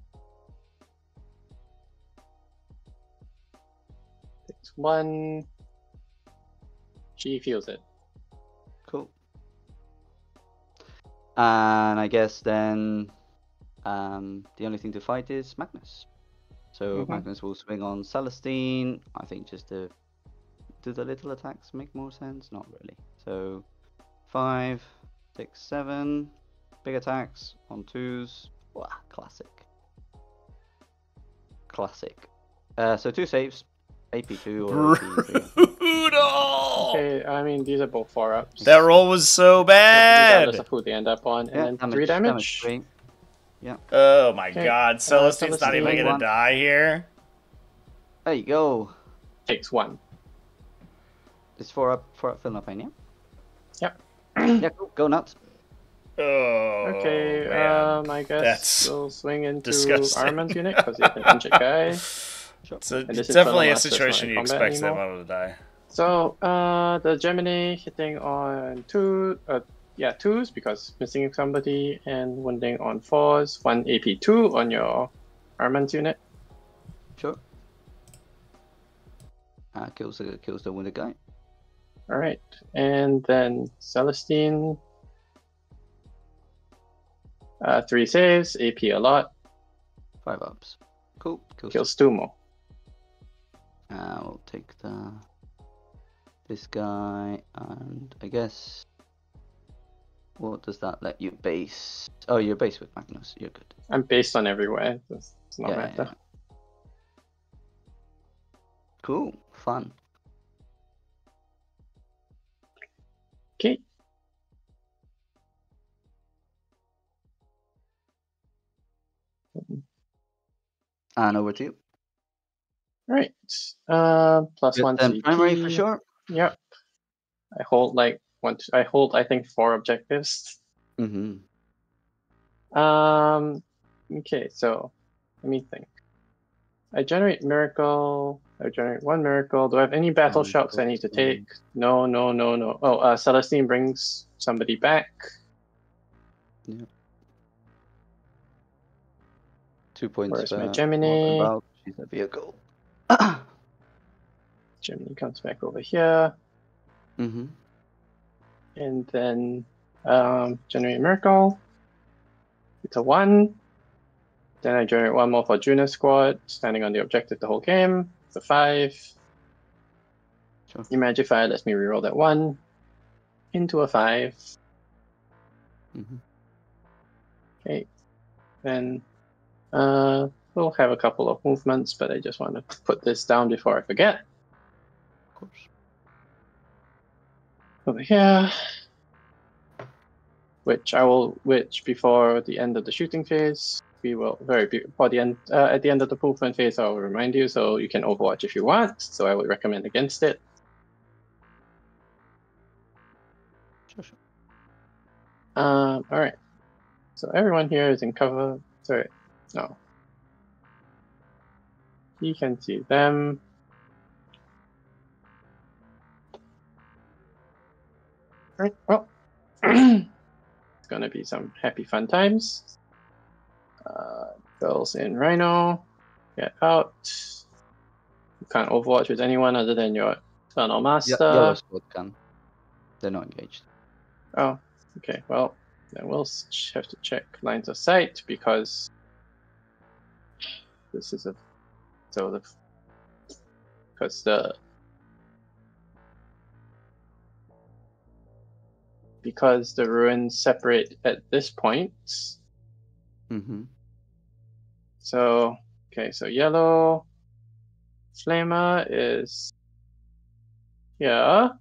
Takes 1. She feels it. Cool. And I guess then the only thing to fight is Magnus. So Magnus will swing on Celestine. I think just to do the little attacks make more sense. Not really. So 5, 6, 7 big attacks on 2s. Wow, classic. Classic. So 2 saves. AP2 or AP3. Brutal! Okay, I mean, these are both 4 ups. That roll was so bad! Regardless of who they end up on. And then 3 damage. 3. Yeah. Oh my Okay, god, Celestine's not even Celestine. gonna die here. There you go. Takes 1. It's 4 up feel no pain, yeah? Yep. Yeah, cool. Go nuts. Oh, Okay, man. I guess That's we'll swing into disgusting. Arman's unit because he's an injured guy. So And this it's is definitely a Master's not situation in you combat expect them anymore. all to die. So the Gemini hitting on 2s because missing somebody, and wounding on 4s. 1 AP2 on your Arman's unit. Sure. Kills the wounded guy. All right, and then Celestine. 3 saves, AP a lot. 5 ups. Cool. Kills 2 more. We'll take this guy, and I guess what does that let you base? Oh, you're based with Magnus. You're good. I'm based on everywhere. It's not Yeah, matter. yeah. Cool. Fun. Okay. And over to you. Right. Plus Good, 1 then CP. primary for sure. Yep. I hold I think 4 objectives. Mm-hmm. Okay, so let me think. I generate miracle. I generate 1 miracle. Do I have any battle shocks I need to take? No. Oh, Celestine brings somebody back. Yeah. 2 points. Where's my more than Gemini? about. She's a vehicle. Gemini comes back over here. Mm-hmm. And then generate miracle. It's a 1. Then I generate one more for Junior Squad, standing on the objective the whole game. It's a 5. Sure. Imagify lets me reroll that 1 into a 5. Mm-hmm. Okay. Then we'll have a couple of movements, but I just want to put this down before I forget. Of course. Over here. Which before the end of the shooting phase, we will before the end at the end of the movement phase, I will remind you, so you can Overwatch if you want. So I would recommend against it. Sure, sure. All right. So everyone here is in cover. Sorry, no. He can see them. All right. Well, it's gonna be some happy fun times. Girls in Rhino, get out. You can't Overwatch with anyone other than your Eternal Master. Yellow squad can. They're not engaged. Oh, okay. Well, then we'll have to check lines of sight because this is because the ruins separate at this point. Mm-hmm. So okay, so yellow flamer is here.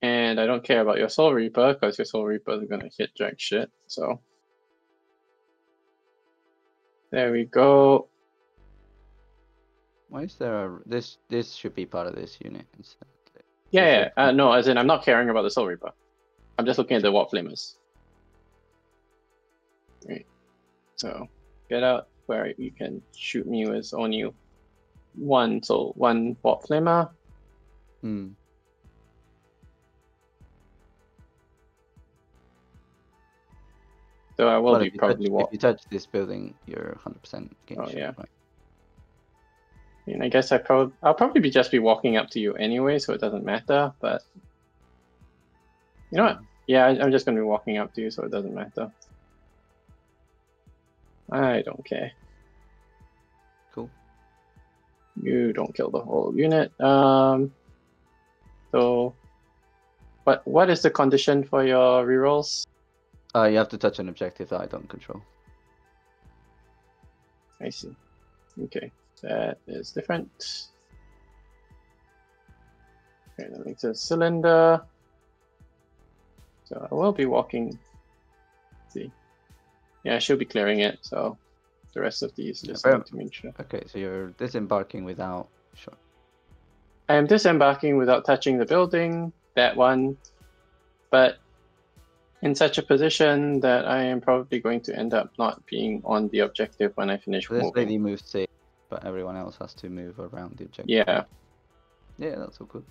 And I don't care about your Soul Reaper because your Soul Reaper is gonna hit jack shit. So there we go. Why is there a this should be part of this unit instead? Yeah. No, as in I'm not caring about the Soul Reaper. I'm just looking at the Warp Flamers. Right. So get out where you can shoot me with only one Warp Flamer. Hmm. So I will Well, be probably if you touch this building, you're 100% getting shot, yeah. right? I mean, I guess I'll probably just be walking up to you anyway, so it doesn't matter. But you know what? Yeah, I'm just gonna be walking up to you, so it doesn't matter. I don't care. Cool. You don't kill the whole unit. So, what is the condition for your rerolls? You have to touch an objective that I don't control. I see. Okay, that is different. Okay, that makes a cylinder. So I will be walking. Let's see. Yeah, I should be clearing it. So the rest of these just need to make sure. Okay, so you're disembarking without. Sure. I am disembarking without touching the building. That one, but in such a position that I am probably going to end up not being on the objective when I finish So this moving. lady moves safe, but everyone else has to move around the objective. Yeah. Yeah, that's all good.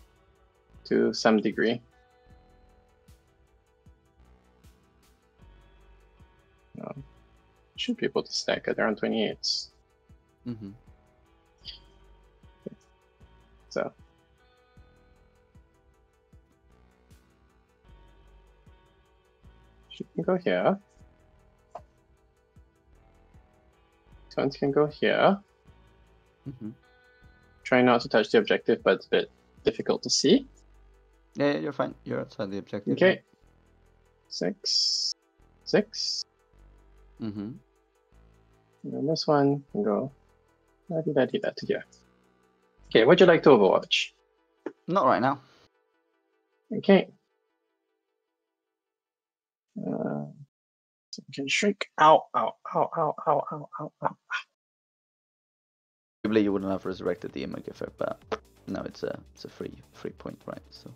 To some degree. Should be able to stack at around 28s. Mm-hmm. So. She can go here. This one can go here. Mm-hmm. Try not to touch the objective, but it's a bit difficult to see. Yeah, you're fine. You're outside the objective. Okay. 6. 6. Mm-hmm. And then this one can go da to here. Okay, would you like to Overwatch? Not right now. Okay. So we can shrink. Ow, ow, ow, ow, ow, ow, ow, ow. Probably you wouldn't have resurrected the Imagiffer, but no, it's a free point, right? So.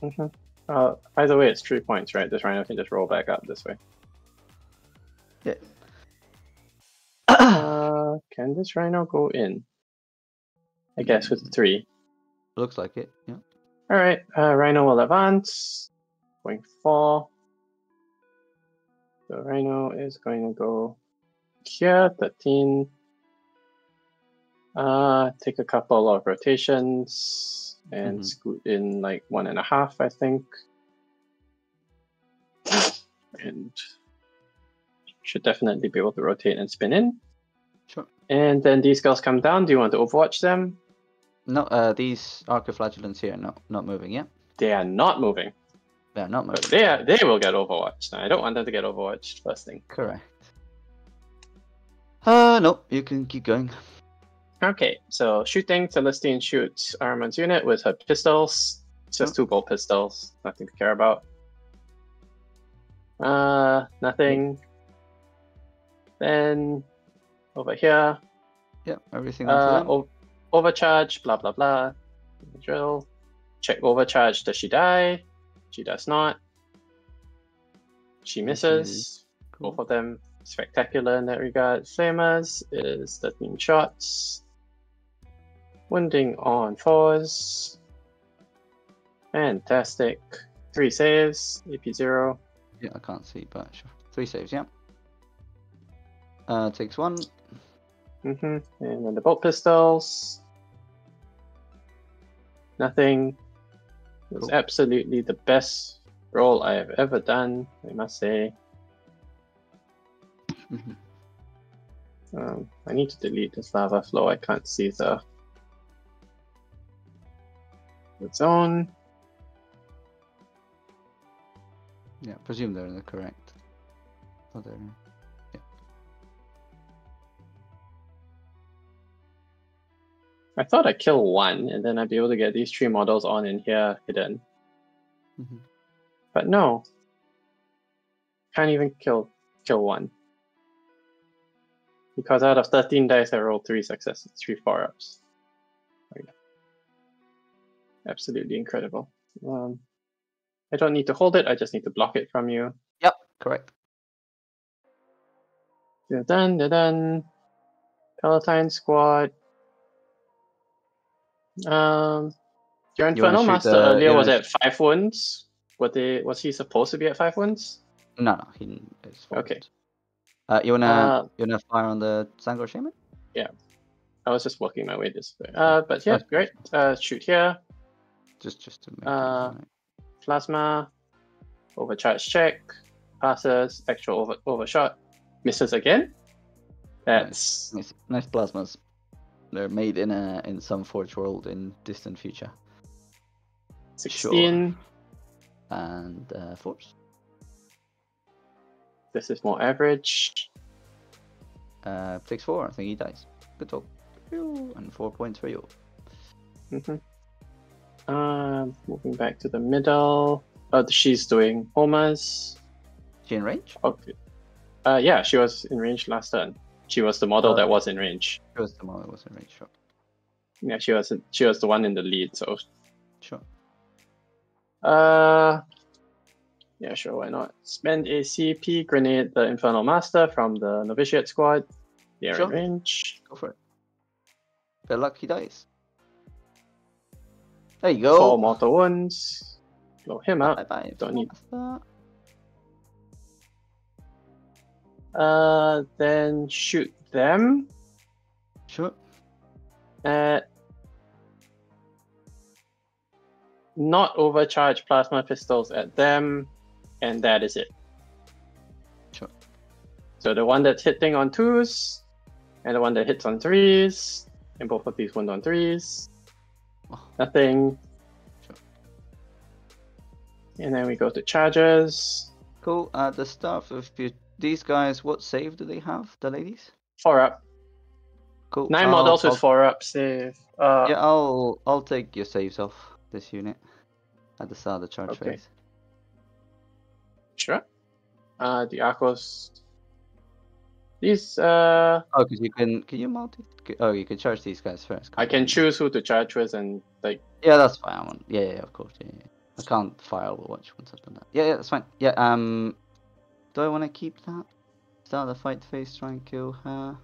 Mm-hmm. Either way, it's 3 points, right? This rhino can just roll back up this way. Yeah. Can this rhino go in? I guess with the 3. Looks like it, yeah. Alright, rhino will advance. Going 4. So rhino is going to go here, 13. Take a couple of rotations and scoot in like 1.5, I think. And should definitely be able to rotate and spin in. Sure. And then these girls come down. Do you want to Overwatch them? No, these Arcoflagellants here, not moving yet. They are not moving. They're not moving. But they will get Overwatched. Now, I don't want them to get Overwatched first thing. Correct. No, you can keep going. Okay, so shooting, Celestine shoots Armand's unit with her pistols. It's just 2 gold pistols, nothing to care about. Nothing. Then over here. Yep, everything else. Overcharge, blah blah blah. Drill. Check overcharge. Does she die? She does not. She misses. Cool. Both of them spectacular in that regard. Flamers is 13 shots. Wounding on 4s. Fantastic. 3 saves. AP0. Yeah, I can't see, but sure. 3 saves, yeah. Takes 1. And then the bolt pistols. Nothing. It was absolutely the best roll I have ever done, I must say. I need to delete this lava flow. I can't see the zone. Yeah, presume they're in the correct. Oh, they're yeah. I thought I'd kill 1 and then I'd be able to get these 3 models on in here hidden. But no. Can't even kill 1. Because out of 13 dice I rolled 3 successes, 3 4-ups. Absolutely incredible. I don't need to hold it, I just need to block it from you. Yep, correct. They're done. Palatine squad. Your Infernal Master earlier was at 5 wounds. Was he supposed to be at 5 wounds? No, he is 4. Okay. You wanna fire on the Sangor Shaman? Yeah. I was just working my way this way. But yeah, great. Shoot here. Just to make it Plasma. Overcharge check. Passes. Actual overshot. Misses again. That's nice plasmas. They're made in some Forge world in distant future. 16. Sure. And Force. This is more average. Takes 4. I think he dies. Good talk. And 4 points for you. Moving back to the middle. Oh, she's doing homers. She in range? Okay. Yeah, she was in range last turn. She was the model that was in range. She was the model that was in range, sure. Yeah, she was the one in the lead, so. Sure. Yeah, sure, why not? Spend a CP, grenade the Infernal Master from the Novitiate squad. They're in range. Go for it. Good luck, he dies. There you go. 4 mortal wounds. Blow him up. Bye. Don't need. Then shoot them. Sure. Not overcharge plasma pistols at them, and that is it. Sure. So the one that's hitting on 2s, and the one that hits on 3s, and both of these wound on 3s. Nothing. Sure. And then we go to charges. Cool. At the start of these guys, what save do they have, the ladies? 4-up. Cool. 9 models with 4-up save. Yeah, I'll take your saves off this unit at the start of the charge phase. Sure. The Arcos. These because you can you multi? Oh, you can charge these guys first. I can choose who to charge with and like. Yeah, that's fine. Yeah, of course. Yeah. I can't fire Overwatch once I've done that. Yeah, that's fine. Yeah. Do I want to keep that? Start the fight phase. Try and kill her.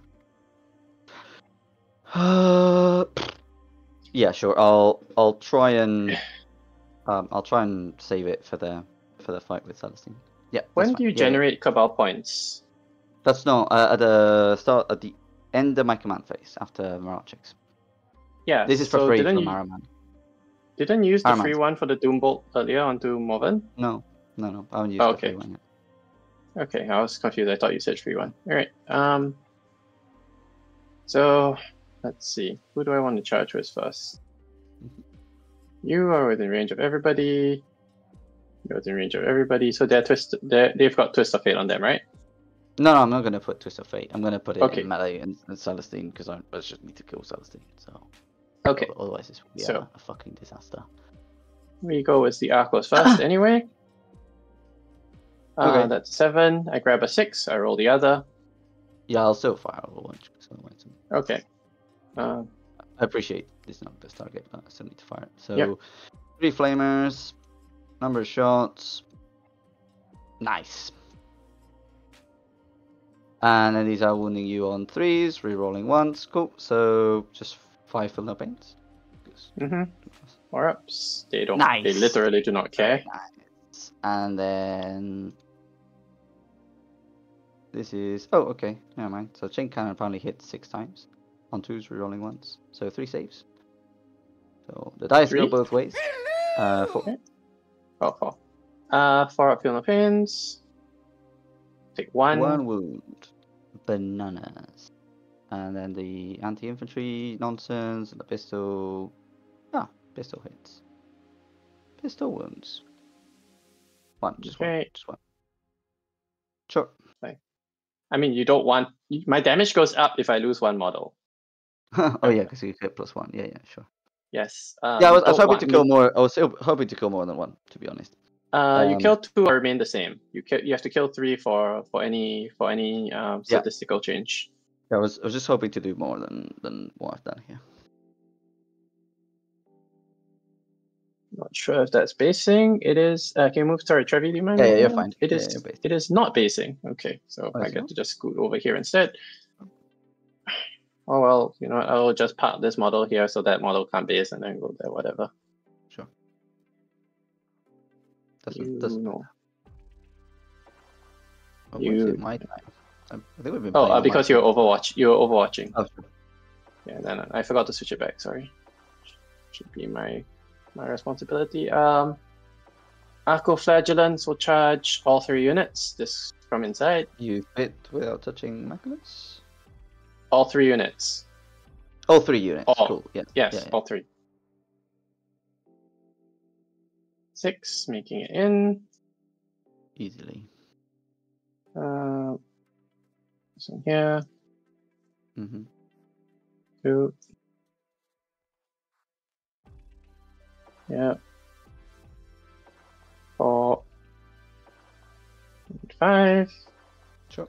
Yeah, sure. I'll try and save it for the fight with Celestine. Yeah. When do you generate Cabal points? That's not at the end of my command phase after morale checks. Yeah. This is for free from Araman. Didn't you use the free one for the Doombolt earlier onto Morven? No. I haven't used the free one yet. Okay, I was confused. I thought you said 3-1. All right. So let's see. Who do I want to charge with first? You are within range of everybody. You're within range of everybody. So they've got Twist of Fate on them, right? No, I'm not gonna put Twist of Fate. I'm gonna put it Okay. in melee and Celestine because I just need to kill Celestine. So Okay. Otherwise, this would be So- a fucking disaster. We go with the Arcos first anyway. Okay. That's 7. I grab a 6. I roll the other. Yeah, I'll still fire a bunch because otherwise, Okay. I appreciate this is not best target, but I still need to fire it. So Yep. 3 flamers, number of shots. Nice. And then these are wounding you on 3s, re-rolling once. Cool. So just 5 fill no pains. Power ups. They don't. Nice. They literally do not care. Nice. And then this is okay. Never mind. So chain cannon apparently hit 6 times on 2s, re-rolling once. So 3 saves. So the dice go 3? both ways. 4. Okay. 4. 4 up, feel no pains. Take 1. 1 wound. Bananas. And then the anti-infantry nonsense. The pistol. Pistol hits. Pistol wounds. 1. Just Okay. 1. Just 1. Sure. I mean, you don't want. My damage goes up if I lose 1 model. Oh yeah, because you hit +1. Yeah, sure. Yes. Yeah, I was hoping to kill more. I was hoping to kill more than 1, to be honest. You kill 2 or remain the same. You have to kill 3 for any statistical change. Yeah, I was just hoping to do more than what I've done here. Not sure if that's basing. It is. Can you move? Sorry, Trevi, do you mind? Yeah, moving you're on? fine. It Yeah, is. you're basing. It is not basing. Okay, so Oh, I is it get not? to just scoot over here instead. Oh well, you know what, I'll just park this model here so that model can't base and then go there. Whatever. Sure. You Doesn't. know. Oh, You- where's it my time? I think we've been. playing Oh, on because my you're time. Overwatch. You're overwatching. Oh, sure. Yeah, then I forgot to switch it back. Sorry. Should be my responsibility. Arco Flagellants will charge all 3 units. This from inside. You hit without touching Maculus? All 3 units. All 3 units. All. Cool. Yeah. Yes, Yeah, yeah. all 3. 6, making it in. Easily. This one here. Mm-hmm. 2. Yeah. 4. 5. Sure.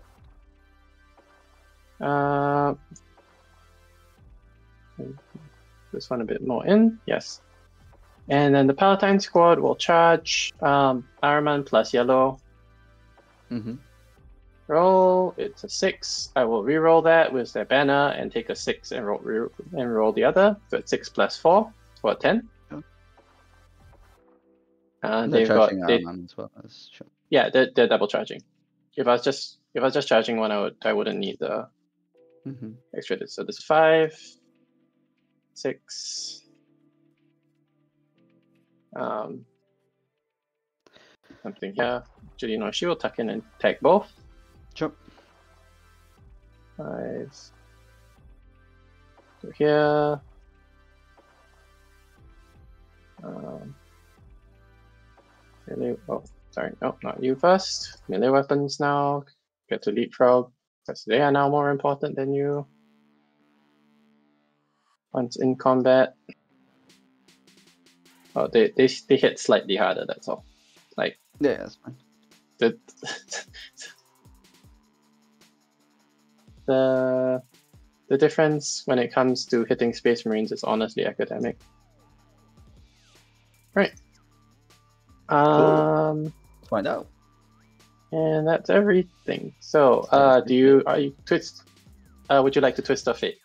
This one a bit more in. Yes. And then the Palatine squad will charge Ironman plus yellow. Mm-hmm. Roll. It's a 6. I will re-roll that with their banner and take a 6 and roll the other. So it's 6 plus 4 for a 10. Sure. They've got Ironman as well. Sure. yeah, they're double charging. If I was just charging one, I wouldn't need the Mm-hmm. extra. So this 5, 6. Something here. Actually, no, she will tuck in and tag both. Sure. 5. So here. Melee, oh, sorry, no, not you first. Melee weapons now. Get to leapfrog, because they are now more important than you. Once in combat. Oh, they hit slightly harder, that's all. Like, Yeah, that's fine. The difference when it comes to hitting Space Marines is honestly academic. Right. Let's find out. And that's everything. So, would you like to twist of fate?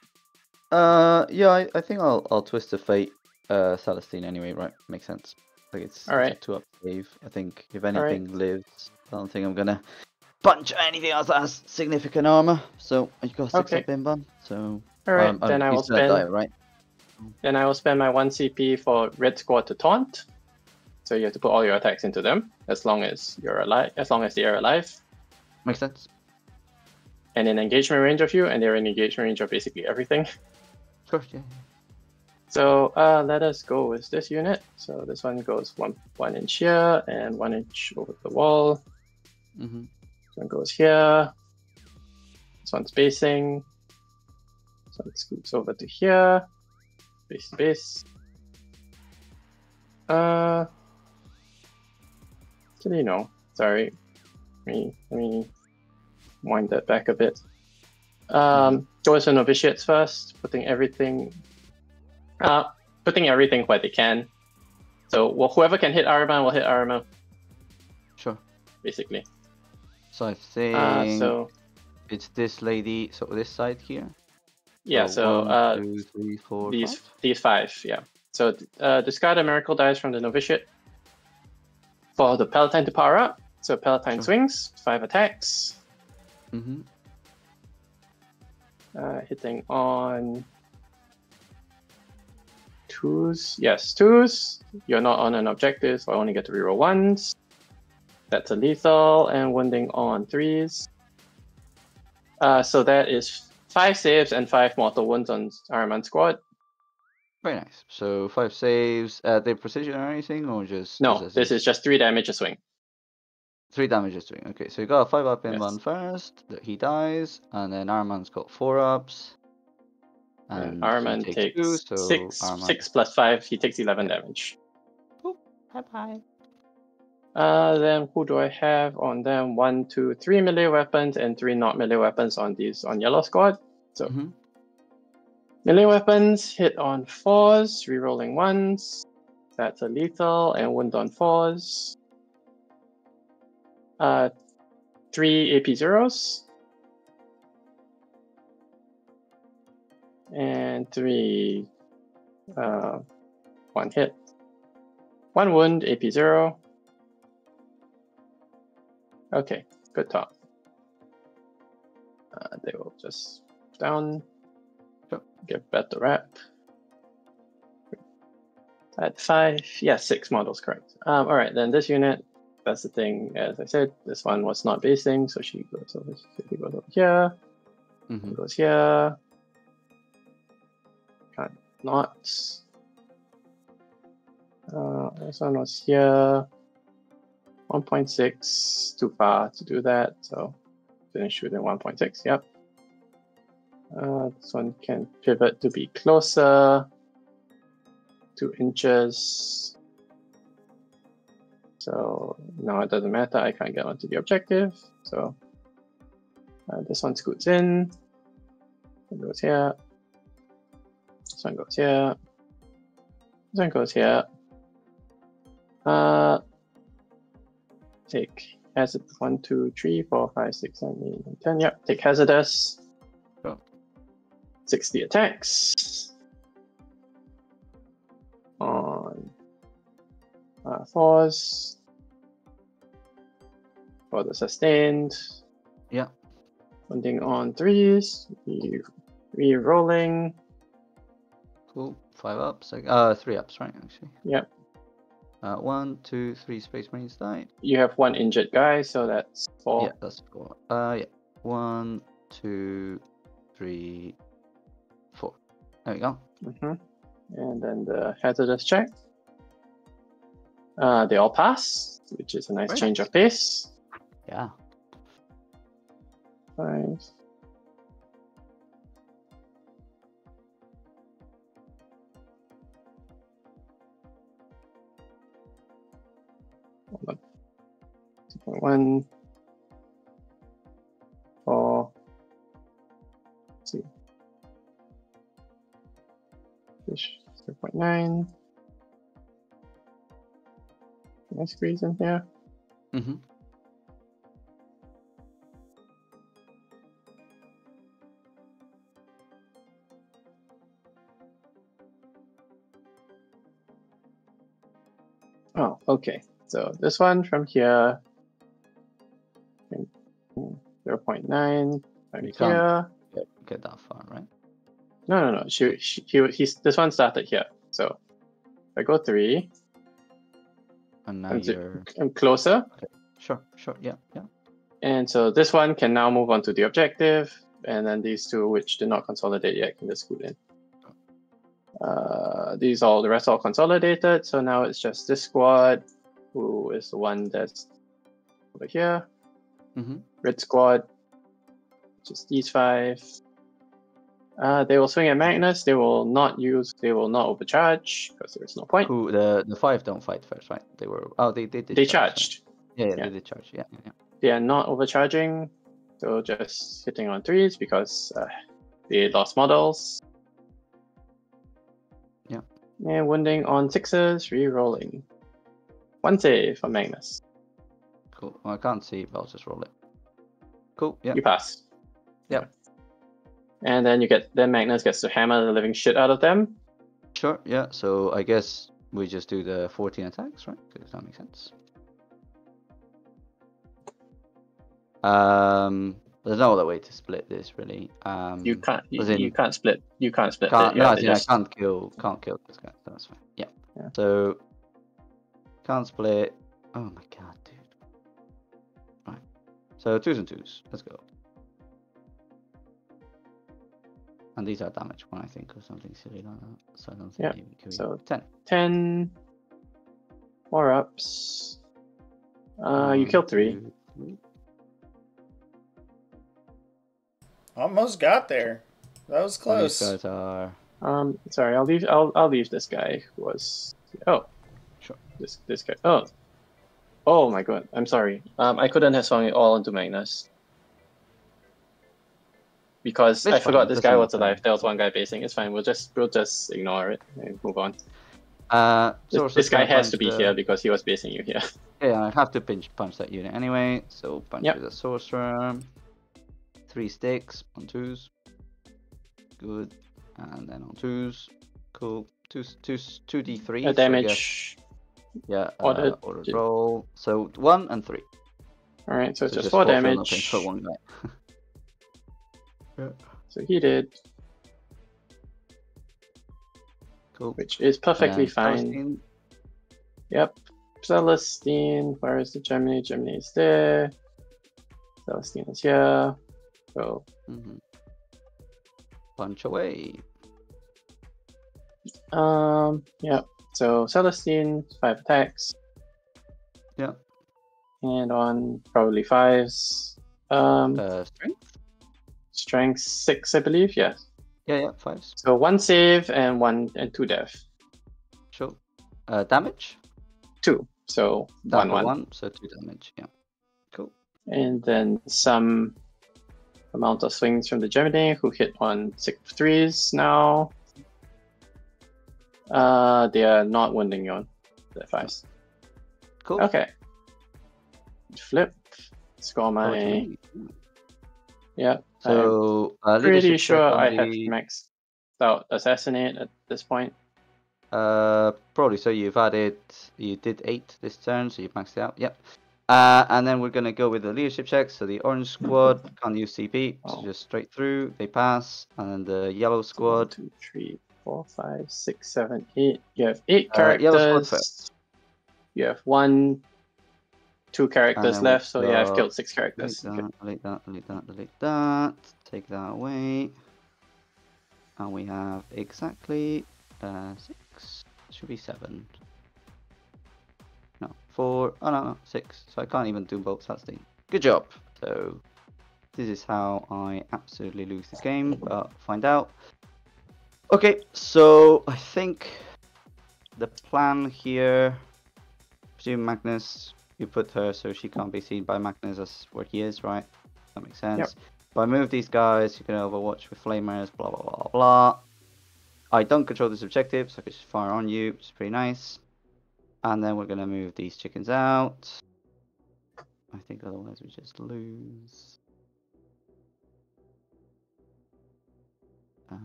Yeah, I think I'll twist the fate Celestine anyway, right? Makes sense. Like it's All right. a 2-up save. I think if anything lives, I don't think I'm gonna punch anything else that has significant armor. So you got 6-up inbound. So All right, then I will he's gonna spend. die, right? Then I will spend my 1 CP for Red Squad to taunt. So you have to put all your attacks into them, as long as you're alive. As long as they are alive. Makes sense. and in engagement range of you, and they're in engagement range of basically everything. Sure, yeah. So let us go with this unit. So this one goes one inch here and 1 inch over the wall. Mm-hmm. This one goes here. This one's basing. This one scoots over to here. Base to base. Actually, no. Sorry. Let me wind that back a bit. Go with the novitiates first, putting everything where they can. So whoever can hit Araman will hit Araman. Sure. Basically. So I think so it's this lady. So this side here. yeah. So 1, 2, 3, 4, these 5? 5. Yeah. So discard a miracle dice from the novitiate for the Palatine to power up. So Palatine swings, 5 attacks. Mm-hmm. Hitting on 2s. Yes, 2s. You're not on an objective, so I only get to reroll 1s. That's a lethal, and wounding on 3s. So that is 5 saves and 5 mortal wounds on Araman squad. Very nice. So 5 saves. They precision or anything, or just No, this is just 3 damage a swing. 3 damage a swing. Okay, so you got a 5 up in Yes. one first. He dies, and then Araman's got 4 ups. And And Araman he takes 2, so 6 plus 5. He takes 11 damage. Bye bye. Then who do I have on them? 1, 2, 3 melee weapons and 3 not melee weapons on yellow squad. So melee weapons hit on 4s, rerolling 1s. That's a lethal, and wound on 4s. 3 AP zeros. And 3 1 hit. 1 wound, AP 0. Okay, good talk. They will just down. Get better rep. At 5, yeah, 6 models, correct. All right, then this unit, that's the thing. As I said, this one was not basing, so she goes over here. Goes here. Can't not. This one was here. 1.6, too far to do that, so finish within 1.6, yep. This one can pivot to be closer. 2 inches. So now it doesn't matter, I can't get onto the objective. So this one scoots in. It goes here. This one goes here. This one goes here. Take hazard 1, 2, 3, 4, 5, 6, 7, 8, 9, 10. Yep, take hazardous. 60 attacks. On 4s. For the sustained. Yeah. Wounding on 3s. Re-rolling. Cool. 5 ups. 3 ups, right? Actually. Yep. 1, 2, 3 Space Marines died. You have 1 injured guy, so that's 4. Yeah, that's 4. Yeah. 1, 2, 3, 4. There we go. And then the hazardous check. They all pass, which is a nice change of pace. Yeah. 5. Hold on. 2.1. 4. 2. 0.9. Can I squeeze in here? Oh, okay. So this one from here, 0.9 from here. Get that far, right? No. This one started here. So if I go 3. And now you're... I'm closer. Okay. Sure, yeah. And so this one can now move on to the objective, and then these two, which did not consolidate yet, can just scoot in. The rest all consolidated, so now it's just this squad, who is the one that's over here. Red squad, just these 5. They will swing at Magnus. They will not overcharge because there is no point. Who the 5 don't fight first, right? They were they did. They charged. Right? Yeah, they did charge. Yeah. They are not overcharging, so just hitting on 3s because they lost models. Yeah. And wounding on 6s, re-rolling. 1 save for Magnus. Cool. Well, I can't see, but I'll just roll it. Cool. Yeah. You pass. Yep. And then Magnus gets to hammer the living shit out of them. Sure. Yeah. So I guess we just do the 14 attacks, right? Does that make sense? There's no other way to split this, really. You can't. You can't split. You can't split. I can't kill this guy. So that's fine. Yeah. So can't split. Oh my god, dude. Right. So 2s and 2s. Let's go. And these are damage one, I think, or something silly like that. So I don't think so 10. 10. 4 ups. You killed 3. Almost got there. That was close. These guys are. Sorry, I'll leave this guy who was. Oh, sure. This guy. Oh my god. I'm sorry. I couldn't have swung it all into Magnus because I forgot this guy was alive. There was one guy basing. It's fine. We'll just ignore it and move on. This guy has to be here because he was basing you here. Yeah, I have to punch that unit anyway. So punch with a sorcerer. 3 sticks on 2s. Good. And then on 2s. Cool. 2d3. Damage. Yeah. Ordered roll. So 1 and 3. Alright, so it's just 4 damage. For one guy. So he did. Cool. Which is perfectly fine. Celestine. Yep. Celestine. Where is the Germany? Germany is there. Celestine is here. So. Punch away. Yeah. So Celestine, 5 attacks. Yeah. And on probably 5s. Strength? Strength 6, I believe, yes. Yeah, 5s. So 1 save and 2 death. Sure. Damage? 2. So 1. So 2 damage, yeah. Cool. And then some amount of swings from the Gemini, who hit on 6 3s now. They are not wounding you on the 5s. Cool. Okay. Flip. Score my. Yeah. So I'm pretty sure I have maxed out Assassinate at this point. Probably so. You did 8 this turn, so you've maxed it out. Yep. And then we're gonna go with the leadership checks. So the orange squad can't use CP, so just straight through. They pass, and then the yellow squad. 1, 2, 3, 4, 5, 6, 7, 8. You have 8 characters. Yellow squad first. You have 2 characters left, so yeah, I've killed 6 characters. Delete that. Take that away. And we have exactly 6. Should be 7. No, 4. Oh no, 6. So I can't even do both that thing. Good job. So this is how I absolutely lose this game, but find out. Okay, so I think the plan here. Presume Magnus. You put her so she can't be seen by Magnus as where he is, right? That makes sense. Yep. If I move these guys, you can overwatch with flamers, blah blah blah blah. I don't control this objective, so I can just fire on you, which is pretty nice. And then we're gonna move these chickens out. I think otherwise we just lose. 10.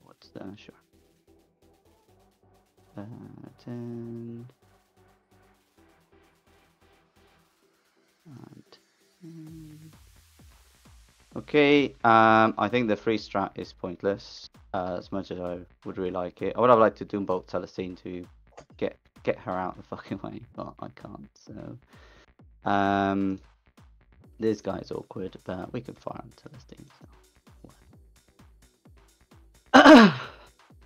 What's that? Sure. 10 and 10. Okay, I think the free strat is pointless as much as I would really like it. I would have liked to do both Celestine to get get her out of the fucking way, but I can't. So, this guy's awkward, but we can fire him to this team. So,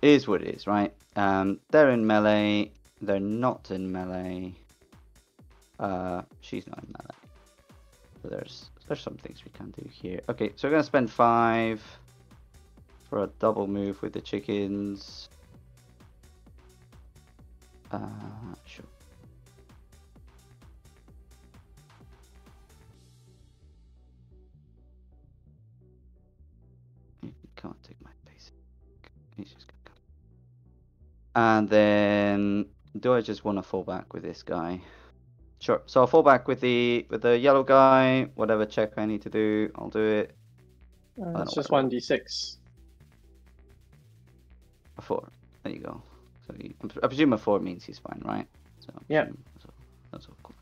is what it is, right? They're in melee. They're not in melee. She's not in melee. So there's some things we can do here. Okay, so we're gonna spend 5 for a double move with the chickens. Sure. You can't take my basic. He's just gonna come. And then, do I just want to fall back with this guy? Sure. So I'll fall back with the yellow guy. Whatever check I need to do, I'll do it. It's just 1d6. A 4. There you go. So I presume a 4 means he's fine, right? So yeah. That's all cool.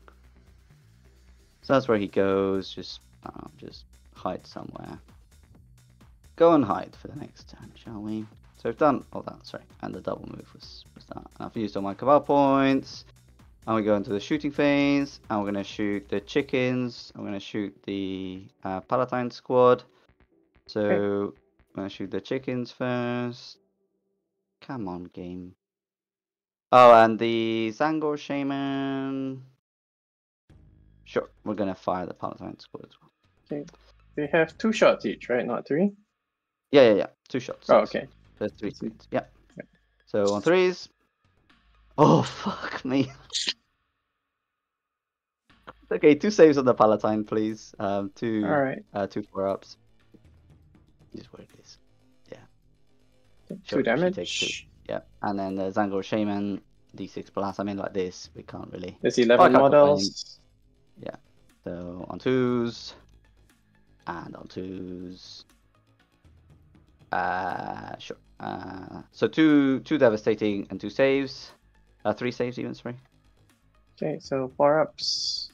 So that's where he goes. Just hide somewhere. Go and hide for the next turn, shall we? So we've done all that. Sorry, and the double move was that. And I've used all my cabal points. And we go into the shooting phase. And we're gonna shoot the chickens. I'm gonna shoot the Palatine squad. So I'm gonna shoot the chickens first. Come on, game. Oh, and the Zangor Shaman. Sure, we're gonna fire the Palatine squad as well. Okay. They have 2 shots each, right? Not 3? Yeah. 2 shots. Oh, okay. There's 3 shots. Yeah. So on 3s. Oh, fuck me. Okay, 2 saves on the Palatine, please. 2 Alright. 2 4-ups. Just what it is. Yeah. 2 damage. 2. Yeah. And then the Zangor Shaman, D6 blast. I mean, like this, we can't really. There's 11 models. Yeah. So on 2s. And on 2s. Sure. So 2 devastating and 2 saves. 3 saves even, sorry. Okay, so 4-ups.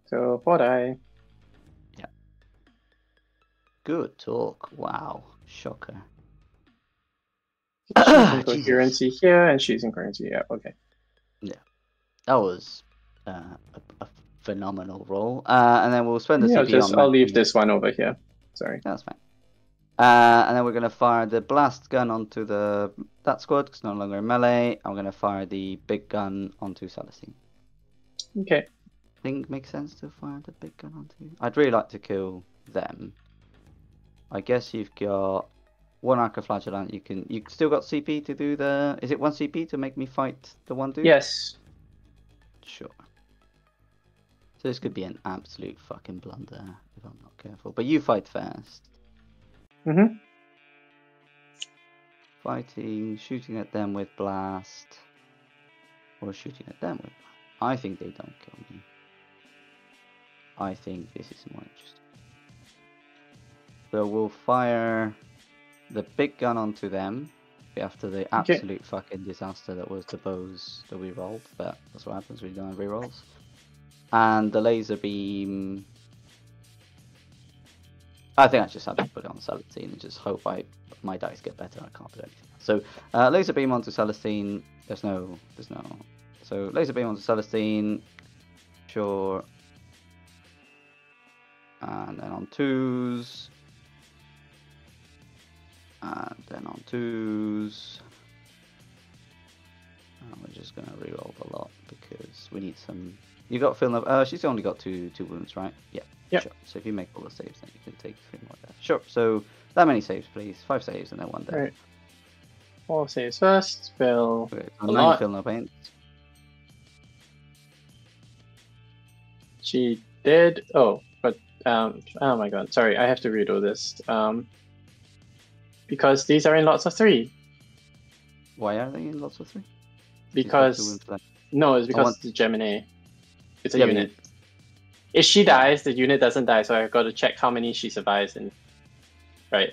So 4 die. Yeah. Good talk. Wow. Shocker. She's in coherency here, and she's in coherency. Yeah, okay. Yeah. That was a phenomenal roll. And then we'll spend the CP on I'll leave this one over here. Sorry. That's fine. And then we're going to fire the blast gun onto that squad, because it's no longer in melee. I'm going to fire the big gun onto Celestine. Okay. I think it makes sense to fire the big gun onto. I'd really like to kill them. I guess you've got 1 Arcoflagellant. You still got CP to do the. Is it 1 CP to make me fight the one dude? Yes. Sure. So this could be an absolute fucking blunder if I'm not careful. But you fight first. Mm-hmm. Fighting, shooting at them with blast, or shooting at them with blast. I think they don't kill me. I think this is more interesting. So we'll fire the big gun onto them after the absolute fucking disaster that was the bows that we rolled, but that's what happens when you don't have rerolls. And the laser beam. I think I just have to put it on Celestine and just hope my dice get better. I can't do anything else. So laser beam onto Celestine. There's no. So laser beam onto Celestine. Sure. And then on 2s. And then on 2s. And we're just gonna reroll the lot because we need some. You got Phil. She's only got two wounds, right? Yeah. Yeah. Sure. So if you make all the saves, then you can take 3 more there. Sure. So that many saves, please. 5 saves and then 1 death. Right. 4 saves first. Phil. Okay, so 9 Phil no paint. She did. Oh, but oh my god. Sorry, I have to redo this. Because these are in lots of 3. Why are they in lots of 3? Because no, it's because it's the Gemini. It's a unit. If she dies, the unit doesn't die, so I've got to check how many she survives in. Right.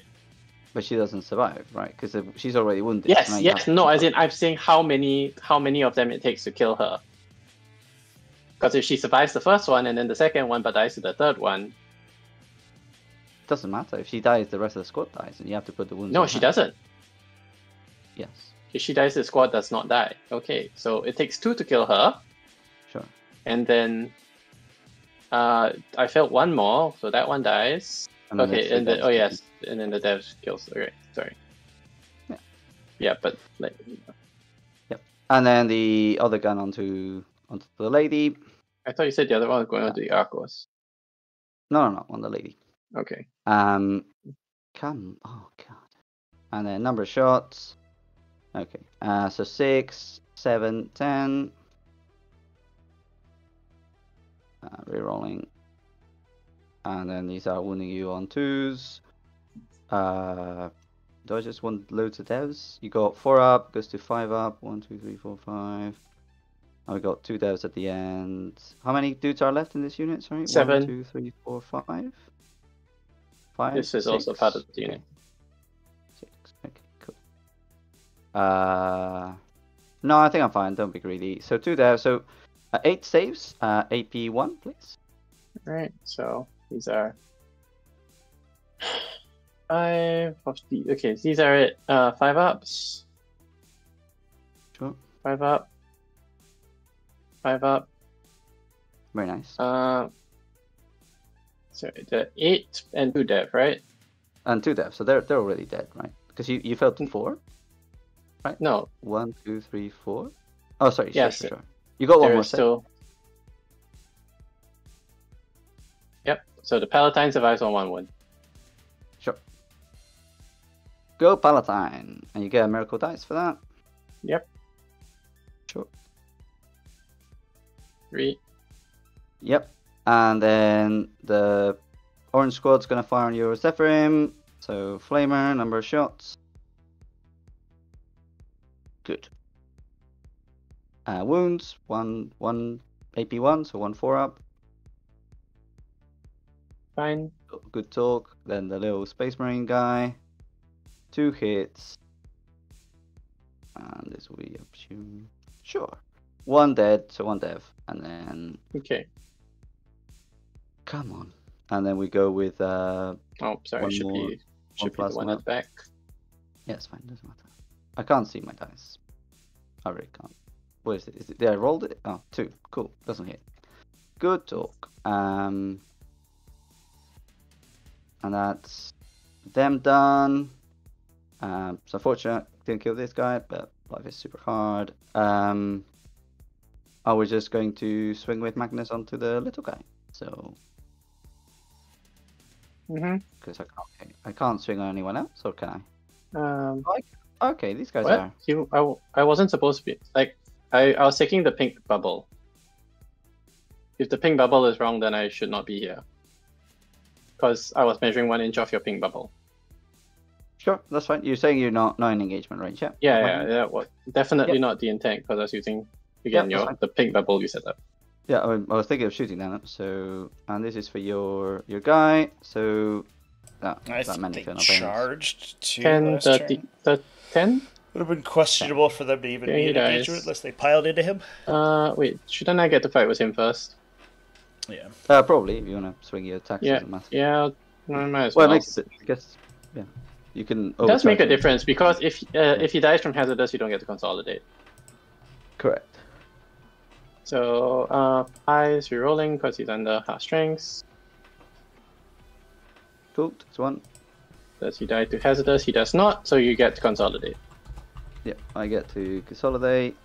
But she doesn't survive, right? Because she's already wounded. Yes. No, as in I'm saying how many of them it takes to kill her. Because if she survives the first one and then the second one, but dies to the third one. Doesn't matter. If she dies, the rest of the squad dies, and you have to put the wounds. No, she doesn't. Yes. If she dies, the squad does not die. Okay, so it takes 2 to kill her. Sure. And then I failed 1 more, so that one dies. And then Okay, it's the and then devs yes, and then the devs kills. Okay, sorry. Yeah. Yeah, but like. Yep. And then the other gun onto the lady. I thought you said the other one was going on to the Arcos. No, on the lady. Okay. Oh god. And then number of shots. Okay. So 6, 7, 10. Rerolling. And then these are wounding you on 2s. Do I just want loads of devs? You got 4 up, goes to 5 up. 1, 2, 3, 4, 5. And we got 2 devs at the end. How many dudes are left in this unit? Sorry, 7. 1, 2, 3, 4, 5. 5. This is 6. also part of the unit. Okay. 6. Okay, cool. No, I think I'm fine. Don't be greedy. So 2 devs. So 8 saves. AP 1, please. Alright, so these are 5 of the. Okay, these are it. 5 ups. Sure. 5 up. 5 up. Very nice. Sorry, the 8 and 2 dev, right? And 2 devs. So they're already dead, right? Because you failed to 4, right? No. 1, 2, 3, 4. Oh, sorry. Yes. Sure. You got one There more is still. Yep. So the Palatine survives on 1 wound. Sure. Go Palatine, and you get a miracle dice for that. Yep. Sure. 3. Yep. And then the orange squad's gonna fire on your Zephyrim. So Flamer, number of shots. Good. Wounds, 1 AP 1, so 1 4 up. Fine. Good talk. Then the little Space Marine guy. 2 hits. And this will be up to. Sure. 1 dead, so 1 dev. And then. Okay. Come on. And then we go with. Oh, sorry. Should be the one at the back. Yeah, it's fine. Doesn't matter. I can't see my dice. I really can't. What is it? Did I rolled it? Oh, 2. Cool. Doesn't hit. Good talk. And that's them done. So unfortunately, didn't kill this guy, but life is super hard. Are we just going to swing with Magnus onto the little guy? So. Because I can't swing on anyone else, or can I? Okay, these guys are. I wasn't supposed to be like. I was taking the pink bubble. If the pink bubble is wrong, then I should not be here. Because I was measuring 1 inch off your pink bubble. Sure, that's fine. You're saying you're not in engagement range, yeah? Yeah. Well, definitely not the intent, because I was using again the pink bubble you set up. Yeah, I was thinking of shooting that. So, and this is for your guy. So, I think they charged 2 last turn. The 10? Would have been questionable for them to even be in engagement unless they piled into him. Wait, shouldn't I get to fight with him first? Yeah. Probably, if you want to swing your attacks, doesn't matter. Yeah, I might as well. Well, it makes it, I guess, yeah. You can. It does make a difference, because if he dies from hazardous, you don't get to consolidate. Correct. So, Pies rerolling because he's under half strength. Cool, that's 1. Does he die to hazardous? He does not, so you get to consolidate. Yep, I get to consolidate.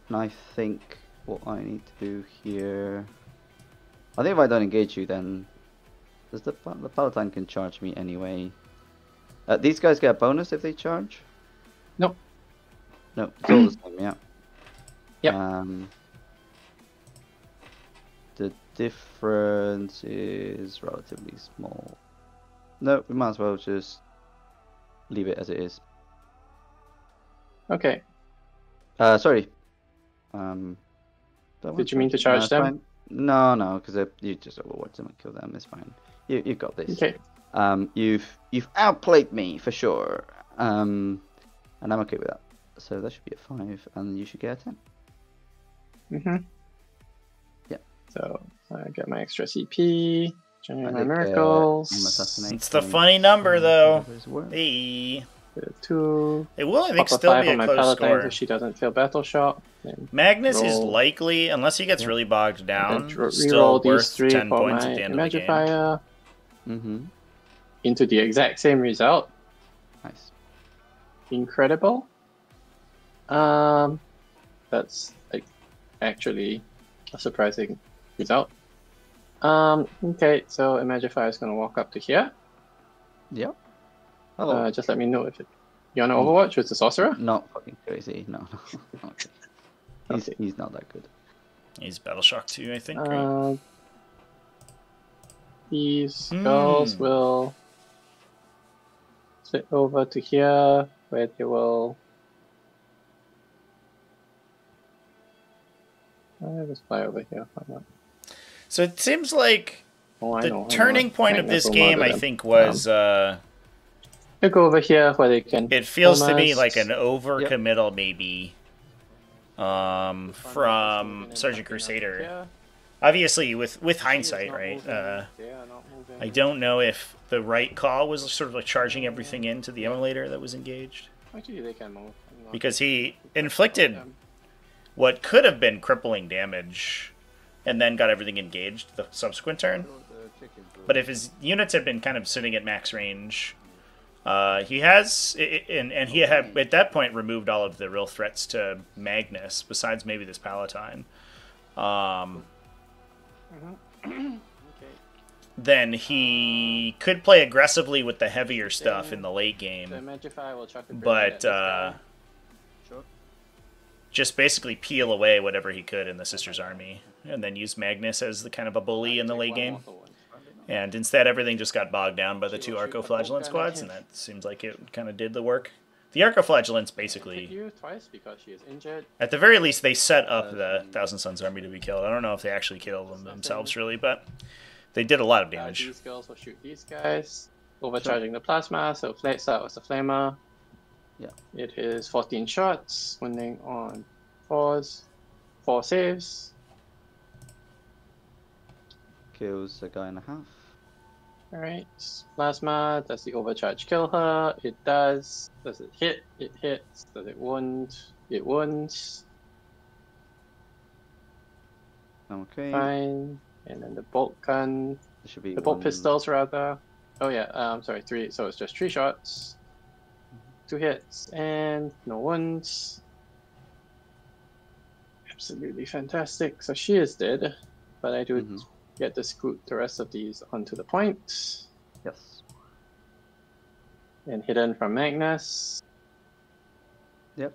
And I think what I need to do here. I think if I don't engage you, then does the Palatine can charge me anyway. These guys get a bonus if they charge? Nope. No, it's all the same, yeah. Yep. The difference is relatively small. No, we might as well just leave it as it is. Okay. Sorry. Did you mean to charge them? Fine. No, because you just overwatch them and kill them. It's fine. You've got this. Okay. You've outplayed me for sure. And I'm okay with that. So that should be a 5, and you should get a 10. Yeah. So I get my extra CP. Generate my miracles. It's the funny number, though. Hey. 2. It will, I think, Pop a still 5 be a on my close Palatine score. so she doesn't fail Battle Shock. Magnus is roll. likely, unless he gets really bogged down, Reroll still these worth 3 10 for points my at the end of the game. Imagifier Mm-hmm. into the exact same result. Nice. Incredible. That's like actually a surprising result. Okay, so Imagifier is gonna walk up to here. Yep. Hello. Just let me know if you wanna Overwatch with the Sorcerer. Not fucking crazy. No. Okay. He's not that good. He's Battle Shock 2, I think, right? These girls will sit over to here, where they will. I'll just fly over here. Why not? So it seems like the turning point of this Magnus will game, murder I them. think, was... They'll go over here where they can. it feels to me almost- like an overcommittal, maybe, from Sergeant Crusader. Obviously, with hindsight, right? I don't know if the right call was sort of like charging everything into the emulator that was engaged. Actually, they can move. Because he inflicted what could have been crippling damage and then got everything engaged the subsequent turn. But if his units had been kind of sitting at max range, he has, and he had at that point removed all of the real threats to Magnus, besides maybe this Palatine. Then he could play aggressively with the heavier stuff in the late game, but just basically peel away whatever he could in the Sisters' army, and then use Magnus as the kind of a bully in the late game. And instead, everything just got bogged down by the 2 Arcoflagellant squads, and that seems like it kind of did the work. The Arcoflagellants basically, at the very least, they set up the Thousand Suns army to be killed. I don't know if they actually killed them themselves, really, but they did a lot of damage. These girls will shoot these guys, overcharging the plasma, so start with the Flamer. Yeah. It is 14 shots, winning on 4s, 4 saves. Kills a guy and a half. Alright, plasma, does the overcharge kill her? It does. Does it hit? It hits. Does it wound? It wounds. Okay. Fine. And then the bolt gun. There should be The bolt one- pistols, rather. Oh yeah, sorry, 3, so it's just 3 shots. 2 hits, and no wounds. Absolutely fantastic. So she is dead, but I do get to scoot the rest of these onto the point. Yes. And hidden from Magnus. Yep.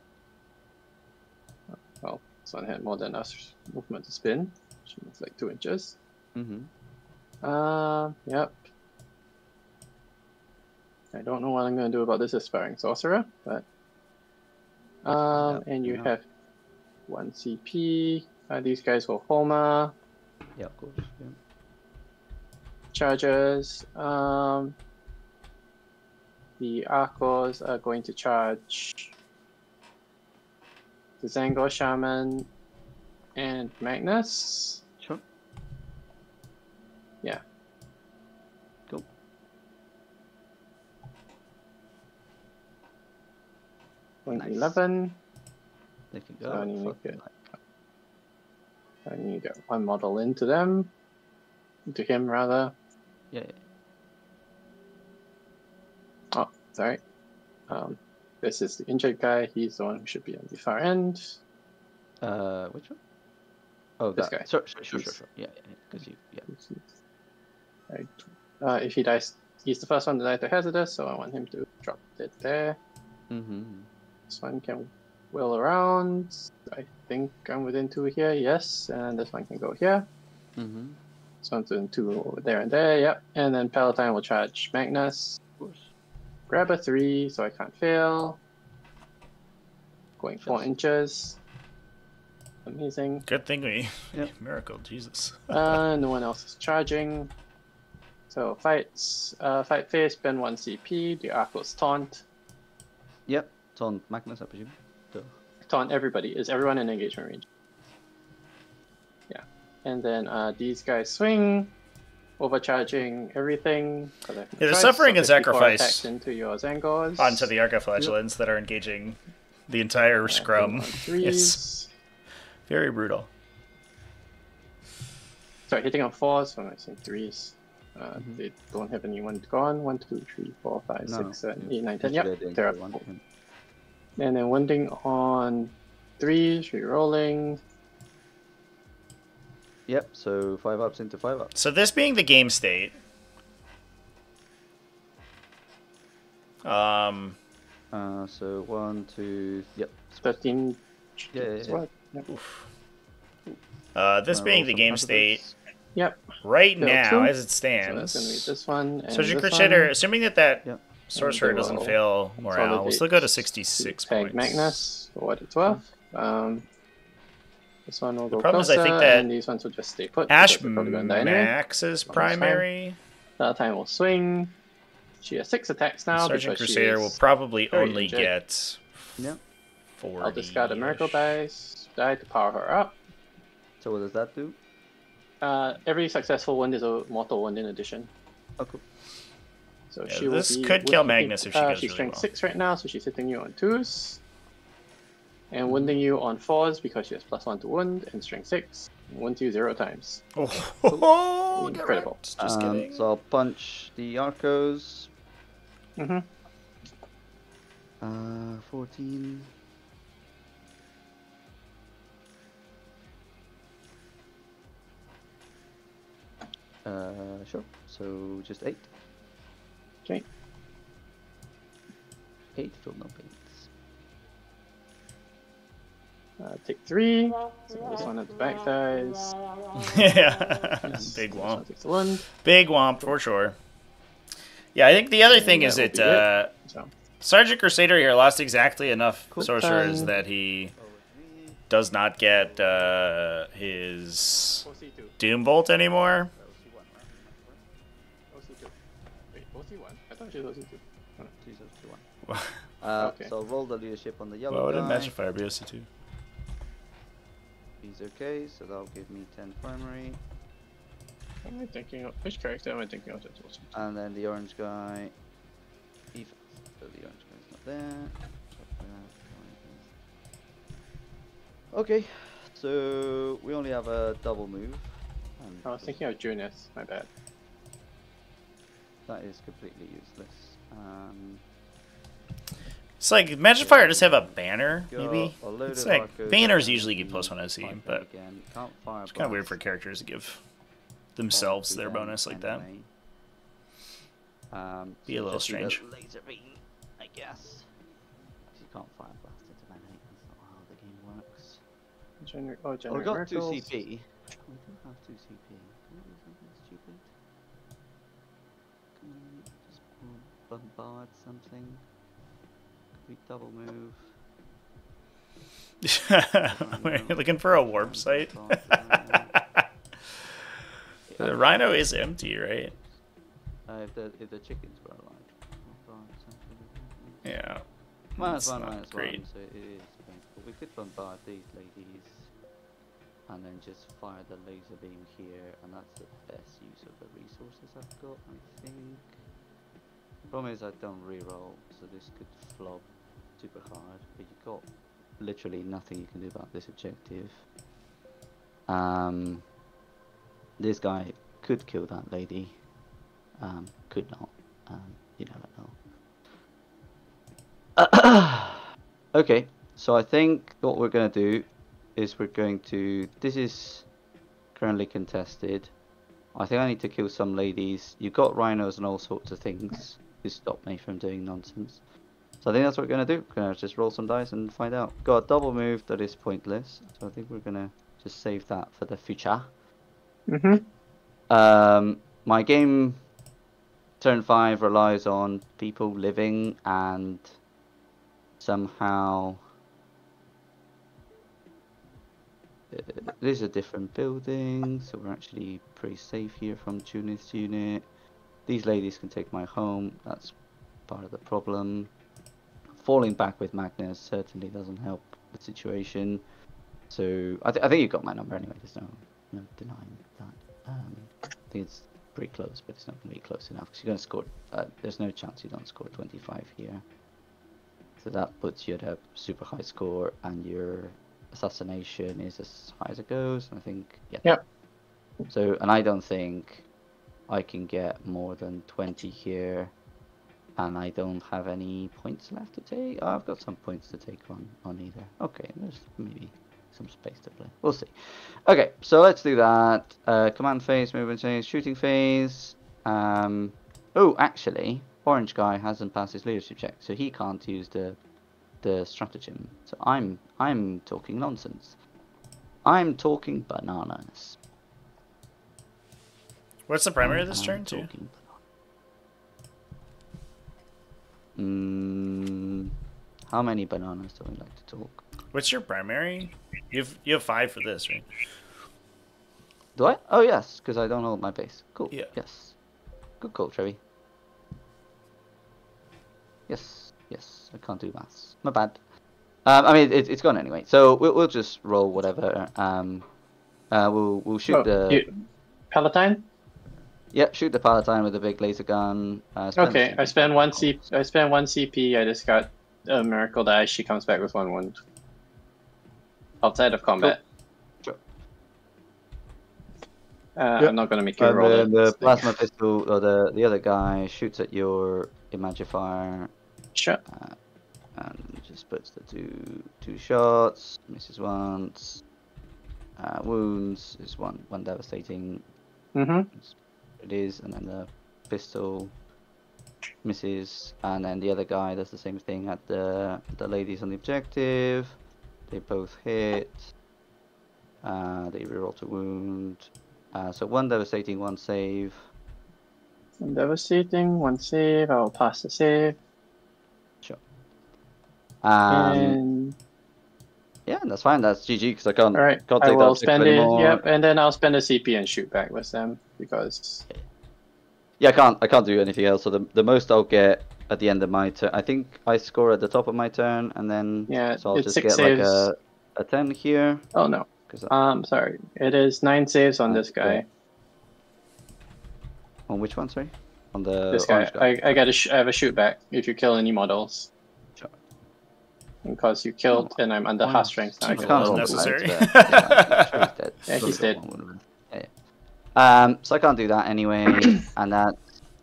Well, this one had more than us movement to spin. She moved like 2 inches. Yep. I don't know what I'm going to do about this aspiring sorcerer, but and you have 1 CP. These guys will Homa. Yeah, of course. Yeah. Charges. The Arcos are going to charge the Zangor Shaman and Magnus. Sure. Yeah. Cool. Nice. 11. They can go. So I need to fuck get- it. I need to get 1 model into them. Into him, rather. Yeah. Oh, sorry. This is the injured guy. He's the one who should be on the far end. Which one? Oh, This that. guy. Sure. Yeah. Because you. Yeah. Right. If he dies, he's the first one to die to hazardous, so I want him to drop it there. This one can wheel around. I think I'm within 2 here, yes. And this one can go here. This one's in 2 over there and there, yep. And then Palatine will charge Magnus. Of course. Grab a 3, so I can't fail. Going 4 inches. Amazing. Good thing we Yep. miracle, Jesus. No one else is charging. So fights. Fight phase, spend 1 CP. The Arcos taunt. Yep. It's on Magnus, I presume. So. Taunt everybody. Is everyone in engagement range? Yeah. And then these guys swing. overcharging everything. Yeah, they're suffering a sacrifice into your Zangors. onto the Arcaflagellants that are engaging the entire scrum. It's very brutal. Sorry, hitting on 4s, so I'm saying 3s. They don't have anyone gone. 1, 2, 3, 4, 5, 6, 7, 8, 9, 10. Yep, they're up. And then wounding on 3s, re-rolling. Yep, so 5 ups into 5 ups. So this being the game state. So 1, 2, yep. 13. Yeah. This being the game state. Yep. Right now, 2. as it stands. So that's gonna be this one. And Surgeon this Crusader, one. assuming that Sorcerer doesn't fail morale, we'll still go to 66 points. Magnus for what it's worth. This one will go problem closer, is I think that and these ones will just stay put. Ash Anyway. Max is primary. That time will swing. She has 6 attacks now. Sergeant Crusader will probably only injured. get 40. I'll discard a miracle die to power her up. So what does that do? Every successful wound is a mortal wound in addition. Oh, cool. So Yeah, she will this be could kill Magnus if she goes she's really strength well. 6 right now, so she's hitting you on 2s. And wounding you on 4s because she has +1 to wound and strength 6. Wound you 0 times. Oh, incredible. Just kidding. So I'll punch the Arcos. 14. Sure. So just 8. Okay. 8, feel no pains. Take 3. So this one at the back dies. Yeah. Yes. Big This one womp. takes 1. Big womp for sure. Yeah, I think the other thing is that that Sergeant Crusader here lost exactly enough Cool. sorcerers that he does not get his Doom Bolt anymore. Wait, OC1? I thought she was OC2. Okay. So roll the leadership on the yellow Well, would guy. Magic Fire be OC2? He's okay, so that'll give me 10 primary. Am I thinking of which character am I thinking of? That's OC2. And then the orange guy. Defense. So the orange guy's not there. Okay, so we only have a double move. And I was thinking of Junith, my bad. that is completely useless. It's like Magic Fire does have a banner, maybe. a load It's of like Arcos banners and usually give +1 OC, fight them but again. Can't fire it's kind of weird for blast. characters to give themselves their them bonus like that. anyway. Be a so little just do the strange. Laser beam, I guess. You can't fire blast into mana. That's not how the game works. Generate Oh, we got 2 miracles. CP. We do have 2 CP. Can we do something stupid? Can we just bombard something? Could we double move? We're looking for a warp site. The Rhino is empty, right? If the chickens were alive. Bombard something. Yeah. Minus That's 1, not minus great. 1, so it is painful. We could bombard these ladies and then just fire the laser beam here, and that's the best use of the resources I've got, I think. Problem is I don't reroll, so this could flop super hard, but you've got literally nothing you can do about this objective. This guy could kill that lady, could not, you never know. Okay, so I think what we're going to do is we're going to... This is currently contested. I think I need to kill some ladies. You've got rhinos and all sorts of things to stop me from doing nonsense. So I think that's what we're going to do. We're going to just roll some dice and find out. Got a double move that is pointless, so I think we're going to just save that for the future. My game turn 5 relies on people living and somehow these are different buildings, so we're actually pretty safe here from Junith's unit. These ladies can take my home, that's part of the problem. Falling back with Magnus certainly doesn't help the situation. So I think you've got my number anyway, there's no denying that. I think it's pretty close, but it's not going to be close enough because you're going to score. There's no chance you don't score 25 here. So that puts you at a super high score, and your assassination is as high as it goes. I think, yeah. Yep. So, and I don't think I can get more than 20 here, and I don't have any points left to take. Oh, I've got some points to take on either. Okay, there's maybe some space to play. We'll see. Okay, so let's do that. Command phase, movement phase, shooting phase. Oh, actually, orange guy hasn't passed his leadership check, so he can't use the stratagem. So I'm talking nonsense. I'm talking bananas. What's the primary of this turn, too? How many bananas do I like to talk? What's your primary? You have 5 for this, right? Do I? Oh yes, because I don't hold my base. Cool. Yeah. Yes. Good call, Trevi. Yes. Yes. I can't do maths. My bad. I mean it's gone anyway. So we'll just roll whatever. We'll shoot Palatine. Yeah, shoot the Palatine with a big laser gun. Okay, I spend one CP. I just got a miracle die. She comes back with 1 wound. Outside of combat. Cool. Sure. I'm not gonna make you roll it. The plasma pistol, or the other guy shoots at your Imagifier. Sure. And just puts the two shots. Misses once. Wounds is one devastating. It is, and then the pistol misses, and then the other guy does the same thing at the ladies on the objective. They both hit. They reroll to wound. So 1 devastating, 1 save. 1 devastating, 1 save. I'll pass the save. Sure. And yeah, that's fine. That's GG because I can't. all right. Can't I take will that spend it. anymore. Yep, and then I'll spend a CP and shoot back with them because. Yeah, I can't do anything else. So the most I'll get at the end of my turn, I think I score at the top of my turn, and then so I'll it's just 6 get saves. like a 10 here. Oh no. Sorry. It is 9 saves on this guy. On which one, sorry? On the this guy. orange guy. I have a shoot back if you kill any models. Sure. Because you killed and I'm under half strength now. It wasn't necessary. Yeah, he's dead. So I can't do that anyway, and that,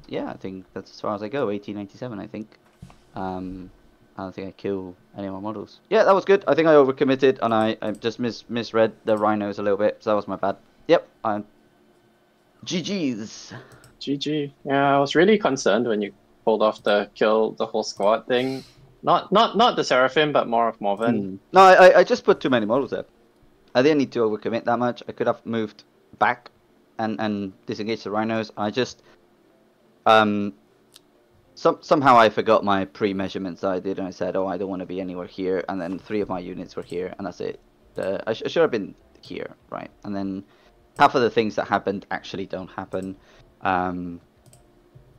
yeah, I think that's as far as I go. 1897, I think. I don't think I kill any more models. Yeah, that was good. I think I overcommitted, and I just misread the rhinos a little bit, so that was my bad. Yep, GG's. GG. Yeah, I was really concerned when you pulled off the kill the whole squad thing. Not the Seraphim, but more of Morven. No, I just put too many models there. I didn't need to overcommit that much. I could have moved back and disengage the rhinos. I just somehow I forgot my pre-measurements that I did, and I said, oh, I don't want to be anywhere here, and then 3 of my units were here, and that's it. I should have been here, right? And then half of the things that happened actually don't happen.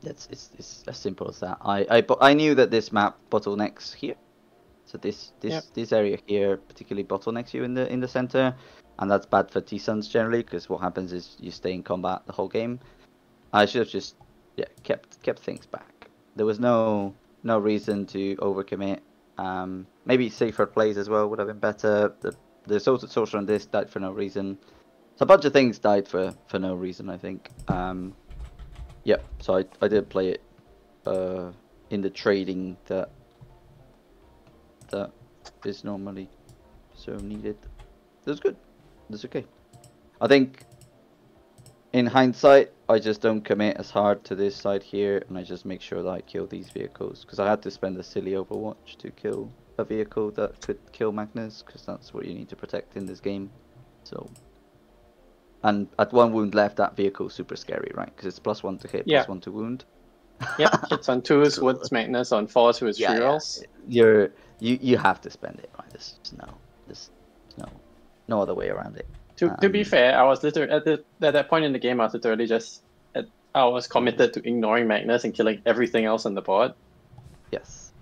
It's as simple as that. I knew that this map bottlenecks here, so this area here particularly bottlenecks you in the center, and that's bad for T-Suns generally, because what happens is you stay in combat the whole game. I should have just kept things back. There was no reason to overcommit. Maybe safer plays as well would have been better. The social on this died for no reason. So a bunch of things died for no reason, I think. Yeah, so I did play it in the trading that is normally so needed. It was good. It's okay. I think in hindsight, I just don't commit as hard to this side here, and I just make sure that I kill these vehicles, because I had to spend a silly Overwatch to kill a vehicle that could kill Magnus, because that's what you need to protect in this game. So, and at 1 wound left, that vehicle's super scary, right? Because it's +1 to hit, +1 to wound. Yep, hits on 2s with Magnus, on 4s with free rolls. You have to spend it, right? There's no other way around it. To be fair, I was literally at that point in the game, I was literally I was committed to ignoring Magnus and killing everything else on the board. Yes.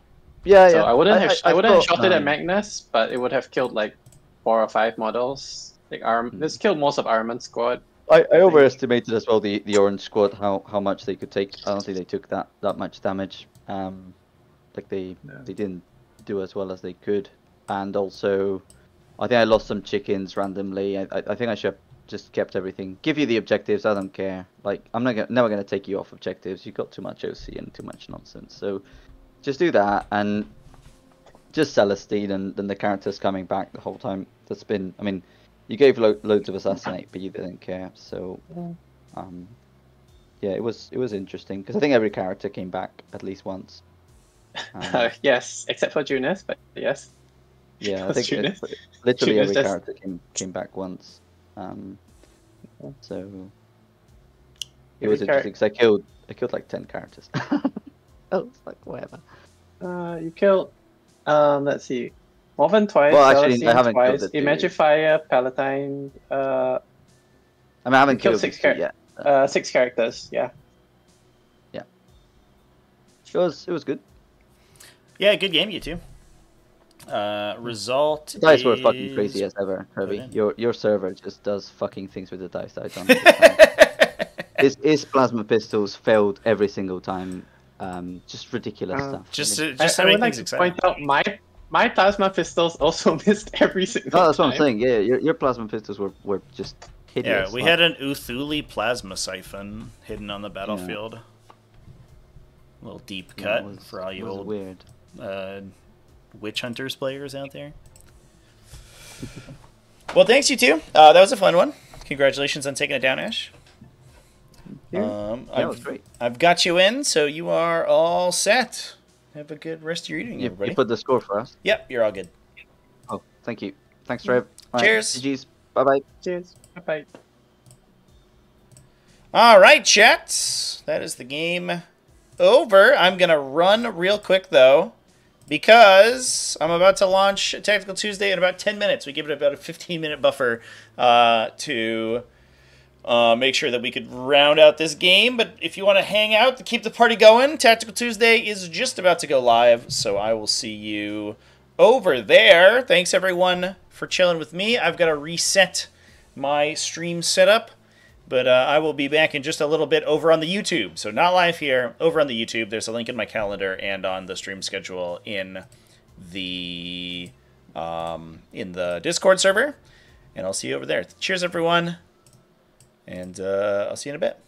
Yeah, so I wouldn't have shot it at Magnus, but it would have killed like 4 or 5 models. Like this killed most of Arman's squad. I overestimated as well the orange squad how much they could take. I don't think they took that much damage. Like they didn't do as well as they could, and also I think I lost some chickens randomly. I think I should have just kept everything. Give you the objectives. I don't care. Like I'm never gonna take you off objectives. You got too much OC and too much nonsense. So just do that and just Celestine and then the characters coming back the whole time. That's been. I mean, you gave loads of assassinate, but you didn't care. So yeah, it was interesting because I think every character came back at least once. Yes, except for Junus, but yes. Yeah, I think literally every character came back once. So it was interesting because I killed like 10 characters. Oh, it's like whatever. You killed let's see, Morven twice. Well, actually, Celestine I haven't twice. killed the Imagifier, Palatine. I mean, I haven't killed 6 yet. 6 characters. Yeah. Yeah. It was good. Yeah, good game, you two. Result. The dice were fucking crazy as ever, Herbie. Your server just does fucking things with the dice. I don't understand. His plasma pistols failed every single time. Just ridiculous stuff. Just I would like to point out my plasma pistols also missed every single time. Oh, that's what I'm saying. Yeah, your plasma pistols were just hideous. Yeah, we had an Uthuli plasma siphon hidden on the battlefield. Yeah. A little deep cut for all you old weird Witch Hunters players out there. Well, thanks you two. That was a fun one. Congratulations on taking it down, Ash. That was great. I've got you in, so you are all set. Have a good rest of your evening, everybody. You put the score for us? Yep, you're all good. Oh, thank you. Thanks, Trev. Cheers. Right, GG's. Bye-bye. Cheers. Bye-bye. All right, chat. That is the game over. I'm going to run real quick, though, because I'm about to launch Tactical Tuesday in about 10 minutes. We give it about a 15-minute buffer to make sure that we could round out this game. But if you want to hang out to keep the party going, Tactical Tuesday is just about to go live, so I will see you over there. Thanks, everyone, for chilling with me. I've got to reset my stream setup, but I will be back in just a little bit over on the YouTube. So not live here, over on the YouTube. There's a link in my calendar and on the stream schedule in the Discord server. And I'll see you over there. Cheers, everyone. And I'll see you in a bit.